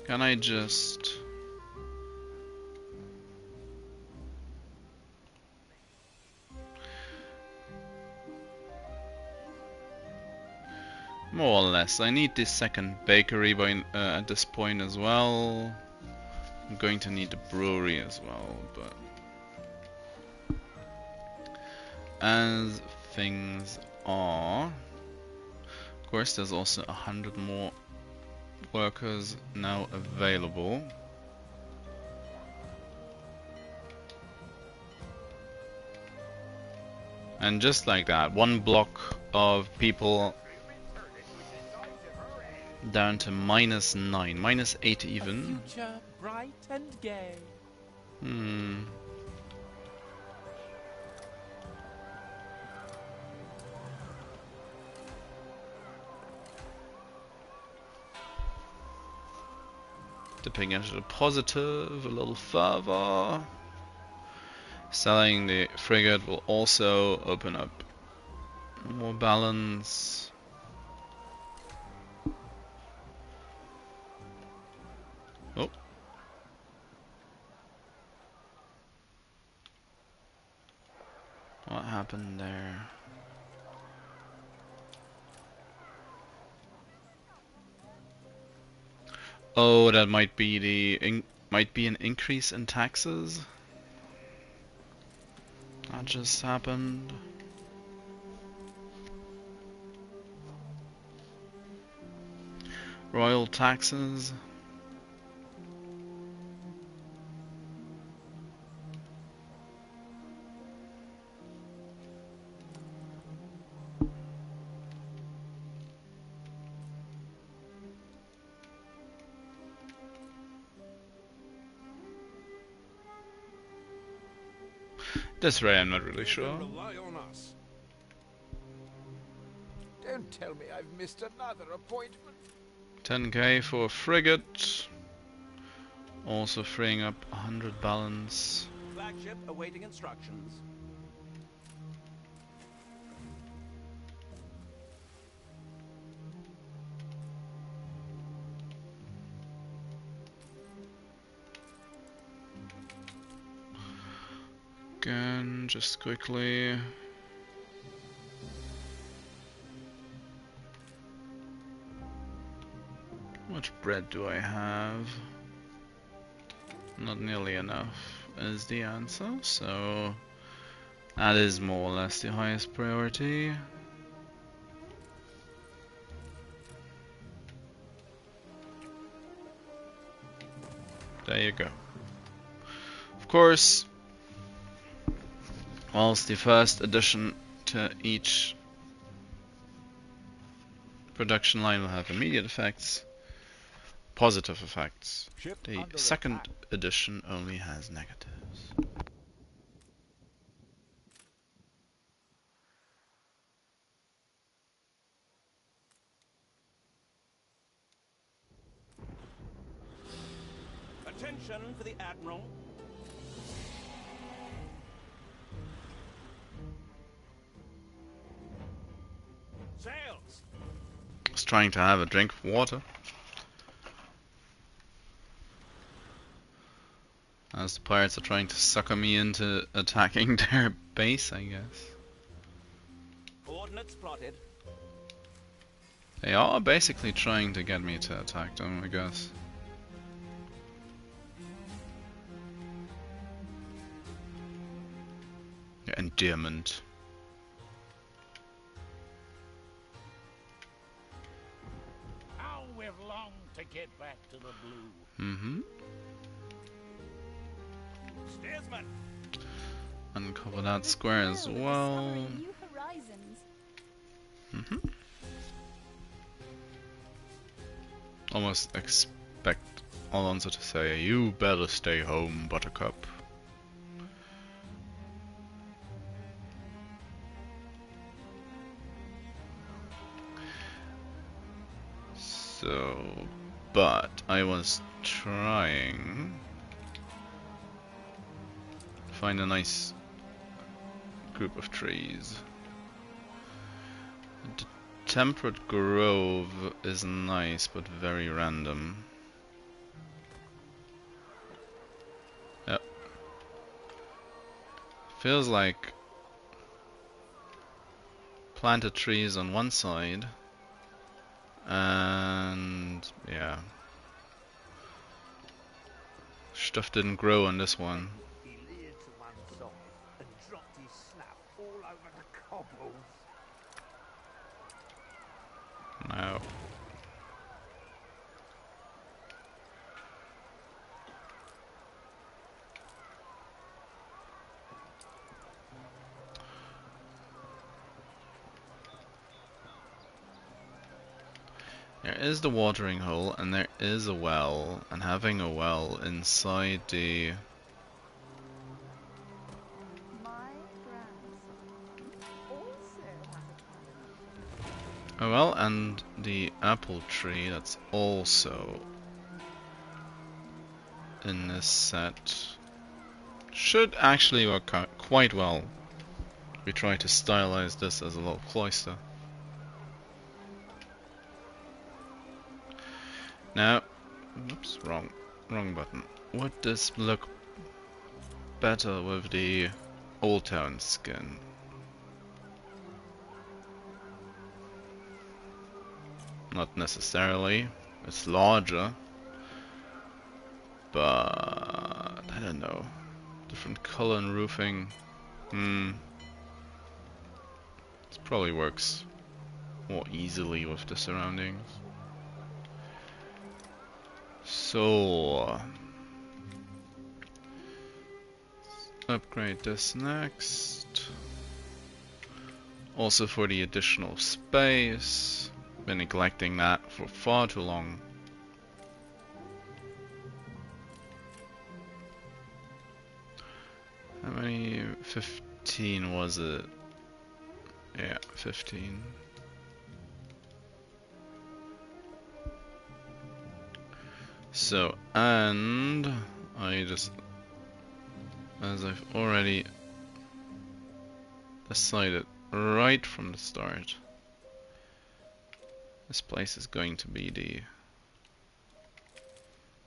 Speaker 1: Can I just more or less? I need this second bakery by at this point as well. I'm going to need the brewery as well, but as things are, of course, there's also 100 more workers now available. And just like that, one block of people down to -9, -8 even.
Speaker 6: Future bright and gay.
Speaker 1: Dipping into the positive a little further. Selling the frigate will also open up more balance. Oh. What happened there? Oh, that might be an increase in taxes. That just happened. Royal taxes. This way I'm not really sure.
Speaker 6: Rely on us.
Speaker 5: Don't tell me I've missed another appointment.
Speaker 1: 10k for a frigate. Also freeing up 100 balance.
Speaker 6: Flagship awaiting instructions.
Speaker 1: Again, just quickly. How much bread do I have? Not nearly enough is the answer, so that is more or less the highest priority. There you go. Of course, whilst the first addition to each production line will have immediate effects, positive effects, the second edition only has negatives.
Speaker 6: Attention for the Admiral. Sails!
Speaker 1: I was trying to have a drink of water. As the pirates are trying to sucker me into attacking their base, I guess.
Speaker 6: Coordinates plotted.
Speaker 1: They are basically trying to get me to attack them, I guess. Endearment.
Speaker 3: How we've longed to get back to the blue.
Speaker 1: Mm-hmm.
Speaker 6: Steersman!
Speaker 1: Uncover that square as well.
Speaker 8: Discovering new horizons.
Speaker 1: Mm-hmm. Almost expect Alonso to say, "You better stay home, Buttercup." So, but I was trying to find a nice group of trees. The temperate grove is nice, but very random. Yep. Feels like planted trees on one side. And yeah, stuff didn't grow on this one.
Speaker 2: He leered to one side and dropped his snout all over the cobbles.
Speaker 1: No. There is the watering hole, and there is a well, and having a well inside the...
Speaker 10: My grandson also has a talent.
Speaker 1: Oh well, and the apple tree that's also in this set should actually work out quite well. We try to stylize this as a little cloister. Now, oops, wrong button. Would this look better with the Old Town skin? Not necessarily. It's larger, but I don't know. Different color and roofing. This probably works more easily with the surroundings. So, upgrade this next. Also for the additional space. Been neglecting that for far too long. How many? 15 was it? Yeah, 15. So, and I just, as I've already decided right from the start, this place is going to be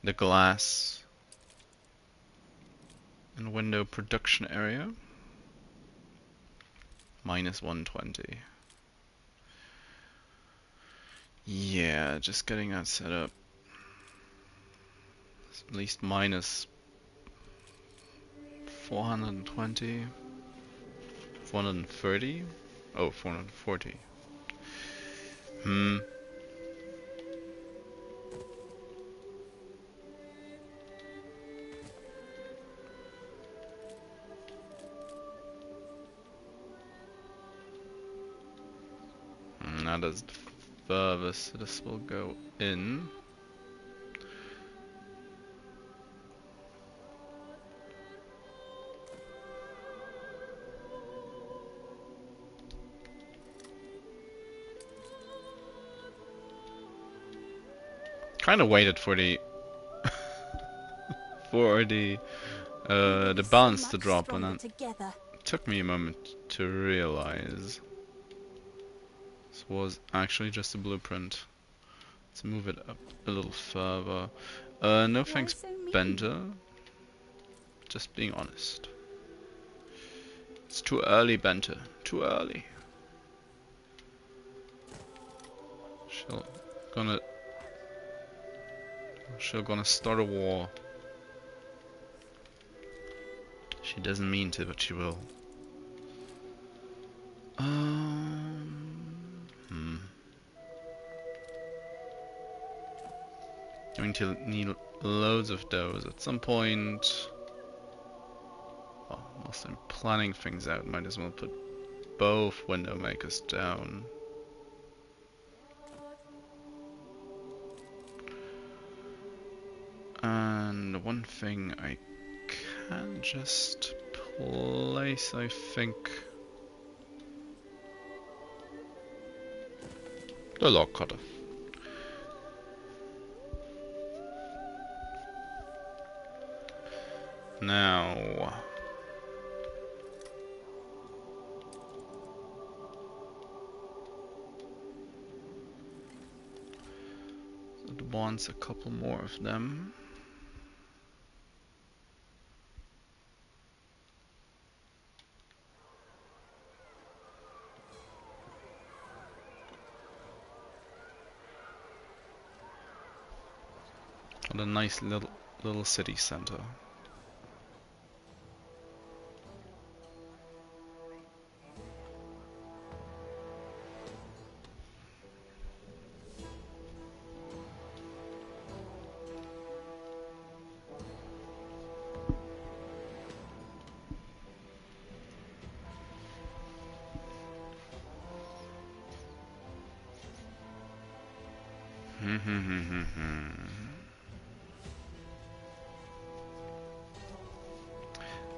Speaker 1: the glass and window production area. Minus 120. Yeah, just getting that set up. At least minus 420, 430, oh, 440. Now that's the furthest this will go in. Kind of waited for the for the balance to drop, and then
Speaker 8: together.
Speaker 1: it took me a moment to realize this was actually just a blueprint. Let's move it up a little further. No thanks,
Speaker 8: so mean?
Speaker 1: Bente. Just being honest. It's too early, Bente. Too early. She'll gonna start a war. She doesn't mean to, but she will. Going to need loads of those at some point. Well, whilst I'm planning things out, might as well put both window makers down. And one thing I can just place, I think, the log cutter. Now, it wants a couple more of them. What a nice little city center.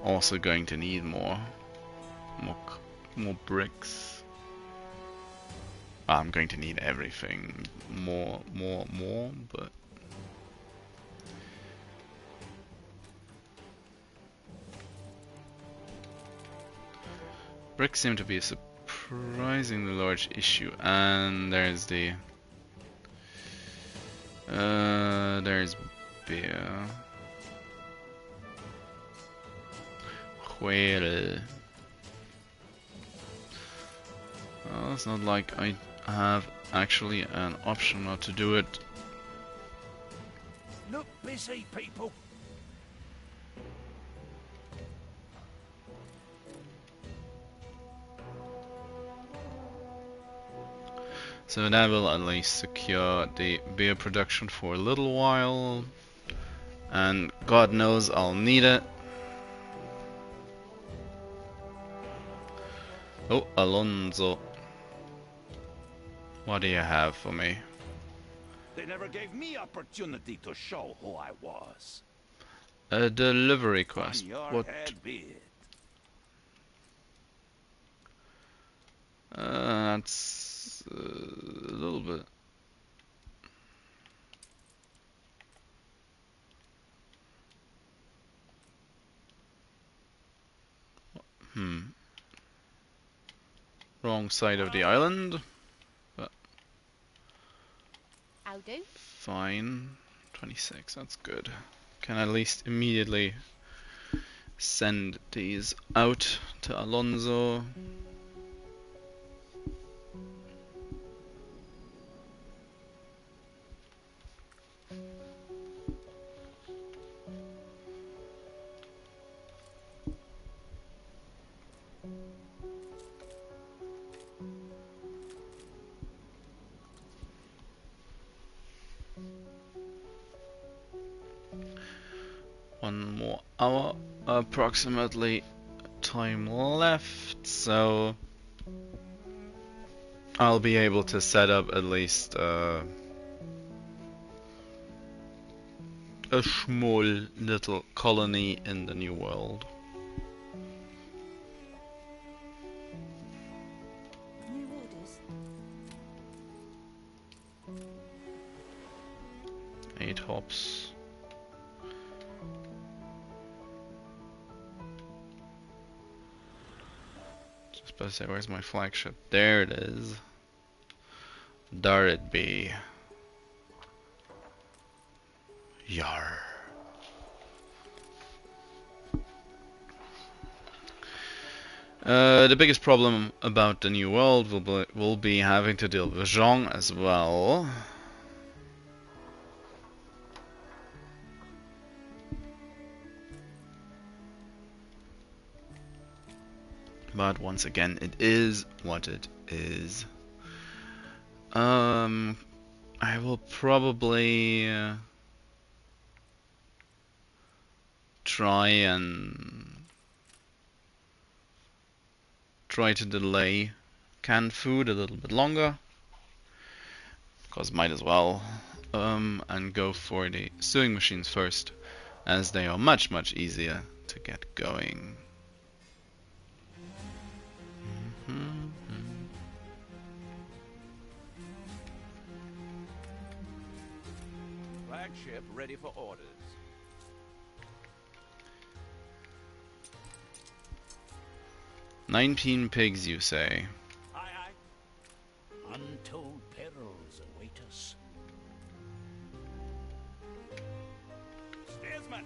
Speaker 1: Also going to need more bricks. I'm going to need everything, more, but bricks seem to be a surprisingly large issue. And there's there's beer. Well, it's not like I have actually an option not to do it.
Speaker 2: Look busy, people.
Speaker 1: So that will at least secure the beer production for a little while, and God knows I'll need it. Oh, Alonso. What do you have for me?
Speaker 6: They never gave me opportunity to show who I was.
Speaker 1: A delivery quest.
Speaker 6: On your
Speaker 1: What?
Speaker 6: head be it.
Speaker 1: That's a little bit. Wrong side of the island. But
Speaker 9: I'll do.
Speaker 1: fine. 26, that's good. Can at least immediately send these out to Alonso. One more hour approximately time left, so I'll be able to set up at least a small little colony in the new world.
Speaker 8: New orders.
Speaker 1: 8 hops. Supposed to say, where's my flagship? There it is. There it be. Yar. The biggest problem about the new world will be having to deal with Zhong as well. But once again, it is what it is. I will probably try to delay canned food a little bit longer, because might as well, and go for the sewing machines first, as they are much easier to get going.
Speaker 6: Flagship ready for orders.
Speaker 1: "19 pigs, you say?"
Speaker 6: Aye, aye.
Speaker 3: Untold perils await us.
Speaker 6: Steersman.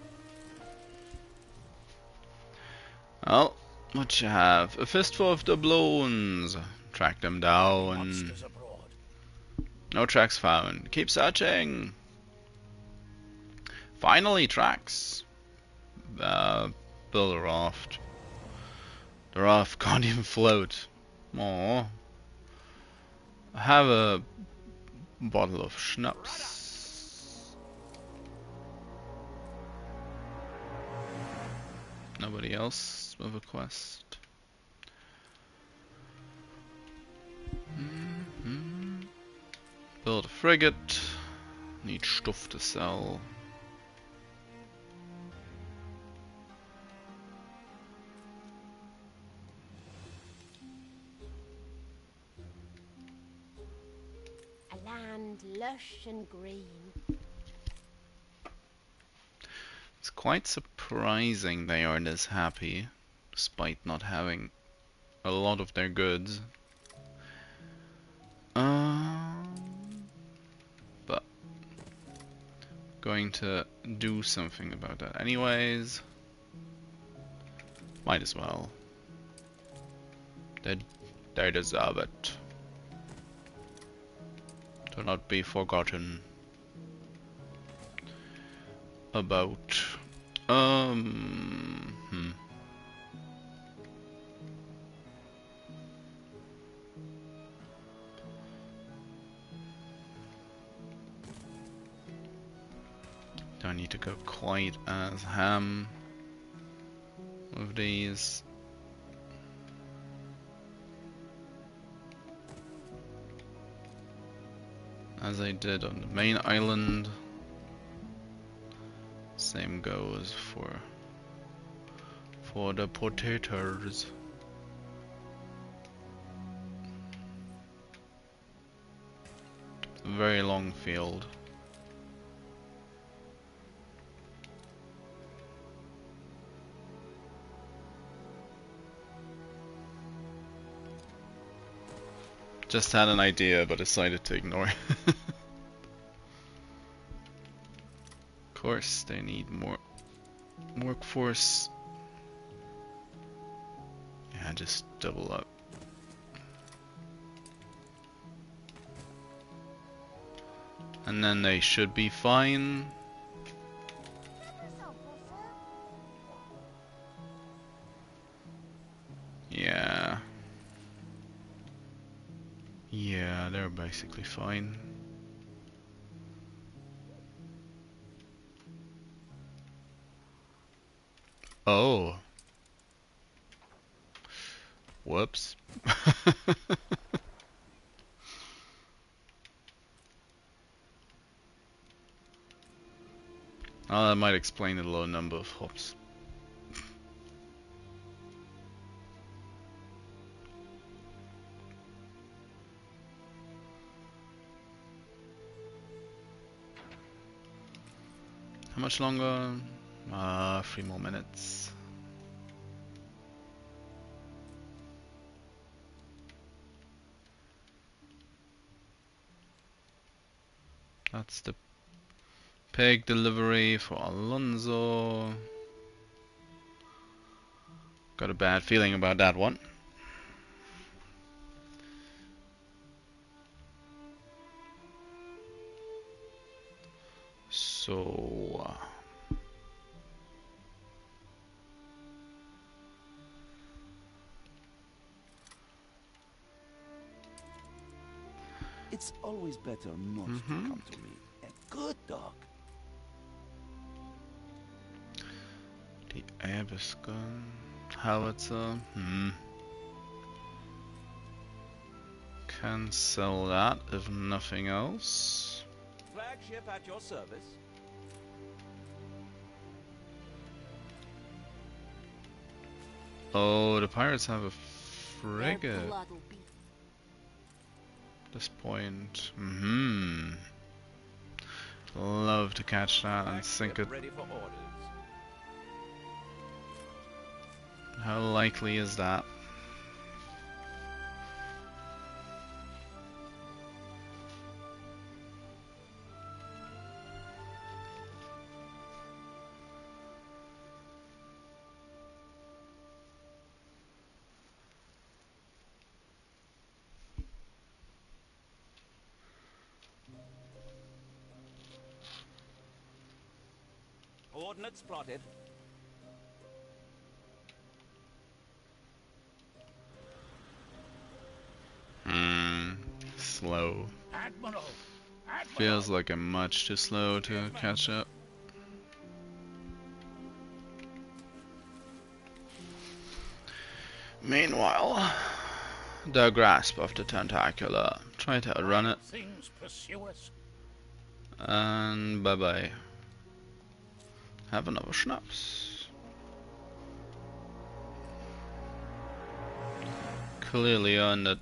Speaker 1: Well, what you have? A fistful of doubloons. Track them down.
Speaker 3: Monsters abroad.
Speaker 1: No tracks found. Keep searching. Finally, tracks. Build a raft. The raft can't even float. Aww. I have a bottle of schnapps. Nobody else with a quest. Build a frigate. Need stuff to sell.
Speaker 9: A land lush and green.
Speaker 1: It's quite surprising they are this happy, despite not having a lot of their goods. But going to do something about that anyways. Might as well. They deserve it. To not be forgotten about. Don't need to go quite as ham with these. As I did on the main island. Same goes for the potatoes. It's a very long field. Just had an idea, but decided to ignore. Of course, they need more workforce. Yeah, just double up. And then they should be fine. Yeah. Yeah, they're basically fine. Oh. Whoops. That might explain the low number of hops. How much longer? 3 more minutes. That's the pig delivery for Alonso. Got a bad feeling about that one. So
Speaker 6: It's always better not to come to me. A good dog.
Speaker 1: the Abyss gun, howitzer. Can sell that if nothing else.
Speaker 6: Flagship at your service.
Speaker 1: Oh, the pirates have a
Speaker 4: Their
Speaker 1: frigate
Speaker 4: blood'll be
Speaker 1: at this point. Love to catch that and sink it.
Speaker 6: Ready for orders.
Speaker 1: How likely is that?
Speaker 6: Coordinates plotted.
Speaker 1: Slow.
Speaker 3: Admiral! Admiral!
Speaker 1: Feels like I'm much too slow to catch up. Meanwhile, the grasp of the tentacular. Try to outrun it.
Speaker 3: Things pursue us.
Speaker 1: And bye bye. Have another schnapps. Clearly earned it.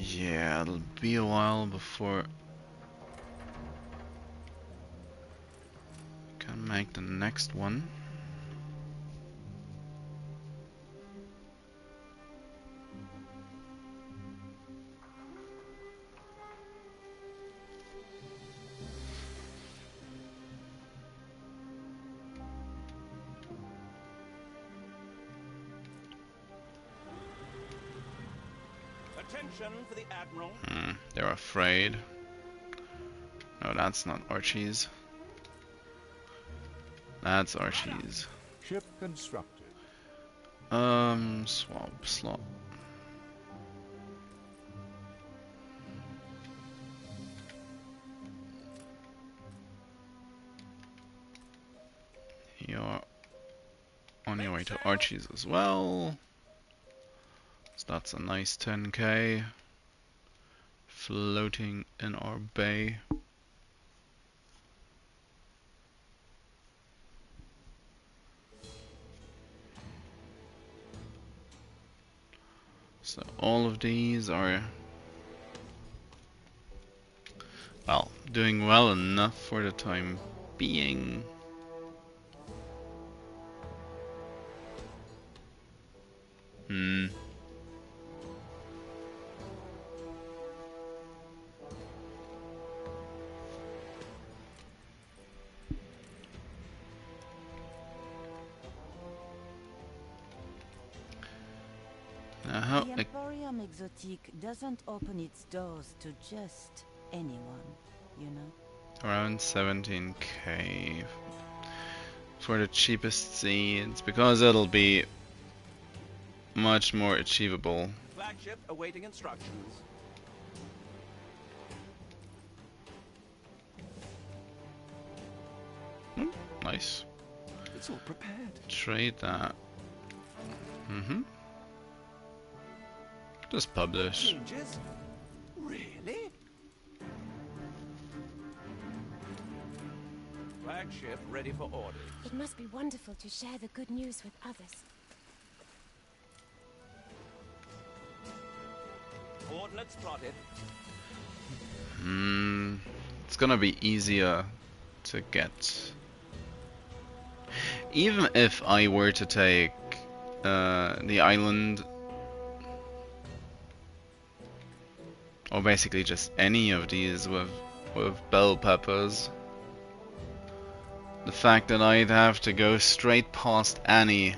Speaker 1: Yeah, it'll be a while before I can make the next one.
Speaker 6: Attention for the Admiral.
Speaker 1: They're afraid. No, that's not Archie's. That's Archie's.
Speaker 5: Ship constructed.
Speaker 1: Swap slot. You're on your way to Archie's as well. So that's a nice 10k floating in our bay. So all of these are, well, doing well enough for the time being.
Speaker 11: The Emporium Exotique doesn't open its doors to just anyone, you know?
Speaker 1: Around 17k for the cheapest seeds, because it'll be much more achievable.
Speaker 6: Flagship awaiting instructions.
Speaker 1: Nice.
Speaker 6: It's all prepared.
Speaker 1: Trade that. Just publish.
Speaker 6: Changes? Really? Flagship ready for orders.
Speaker 9: It must be wonderful to share the good news with others. Coordinates plotted.
Speaker 1: It's gonna be easier to get. Even if I were to take the island, or basically just any of these with bell peppers, the fact that I'd have to go straight past Annie.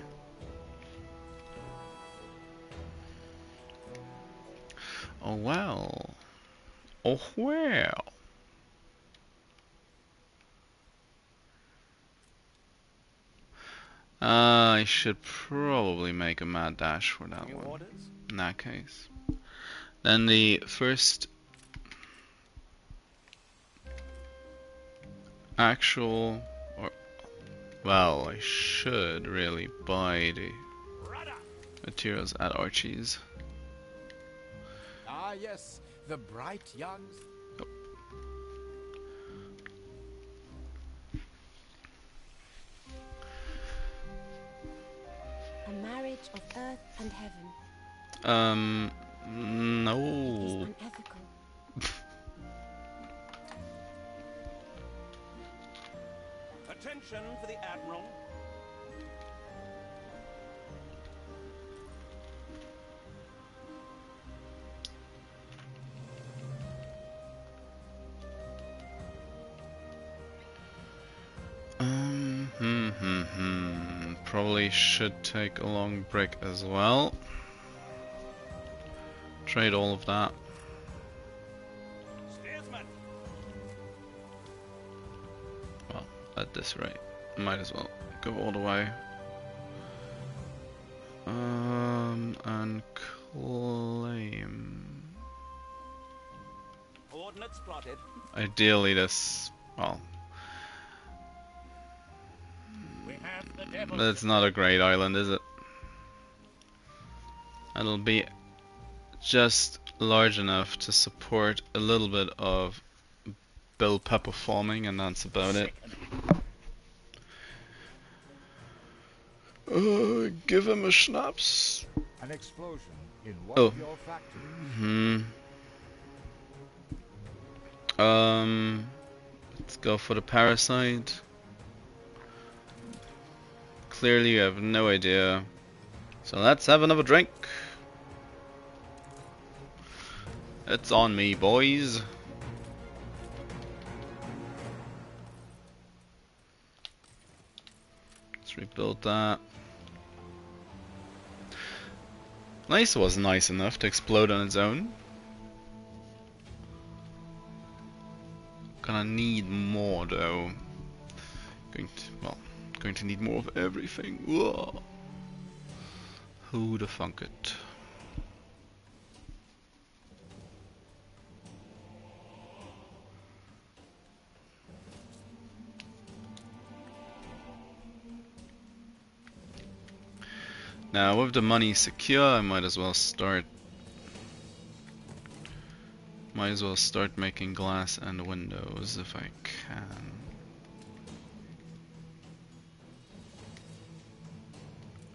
Speaker 1: Oh well. Oh well. I should probably make a mad dash for that one. In that case. Then the first actual, or well, I should really buy the materials at Archie's.
Speaker 5: Ah, yes, the bright young.
Speaker 9: A marriage of earth and heaven.
Speaker 1: No.
Speaker 9: It is unethical.
Speaker 12: Attention for the Admiral.
Speaker 1: Probably should take a long break as well. Trade all of that. Well, at this rate, might as well go all the way. And claim.
Speaker 12: Coordinates plotted.
Speaker 1: Ideally, this, well, that's not a great island, is it? It'll be just large enough to support a little bit of bell pepper farming, and that's about it. Give him a schnapps.
Speaker 5: An explosion in one of your factories.
Speaker 1: Let's go for the parasite. Clearly you have no idea. So let's have another drink. It's on me, boys. Let's rebuild that. Nice was nice enough to explode on its own. Gonna need more though. Going to need more of everything. Whoa. Who the funk it? Now with the money secure, I might as well start making glass and windows if I can.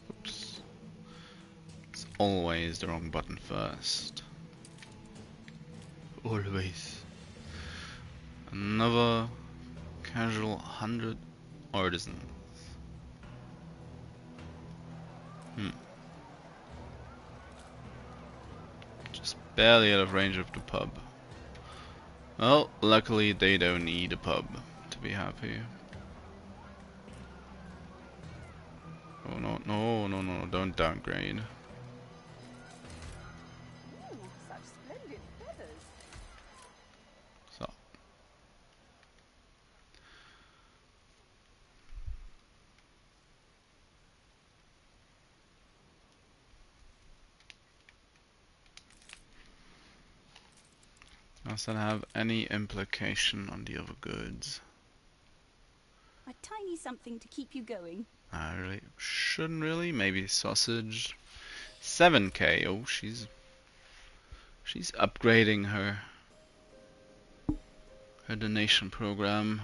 Speaker 1: Oops. It's always the wrong button first. Always. Another casual 100 artisans. Just barely out of range of the pub. Well, luckily they don't need a pub to be happy. Oh no, don't downgrade.
Speaker 10: Ooh, such splendid feathers.
Speaker 1: So. Does that have any implication on the other goods?
Speaker 8: A tiny something to keep you going.
Speaker 1: I really shouldn't really. Maybe sausage. 7k. Oh, she's upgrading her donation program.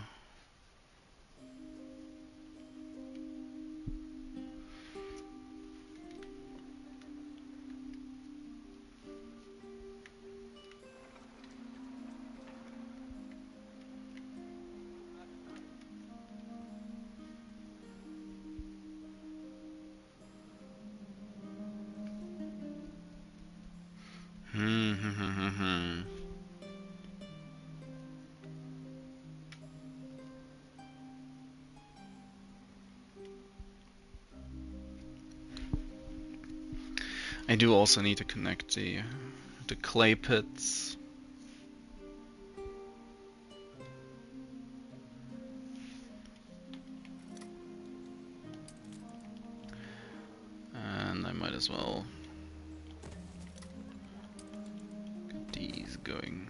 Speaker 1: do also need to connect the clay pits. And I might as well get these going.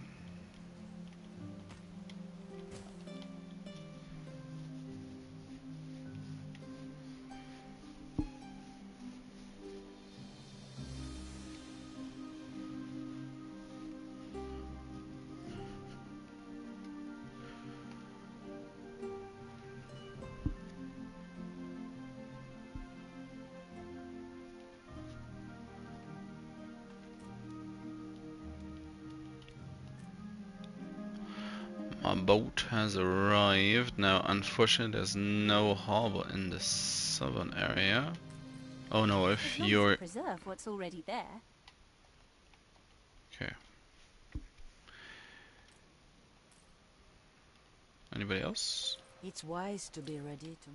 Speaker 1: My boat has arrived. Now, unfortunately, there's no harbor in the southern area. Oh no, if you're...
Speaker 8: preserve what's already there.
Speaker 1: Okay. Anybody else?
Speaker 11: It's wise to be ready to...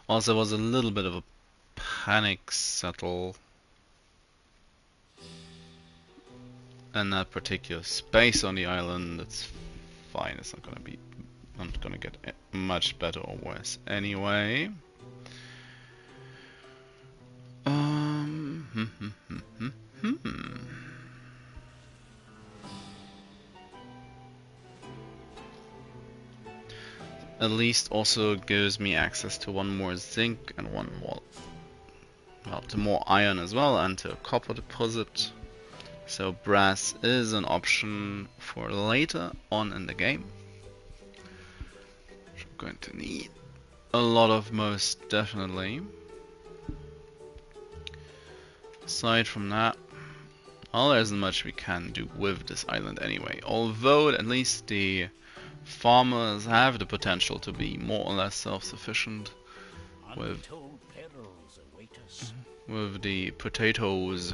Speaker 1: Also, there was a little bit of a panic settle in that particular space on the island. It's fine. It's not gonna get much better or worse anyway. At least also gives me access to one more zinc and one more, well, to more iron as well, and to a copper deposit. So brass is an option for later on in the game, which I'm going to need a lot of, most definitely. Aside from that, well, there isn't much we can do with this island anyway, although at least the farmers have the potential to be more or less self-sufficient with the potatoes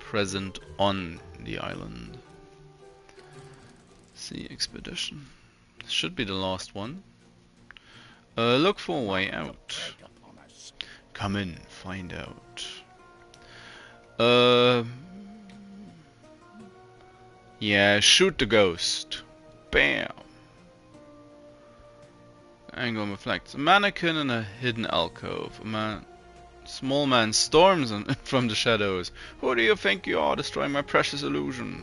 Speaker 1: present on the island. Sea expedition. This should be the last one. Look for a way out. Come in, find out. Yeah, shoot the ghost. Bam. Angle reflects. A mannequin in a hidden alcove. Small man storms from the shadows. Who do you think you are, destroying my precious illusion?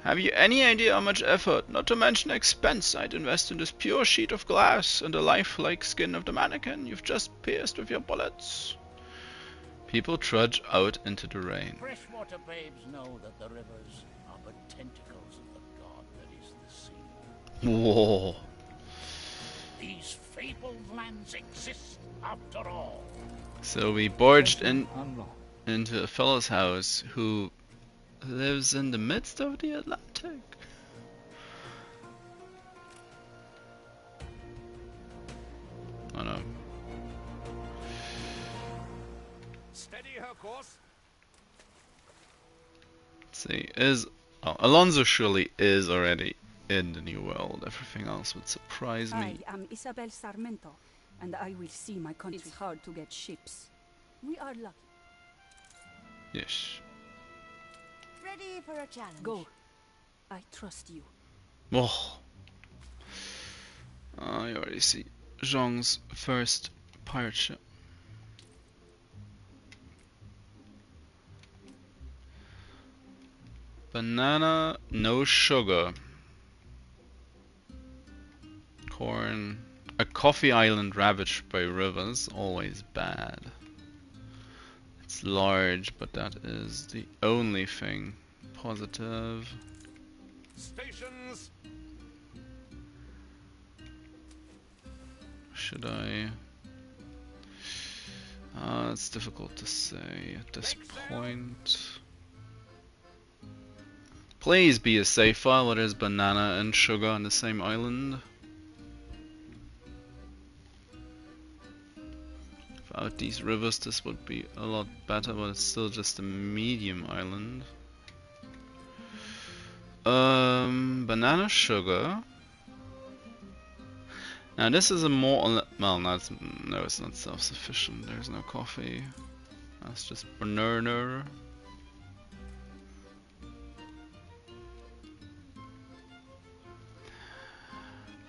Speaker 1: Have you any idea how much effort, not to mention expense, I'd invest in this pure sheet of glass and the lifelike skin of the mannequin you've just pierced with your bullets? People trudge out into the rain.
Speaker 3: Freshwater babes know that the rivers are but tentacles of the god that is the sea.
Speaker 1: Whoa.
Speaker 3: These fabled lands exist after all.
Speaker 1: So we barged into a fellow's house who lives in the midst of the Atlantic. Oh no.
Speaker 2: Steady her course.
Speaker 1: Let's see, Alonso surely is already in the new world. Everything else would surprise me.
Speaker 8: I am Isabel Sarmento, and I will see my country. It's hard to get ships. We are lucky.
Speaker 1: Yes.
Speaker 4: Ready for a challenge.
Speaker 8: Go. I trust you.
Speaker 1: Oh. I already see Zhong's first pirate ship. Banana, no sugar. Corn. A coffee island ravaged by rivers, always bad. It's large, but that is the only thing positive.
Speaker 2: Stations.
Speaker 1: Should I? It's difficult to say at this point. Please be a safe file where there's banana and sugar on the same island. Without these rivers this would be a lot better, but it's still just a medium island. Banana sugar. Now this is a more, well, no, it's not self-sufficient. There's no coffee. That's just banana.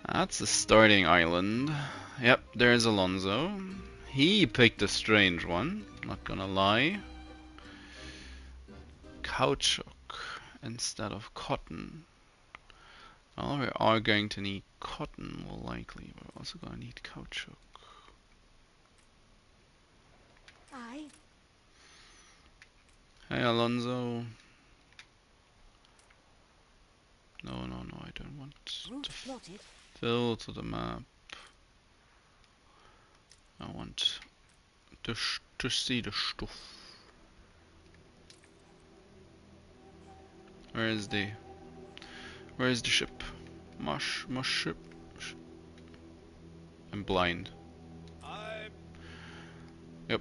Speaker 1: That's the starting island. Yep, there's Alonso. He picked a strange one, not gonna lie. Caoutchouc instead of cotton. Well, we are going to need cotton, more likely. We're also gonna need caoutchouc.
Speaker 9: Aye.
Speaker 1: Hey, Alonso. No, I don't want to fill to the map. I want to see the stuff. Where is the ship? My ship. I'm blind. Yep.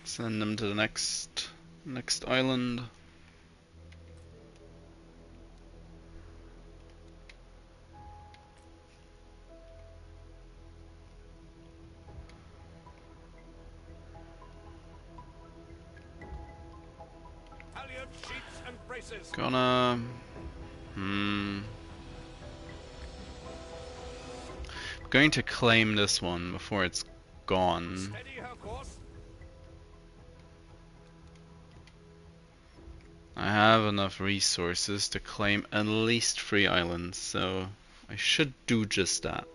Speaker 1: Send them to the next island. Gonna going to claim this one before it's gone. I have enough resources to claim at least 3 islands, so I should do just that.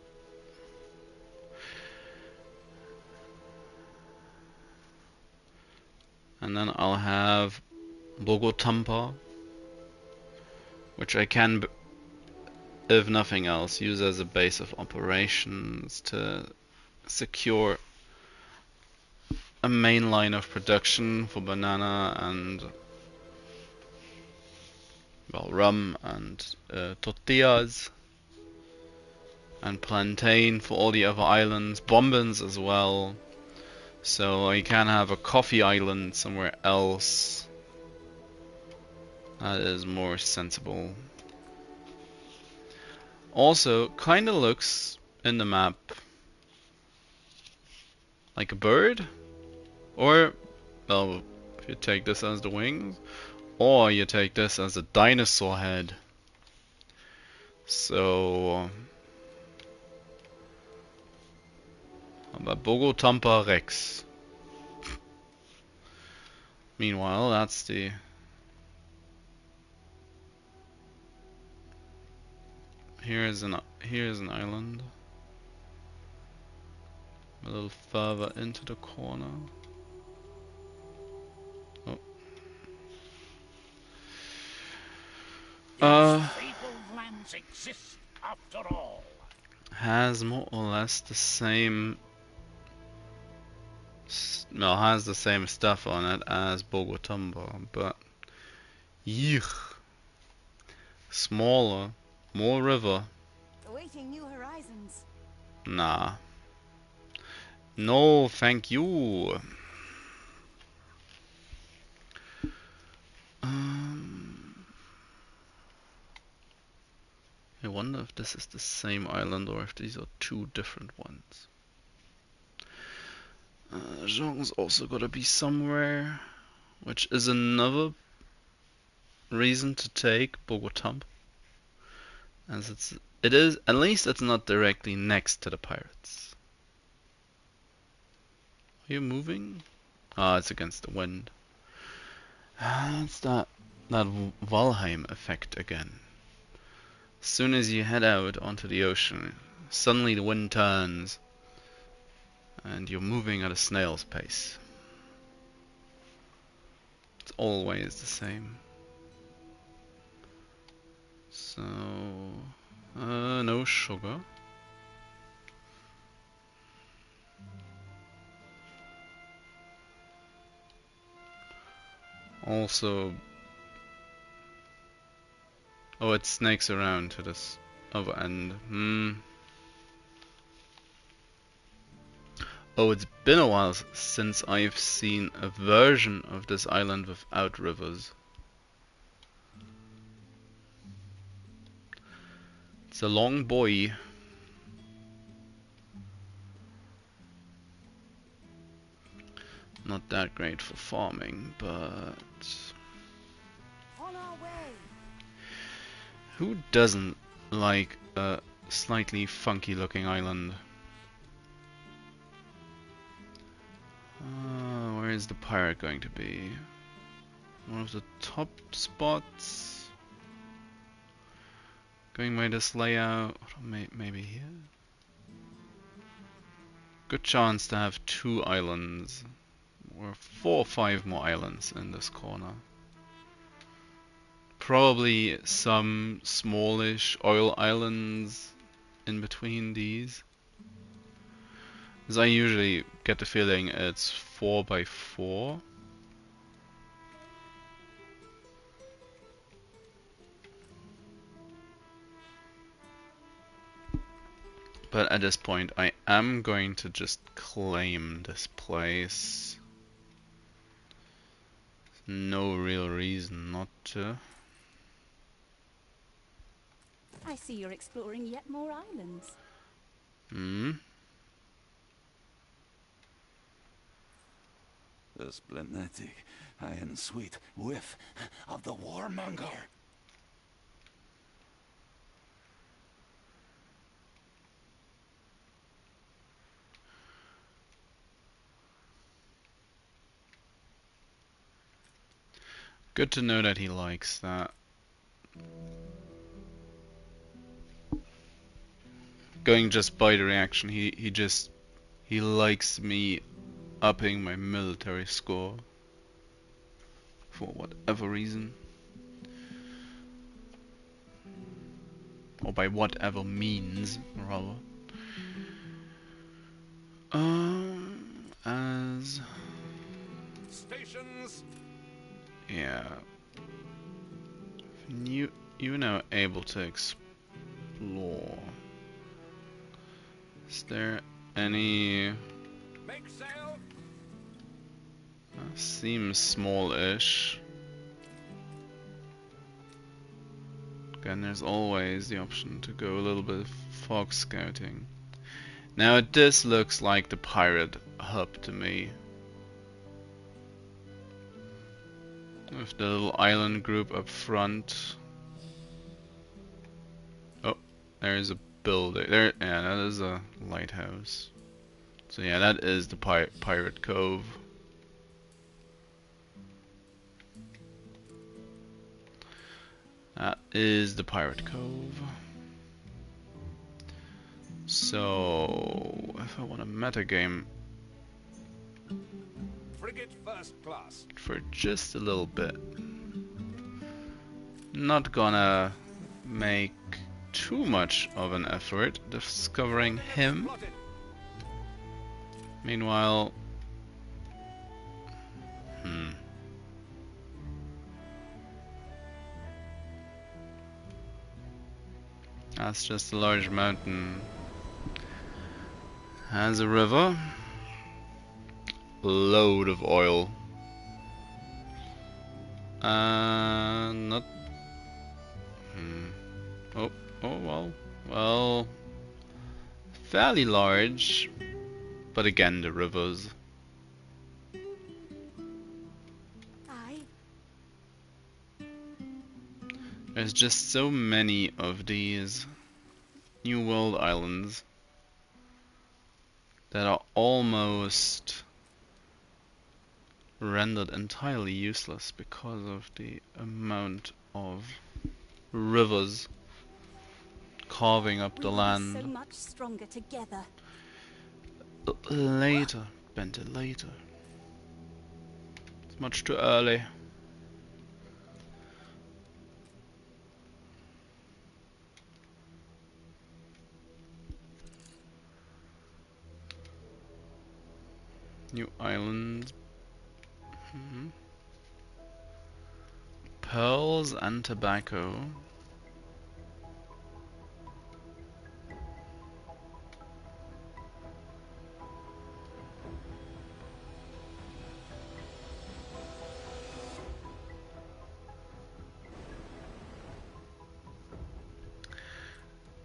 Speaker 1: And then I'll have Bogotampa, which I can, if nothing else, use as a base of operations to secure a main line of production for banana and, well, rum and tortillas, and plantain for all the other islands, bombins as well, so I can have a coffee island somewhere else. That is more sensible. Also, kinda looks in the map like a bird, or, well, if you take this as the wings, or you take this as a dinosaur head. So, aber Bogotampa Rex. Meanwhile, that's the here's an island. A little further into the corner. Oh.
Speaker 3: These fabled lands exist after all.
Speaker 1: Has more or less the same, well, has the same stuff on it as Bogotampa, but yuck, smaller, more river.
Speaker 9: Awaiting new horizons.
Speaker 1: Nah. No, thank you. I wonder if this is the same island or if these are 2 different ones. Zhong's also gotta be somewhere, which is another reason to take Bogotamp, as it is, at least it's not directly next to the pirates. Are you moving? Ah, it's against the wind. It's that Valheim effect again. As soon as you head out onto the ocean, suddenly the wind turns and you're moving at a snail's pace. It's always the same. So, no sugar. Also, oh, it snakes around to this other end. Oh, it's been a while since I've seen a version of this island without rivers. It's a long boy. Not that great for farming, but
Speaker 11: On our way.
Speaker 1: who doesn't like a slightly funky looking island? Where is the pirate going to be? One of the top spots? Going by this layout, maybe here? Good chance to have 2 islands, or 4 or 5 more islands in this corner. Probably some smallish oil islands in between these. As I usually get the feeling it's 4 by 4. But at this point I am going to just claim this place. No real reason not to.
Speaker 8: I see you're exploring yet more islands.
Speaker 1: Hmm?
Speaker 6: The splenetic, high and sweet whiff of the warmonger.
Speaker 1: Good to know that he likes that. Going just by the reaction, he likes me upping my military score for whatever reason, or by whatever means, rather. As
Speaker 12: Stations.
Speaker 1: yeah, you now able to explore. Is there any?
Speaker 12: Make sail.
Speaker 1: Seems smallish. Again, there's always the option to go a little bit of fog scouting. Now this looks like the pirate hub to me. With the little island group up front. Oh, there's a building. There, yeah, that is a lighthouse. So yeah, that is the pirate cove. That is the pirate cove. So, if I want a metagame
Speaker 12: Frigate first class.
Speaker 1: for just a little bit, not gonna make too much of an effort discovering him. Meanwhile, that's just a large mountain. Has a river. Load of oil. Not. Oh, well, fairly large, but again the rivers. There's just so many of these New World islands that are almost rendered entirely useless because of the amount of rivers carving up the land.
Speaker 8: So much stronger together.
Speaker 1: Later, Bente, later. It's much too early. New islands. Pearls and tobacco.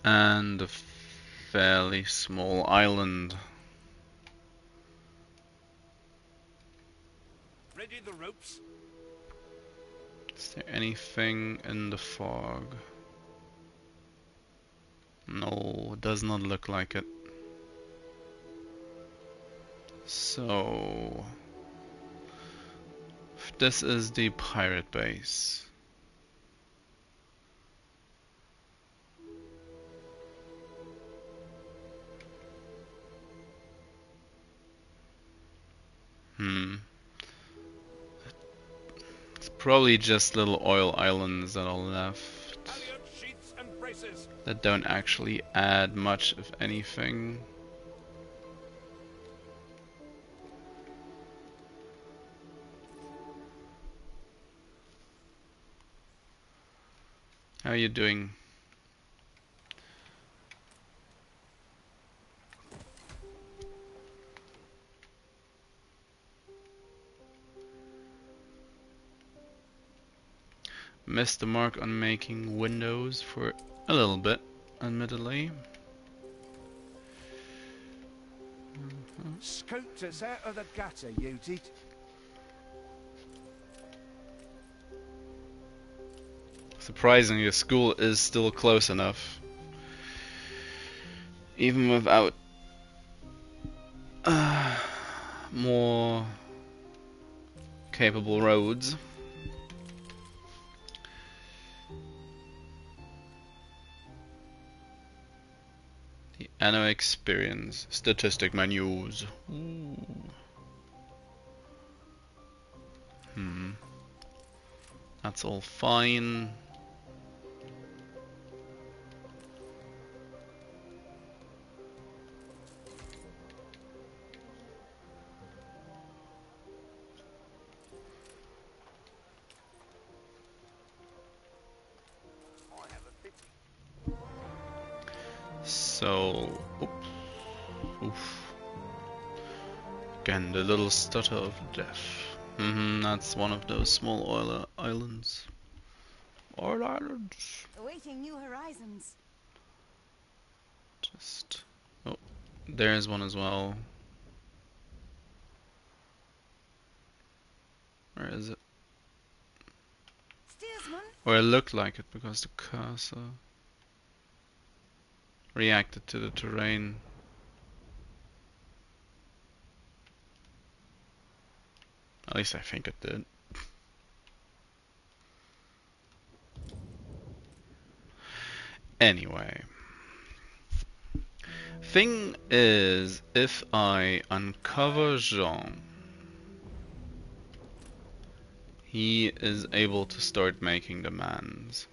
Speaker 1: and a fairly small island.
Speaker 12: Ready the ropes?
Speaker 1: Is there anything in the fog? No, it does not look like it. So, this is the pirate base. It's probably just little oil islands that are left
Speaker 12: Sheets and braces.
Speaker 1: that don't actually add much of anything. How are you doing? Missed the mark on making windows for a little bit, admittedly.
Speaker 2: Scooped us out of the gutter, you did.
Speaker 1: Surprisingly, the school is still close enough. Even without more capable roads. The Anno experience. Statistic menus. Ooh. That's all fine. So, oof. Again, the little stutter of death. That's one of those small oil islands. Oil islands.
Speaker 4: Awaiting new horizons.
Speaker 1: Just, oh, there's one as well. Where is it?
Speaker 4: Steersman.
Speaker 1: Or it looked like it because the cursor reacted to the terrain. At least I think it did. Anyway. Thing is, if I uncover Jean, he is able to start making demands.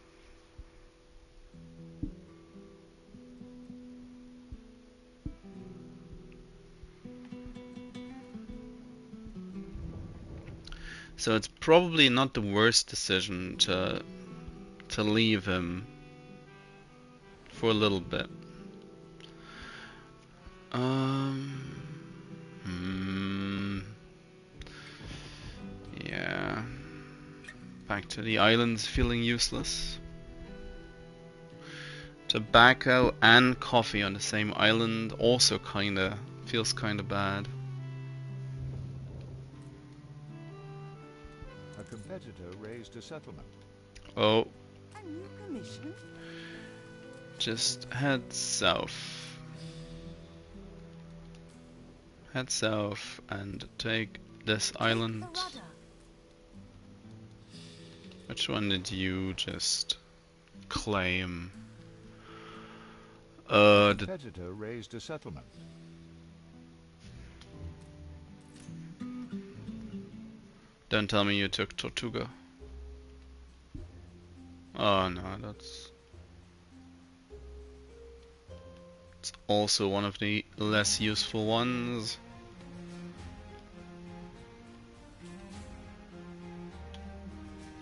Speaker 1: So it's probably not the worst decision to leave him for a little bit. Yeah. Back to the islands feeling useless. Tobacco and coffee on the same island also feels kinda bad.
Speaker 5: A competitor raised a settlement.
Speaker 1: Oh.
Speaker 4: A new commission?
Speaker 1: Just head south. Head south and take this island. Which one did you just claim?
Speaker 5: A competitor raised a settlement.
Speaker 1: Don't tell me you took Tortuga. Oh no, it's also one of the less useful ones.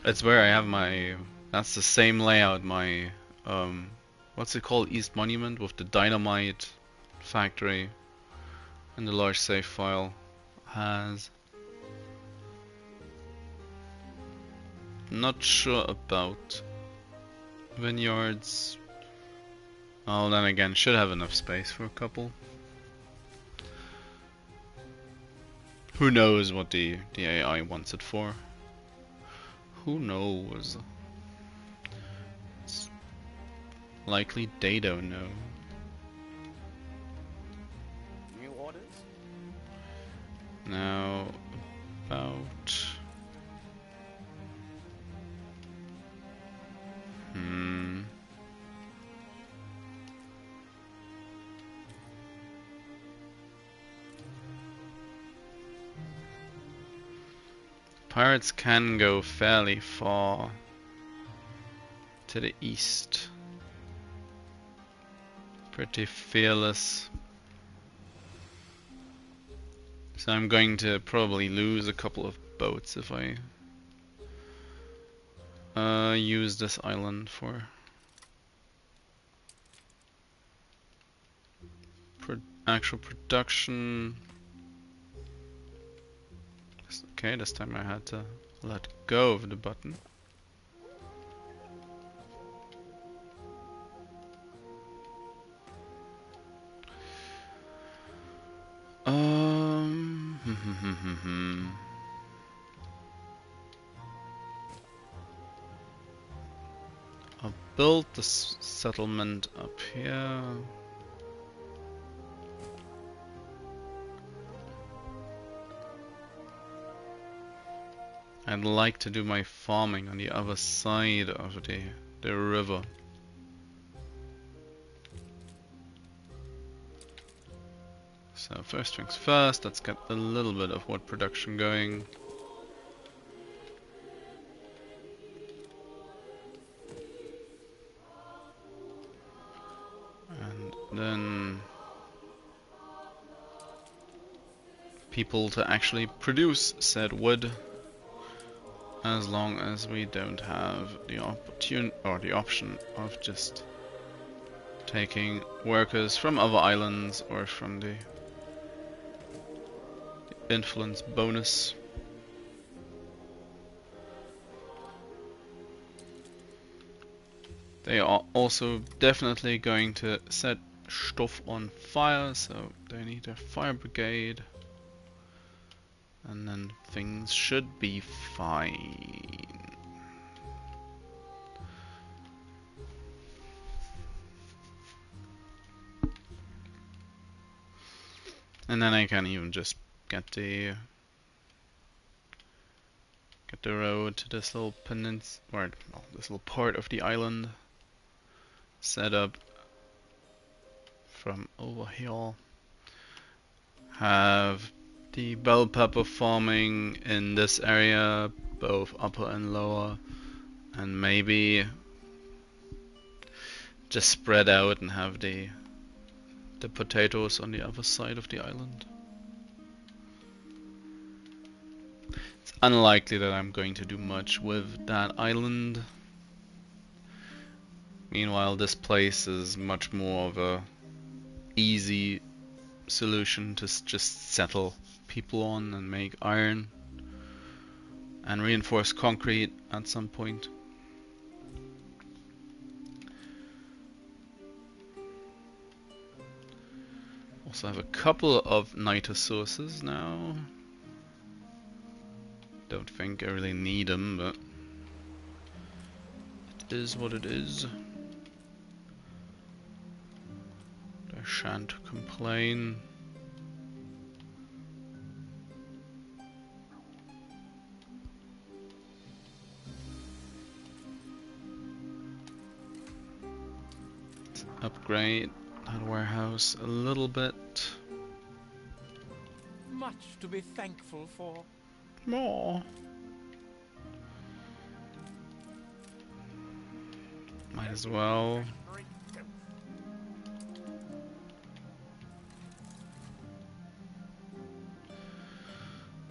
Speaker 1: It's where I have my, that's the same layout, my, what's it called, East Monument, with the dynamite factory and the large save file has. Not sure about vineyards. Well, then again, should have enough space for a couple. Who knows what the AI wants it for? Who knows? It's likely they don't know.
Speaker 6: New orders?
Speaker 1: Now, about... Pirates can go fairly far to the east. Pretty fearless. So I'm going to probably lose a couple of boats if I use this island for actual production. Okay, this time I had to let go of the button. I'll build this settlement up here. I'd like to do my farming on the other side of the river. So first things first, let's get a little bit of wood production going. And then people to actually produce said wood, as long as we don't have the option of just taking workers from other islands or from the influence bonus. They are also definitely going to set stuff on fire, so they need a fire brigade. And then things should be fine. And then I can even just get the road to this little peninsula, or well, this little part of the island set up from over here. Have the bell pepper farming in this area, both upper and lower, and maybe just spread out and have the potatoes on the other side of the island. It's unlikely that I'm going to do much with that island. Meanwhile, this place is much more of a easy solution to just settle people on and make iron and reinforce concrete at some point. Also have a couple of niter sources now. Don't think I really need them, but it is what it is. I shan't complain. Let's upgrade that warehouse a little bit.
Speaker 7: Much to be thankful for.
Speaker 1: More. Might as well.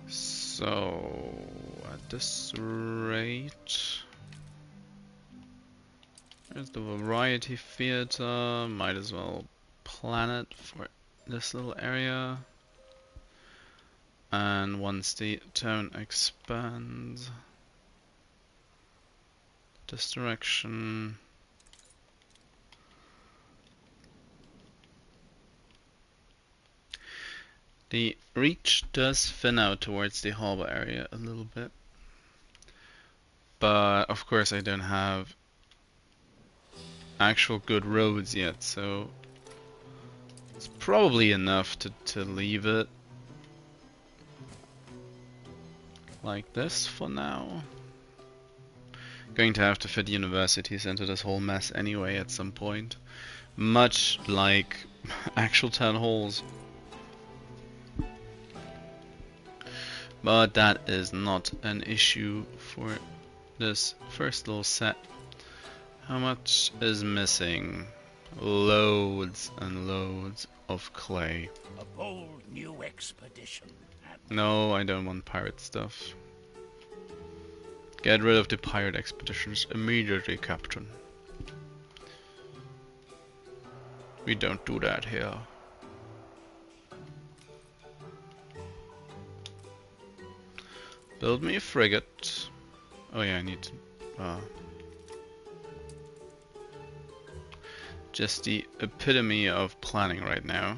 Speaker 1: So, at this rate, there's the variety theater. Might as well plan it for this little area. And once the town expands this direction, The reach does thin out towards the harbor area a little bit. But of course I don't have actual good roads yet, so it's probably enough to leave it like this for now. Going to have to fit universities into this whole mess anyway at some point. Much like actual town halls. But that is not an issue for this first little set. How much is missing? Loads and loads of clay.
Speaker 3: A bold new expedition.
Speaker 1: No, I don't want pirate stuff. Get rid of the pirate expeditions immediately, Captain. We don't do that here. Build me a frigate. Oh yeah, I need to... just the epitome of planning right now.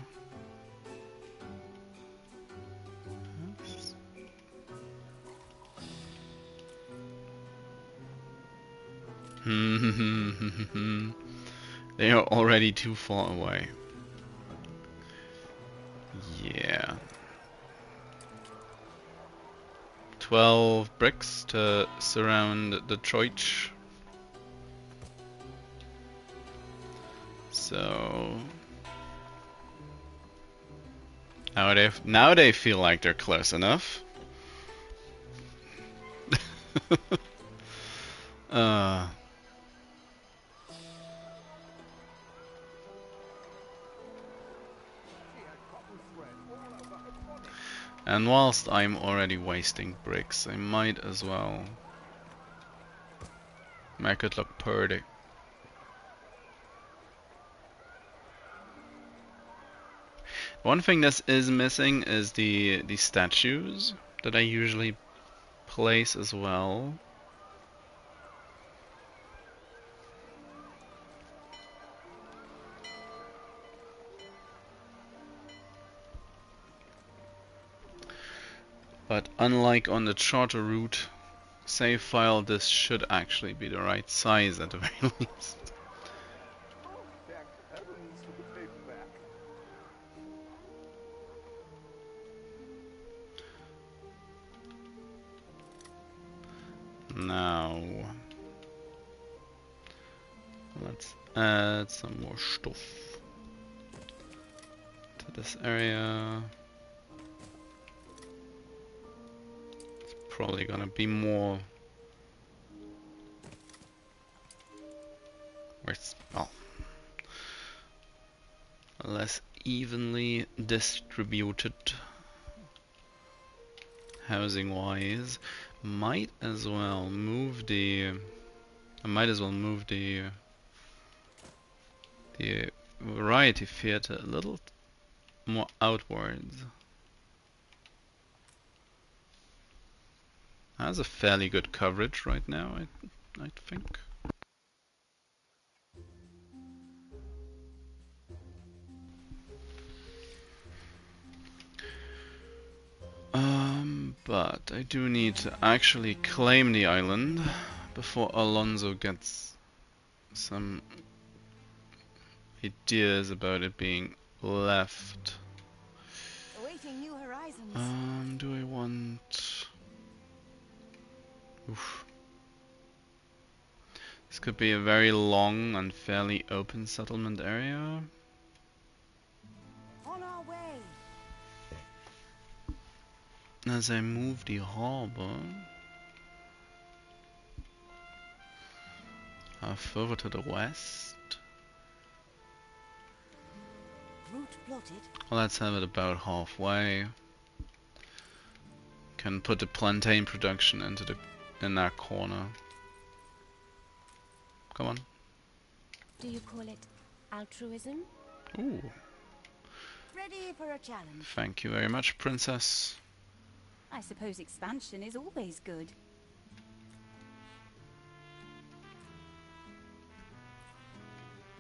Speaker 1: They are already too far away. Yeah. 12 bricks to surround the church. So now they feel like they're close enough. And whilst I'm already wasting bricks, I might as well make it look pretty. One thing that is missing is the statues that I usually place as well. But unlike on the charter route save file, this should actually be the right size at the very least. Now, let's add some more stuff to this area. It's probably gonna be more. Well, less evenly distributed housing wise. Might as well move the variety theater a little more outwards. Has a fairly good coverage right now, I think. But I do need to actually claim the island before Alonso gets some ideas about it being left.
Speaker 11: Awaiting new horizons.
Speaker 1: Do I want... Oof. This could be a very long and fairly open settlement area.
Speaker 11: On our way.
Speaker 1: As I move the harbor further to the west.
Speaker 11: Route plotted.
Speaker 1: Well, let's have it about halfway. Can put the plantain production in that corner. Come on.
Speaker 9: Do you call it altruism?
Speaker 1: Ooh.
Speaker 11: Ready for a challenge.
Speaker 1: Thank you very much, princess.
Speaker 8: I suppose expansion is always good.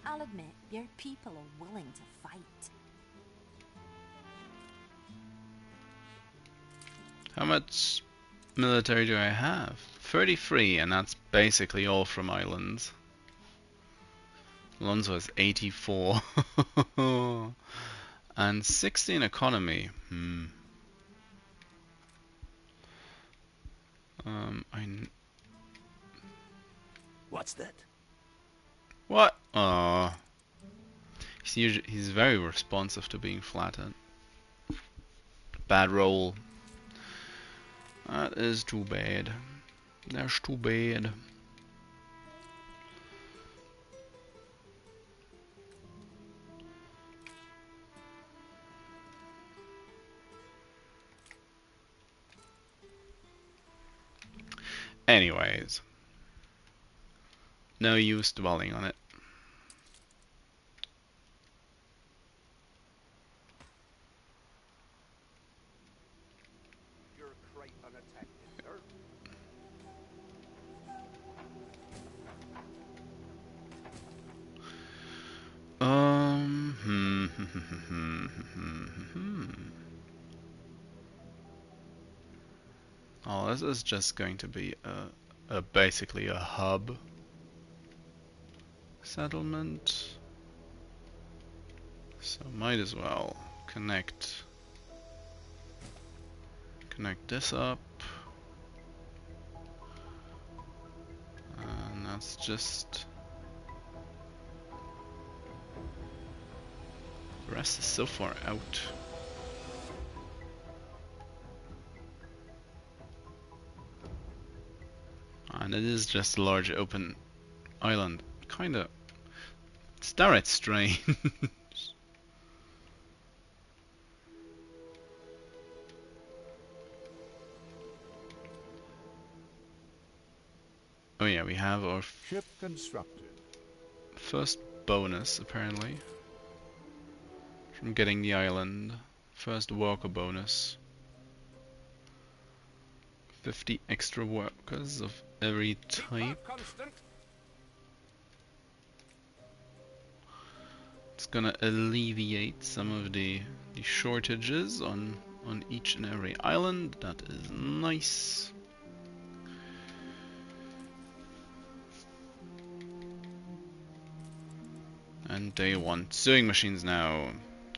Speaker 4: I'll admit, your people are willing to fight.
Speaker 1: How much military do I have? 33, and that's basically all from islands. Alonso has 84. And 16 economy.
Speaker 6: What's that?
Speaker 1: What? Oh. He's very responsive to being flattered. Bad roll. That is too bad. That's too bad. Anyways. No use dwelling on it.
Speaker 12: Your crate unattacked, sir.
Speaker 1: Oh, this is just going to be basically a hub settlement. So might as well connect this up. And that's just... The rest is so far out. And it is just a large open island. Kinda... It's downright strange. Oh yeah, we have our
Speaker 5: ship constructed.
Speaker 1: First bonus, apparently. From getting the island. First worker bonus. 50 extra workers of every type. It's gonna alleviate some of the shortages on each and every island. That is nice. And day one. Sewing machines now.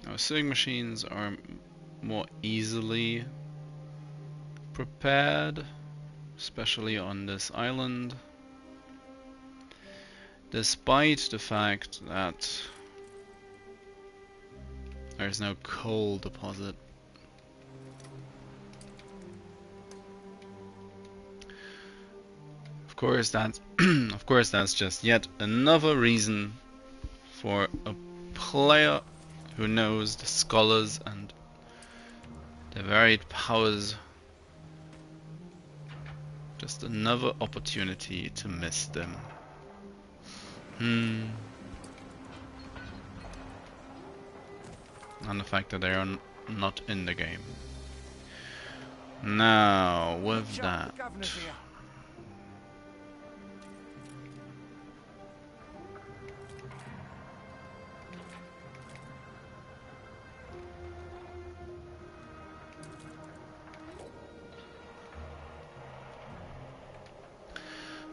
Speaker 1: Now sewing machines are more easily prepared, especially on this island. Despite the fact that there's no coal deposit. Of course that's just yet another reason for a player who knows the scholars and the varied powers. Just another opportunity to miss them. And the fact that they are not in the game. Now, with that...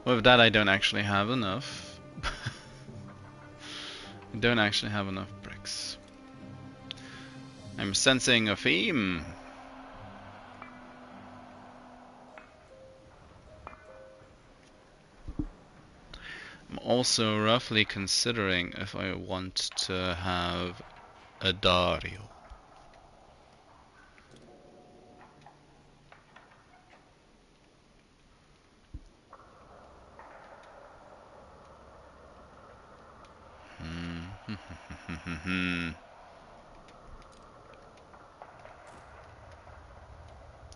Speaker 1: With that, I don't actually have enough. I don't actually have enough bricks. I'm sensing a theme. I'm also roughly considering if I want to have a Dario.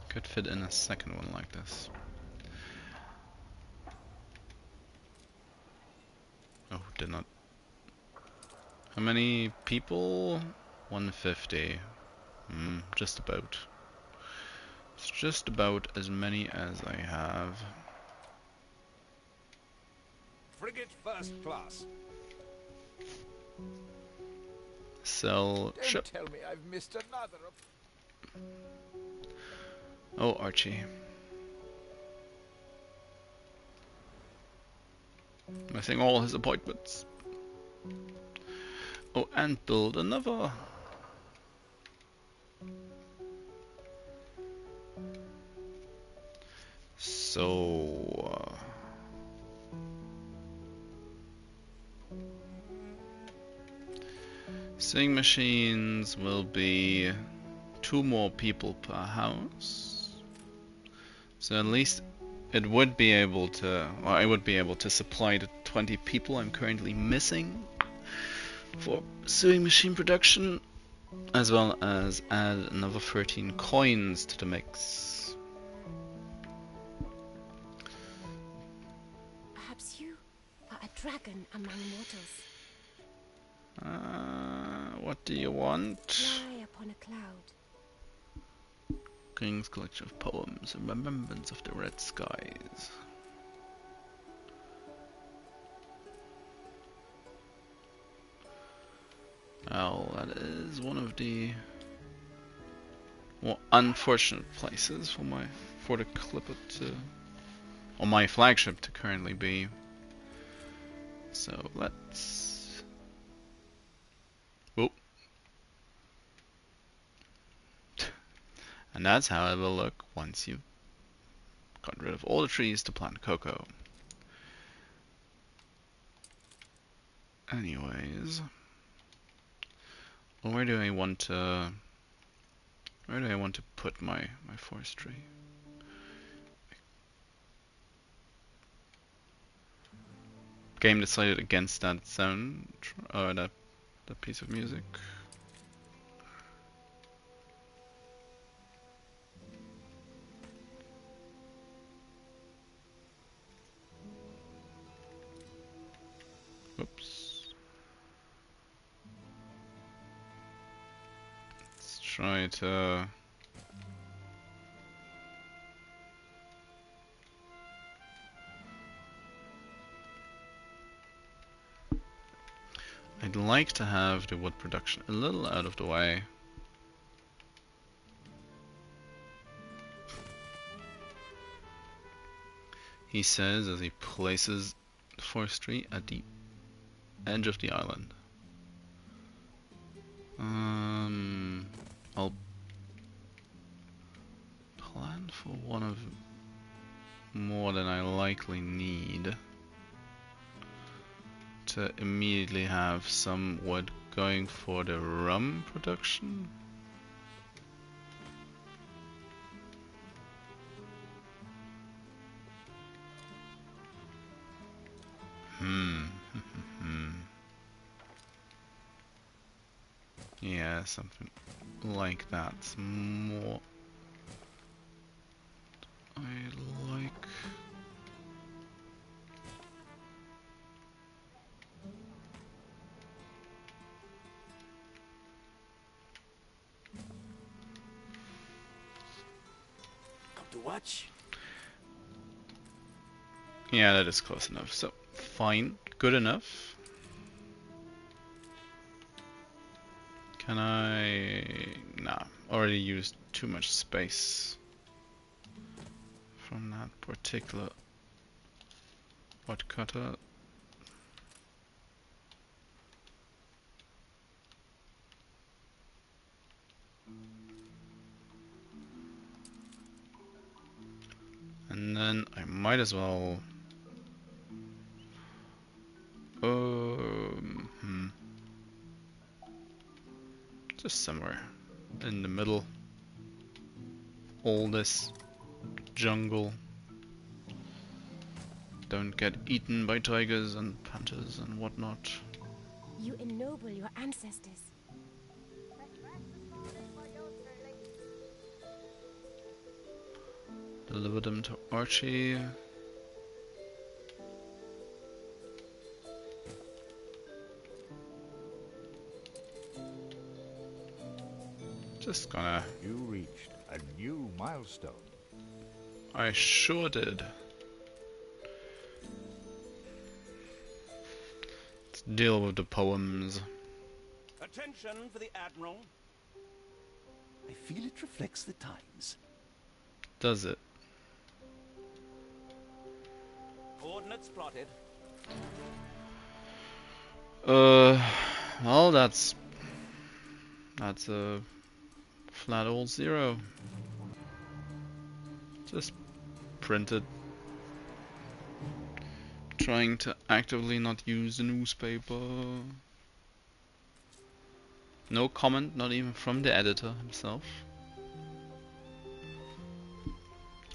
Speaker 1: Could fit in a second one like this. Oh, did not. How many people? 150. Just about. It's just about as many as I have.
Speaker 12: Frigate first class.
Speaker 1: Sell
Speaker 7: Don't
Speaker 1: ship.
Speaker 7: tell me I've missed another.
Speaker 1: Oh, Archie. Missing all his appointments. Oh, and build another. So... sewing machines will be 2 more people per house. So at least it would be able to, well, I would be able to supply the 20 people I'm currently missing for sewing machine production, as well as add another 13 coins to the mix.
Speaker 9: Perhaps you are a dragon among mortals.
Speaker 1: What do you want?
Speaker 9: Fly upon a cloud.
Speaker 1: Qing's collection of poems and remembrance of the red skies. Well, that is one of the more unfortunate places for the clipper to, or my flagship to currently be. So let's. Whoop. And that's how it will look once you've got rid of all the trees to plant cocoa. Anyways, where do I want to put my forestry? Game decided against that sound, or that piece of music. Oops. Let's try to. I'd like to have the wood production a little out of the way. He says as he places the forestry at the edge of the island. I'll plan for one of more than I likely need to immediately have some wood going for the rum production. Yeah, something like that's more I like.
Speaker 6: Come to watch?
Speaker 1: Yeah, that is close enough. So, fine. Good enough. Can I... Nah, already used too much space from that particular woodcutter. And then I might as well... just somewhere in the middle. All this jungle. Don't get eaten by tigers and panthers and whatnot.
Speaker 9: You ennoble your ancestors.
Speaker 1: Deliver them to Archie. Just gonna...
Speaker 5: You reached a new milestone.
Speaker 1: I sure did. Let's deal with the poems.
Speaker 12: Attention for the Admiral.
Speaker 6: I feel it reflects the times.
Speaker 1: does it?
Speaker 6: Coordinates plotted.
Speaker 1: Well, that's a flat old 0. Just printed. Trying to actively not use the newspaper. No comment, not even from the editor himself.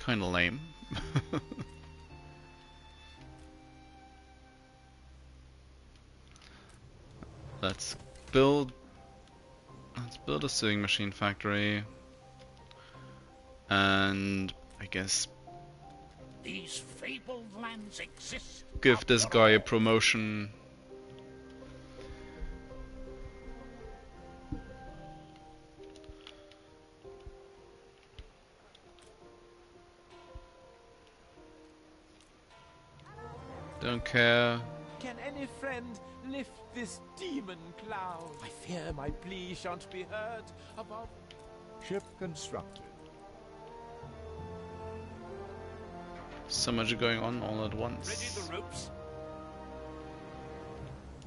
Speaker 1: Kinda lame. Let's build a sewing machine factory. And I guess
Speaker 3: These fabled lands exist.
Speaker 1: give this guy a promotion. Don't care.
Speaker 13: Can any friend lift this demon cloud? I fear my plea shan't be heard above.
Speaker 5: Ship constructed.
Speaker 1: So much going on all at once.
Speaker 12: Ready the ropes?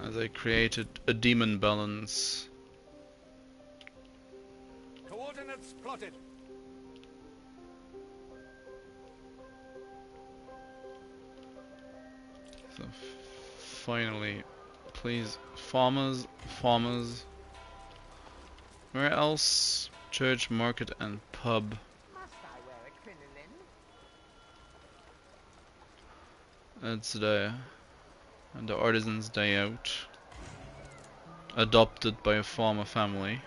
Speaker 1: As I created a demon balance.
Speaker 12: Coordinates plotted.
Speaker 1: So finally, please, farmers. Where else? Church, market, and pub.
Speaker 10: Must I wear a crinoline?
Speaker 1: It's the artisan's day out. Adopted by a farmer family.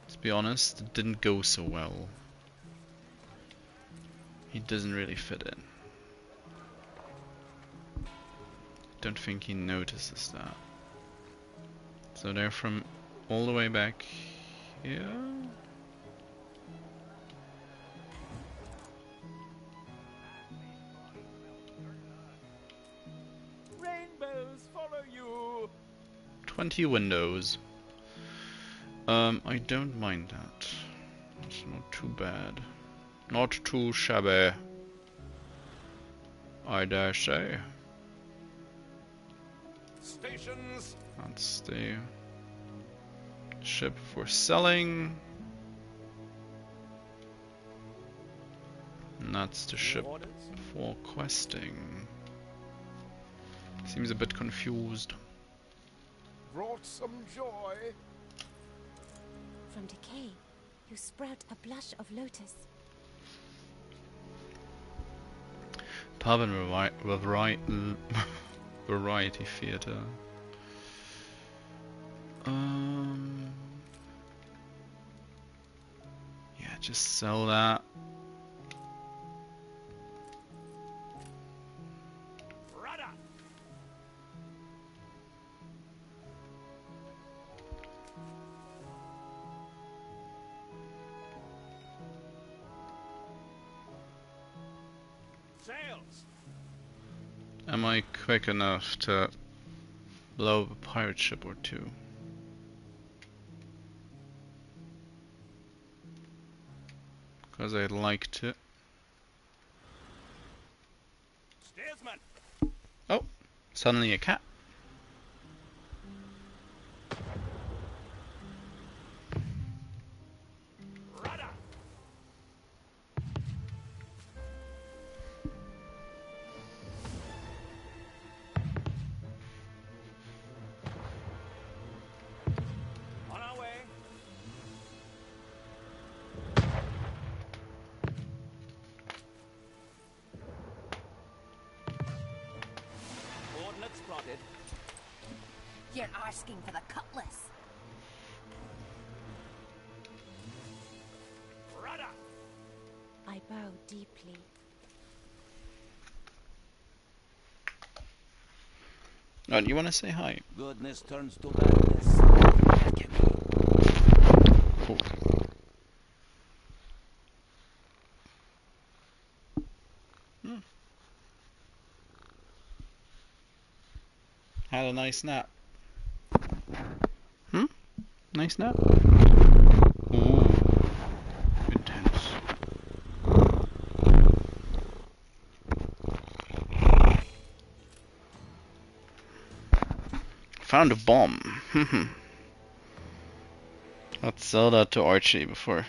Speaker 1: To be honest, it didn't go so well. He doesn't really fit in. Don't think he notices that. So they're from all the way back here.
Speaker 13: Rainbows follow you.
Speaker 1: 20 windows. I don't mind that. It's not too bad. Not too shabby, I dare say.
Speaker 12: Stations.
Speaker 1: That's the ship for selling. And that's the ship for questing. Seems a bit confused.
Speaker 12: Brought some joy.
Speaker 9: From decay, you sprout a blush of lotus.
Speaker 1: Pub and variety theatre. Yeah, just sell that.
Speaker 12: Rudder. Sails.
Speaker 1: Am I quick enough to blow up a pirate ship or two? Because I'd like to.
Speaker 12: Steersman.
Speaker 1: Oh, suddenly a cat.
Speaker 12: Rudder. On our way. Coordinates plotted.
Speaker 4: You're asking for the cutlass.
Speaker 12: Rudder.
Speaker 9: I bow deeply.
Speaker 1: Oh, you want to say hi?
Speaker 6: Goodness turns to badness.
Speaker 1: Cool. Had a nice nap. Nice nap. Ooh. found a bomb. Let's sell that to Archie before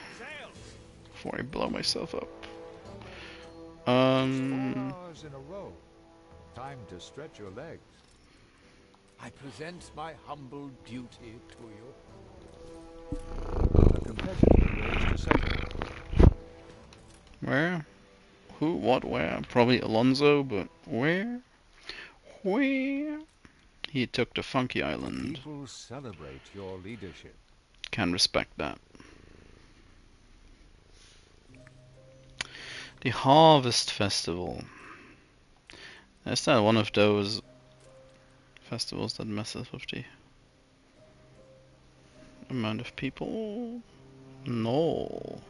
Speaker 1: I blow myself up.
Speaker 5: 4 hours in a row. Time to stretch your legs.
Speaker 13: I present my humble duty to you.
Speaker 5: A confession arranged to settle.
Speaker 1: Where? Who? What? Where? Probably Alonso, but where? Where? He took the Funky Island.
Speaker 5: People celebrate your leadership.
Speaker 1: Can respect that. The Harvest Festival. Is that one of those festivals that messes with the amount of people? No.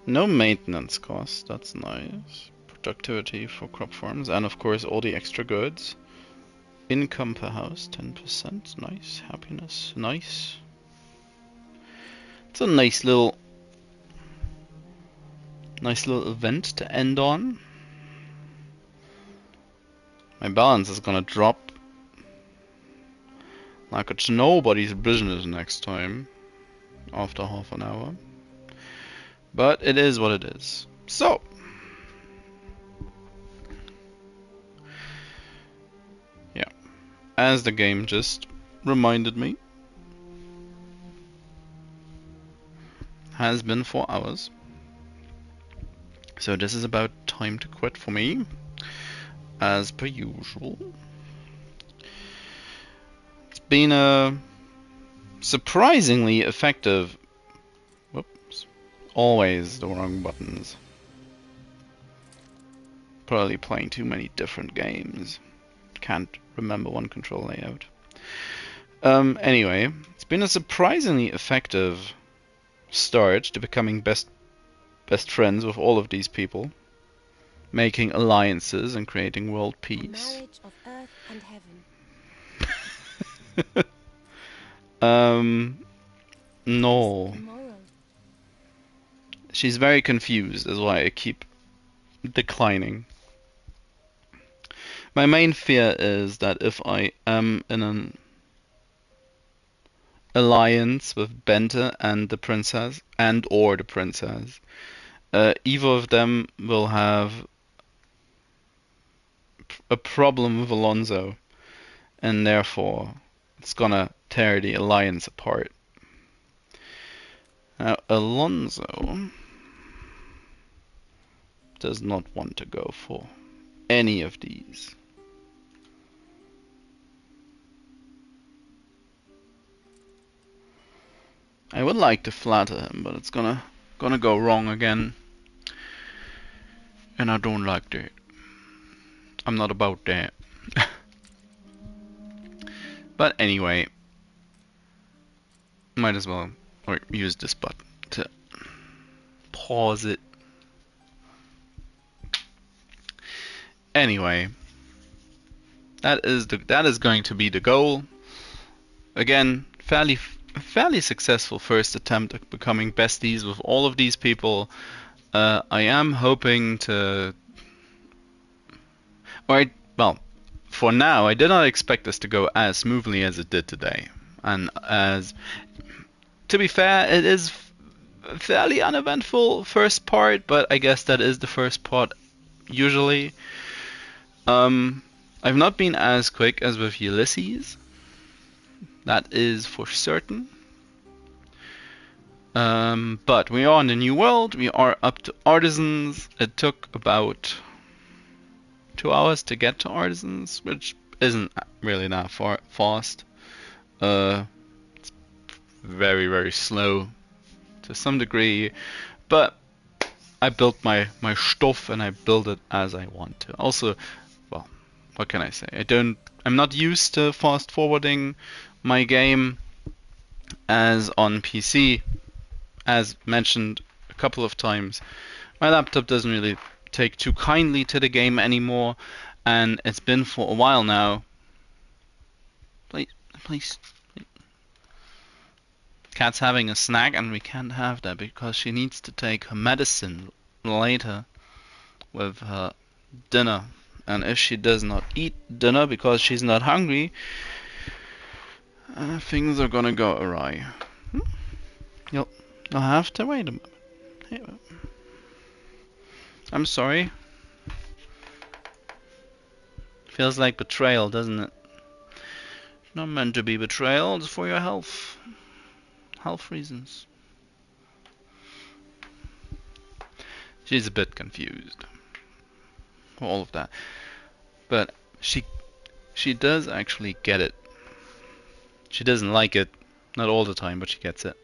Speaker 1: No maintenance costs, that's nice. Productivity for crop farms, and of course all the extra goods. Income per house, 10%, nice. Happiness, nice. It's a nice little event to end on. My balance is gonna drop like it's nobody's business next time after half an hour. But it is what it is. So, yeah, as the game just reminded me, has been 4 hours. So this is about time to quit for me, as per usual. It's been a surprisingly effective. Whoops. Always the wrong buttons. Probably playing too many different games. Can't remember one control layout. Anyway, it's been a surprisingly effective start to becoming best friends with all of these people, making alliances and creating world peace.
Speaker 9: A marriage of earth and heaven.
Speaker 1: No. She's very confused, is why I keep declining. My main fear is that if I am in an alliance with Bente and the princess, or the princess, either of them will have a problem with Alonso, and therefore it's gonna tear the alliance apart. Now, Alonso does not want to go for any of these. I would like to flatter him, but it's gonna go wrong again. And I don't like that. I'm not about that. But anyway, might as well use this button to pause it. Anyway, that is going to be the goal. Again, fairly successful first attempt at becoming besties with all of these people. I am hoping to, well, for now, I did not expect this to go as smoothly as it did today. And to be fair, it is a fairly uneventful first part, but I guess that is the first part usually. I've not been as quick as with Ulysses. That is for certain. But we are in the new world. We are up to artisans. It took about 2 hours to get to artisans, which isn't really that fast. It's very, very slow to some degree, but I built my stuff and I build it as I want to. Also, well, what can I say? I'm not used to fast forwarding my game as on PC. As mentioned a couple of times, my laptop doesn't really take too kindly to the game anymore, and it's been for a while now. Please. Cat's having a snack, and we can't have that because she needs to take her medicine later with her dinner. And if she does not eat dinner because she's not hungry, things are gonna go awry. You'll have to wait a moment. Here. I'm sorry. Feels like betrayal, doesn't it? Not meant to be betrayal, it's for your health. Health reasons. She's a bit confused. All of that. But she does actually get it. She doesn't like it. Not all the time, but she gets it.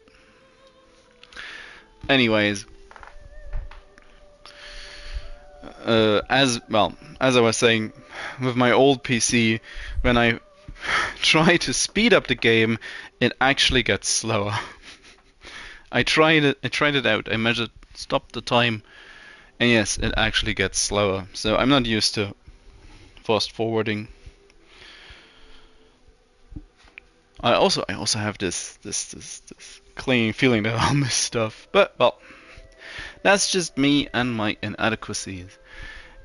Speaker 1: Anyways. As I was saying, with my old PC, when I try to speed up the game, it actually gets slower. I tried it out. I stopped the time, and yes, it actually gets slower. So I'm not used to fast forwarding. I also have this clinging feeling that I'll miss stuff. But well, that's just me and my inadequacies.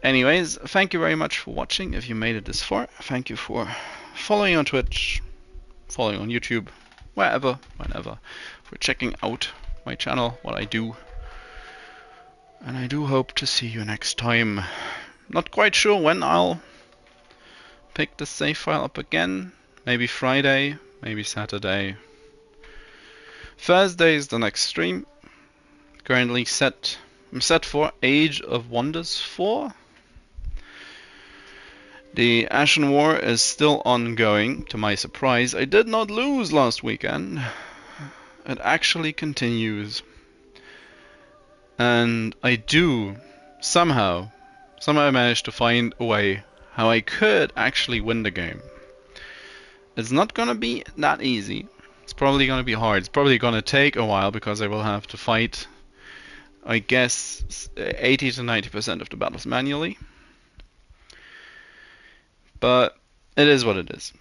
Speaker 1: Anyways, thank you very much for watching. If you made it this far, thank you for following on Twitch, following on YouTube, wherever, whenever, for checking out my channel, what I do. And I do hope to see you next time. Not quite sure when I'll pick the save file up again. Maybe Friday, maybe Saturday. Thursday is the next stream. Currently I'm set for Age of Wonders 4. The Ashen War is still ongoing, to my surprise. I did not lose last weekend. It actually continues. And I do somehow managed to find a way how I could actually win the game. It's not gonna be that easy. It's probably gonna be hard. It's probably gonna take a while because I will have to fight, I guess, 80 to 90% of the battles manually. But it is what it is.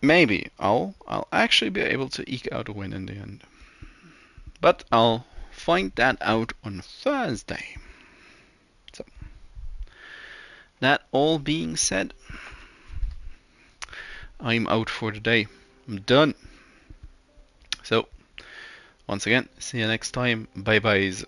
Speaker 1: Maybe I'll actually be able to eke out a win in the end. But I'll find that out on Thursday. So, that all being said, I'm out for the day. I'm done. So, once again, see you next time. Bye byes.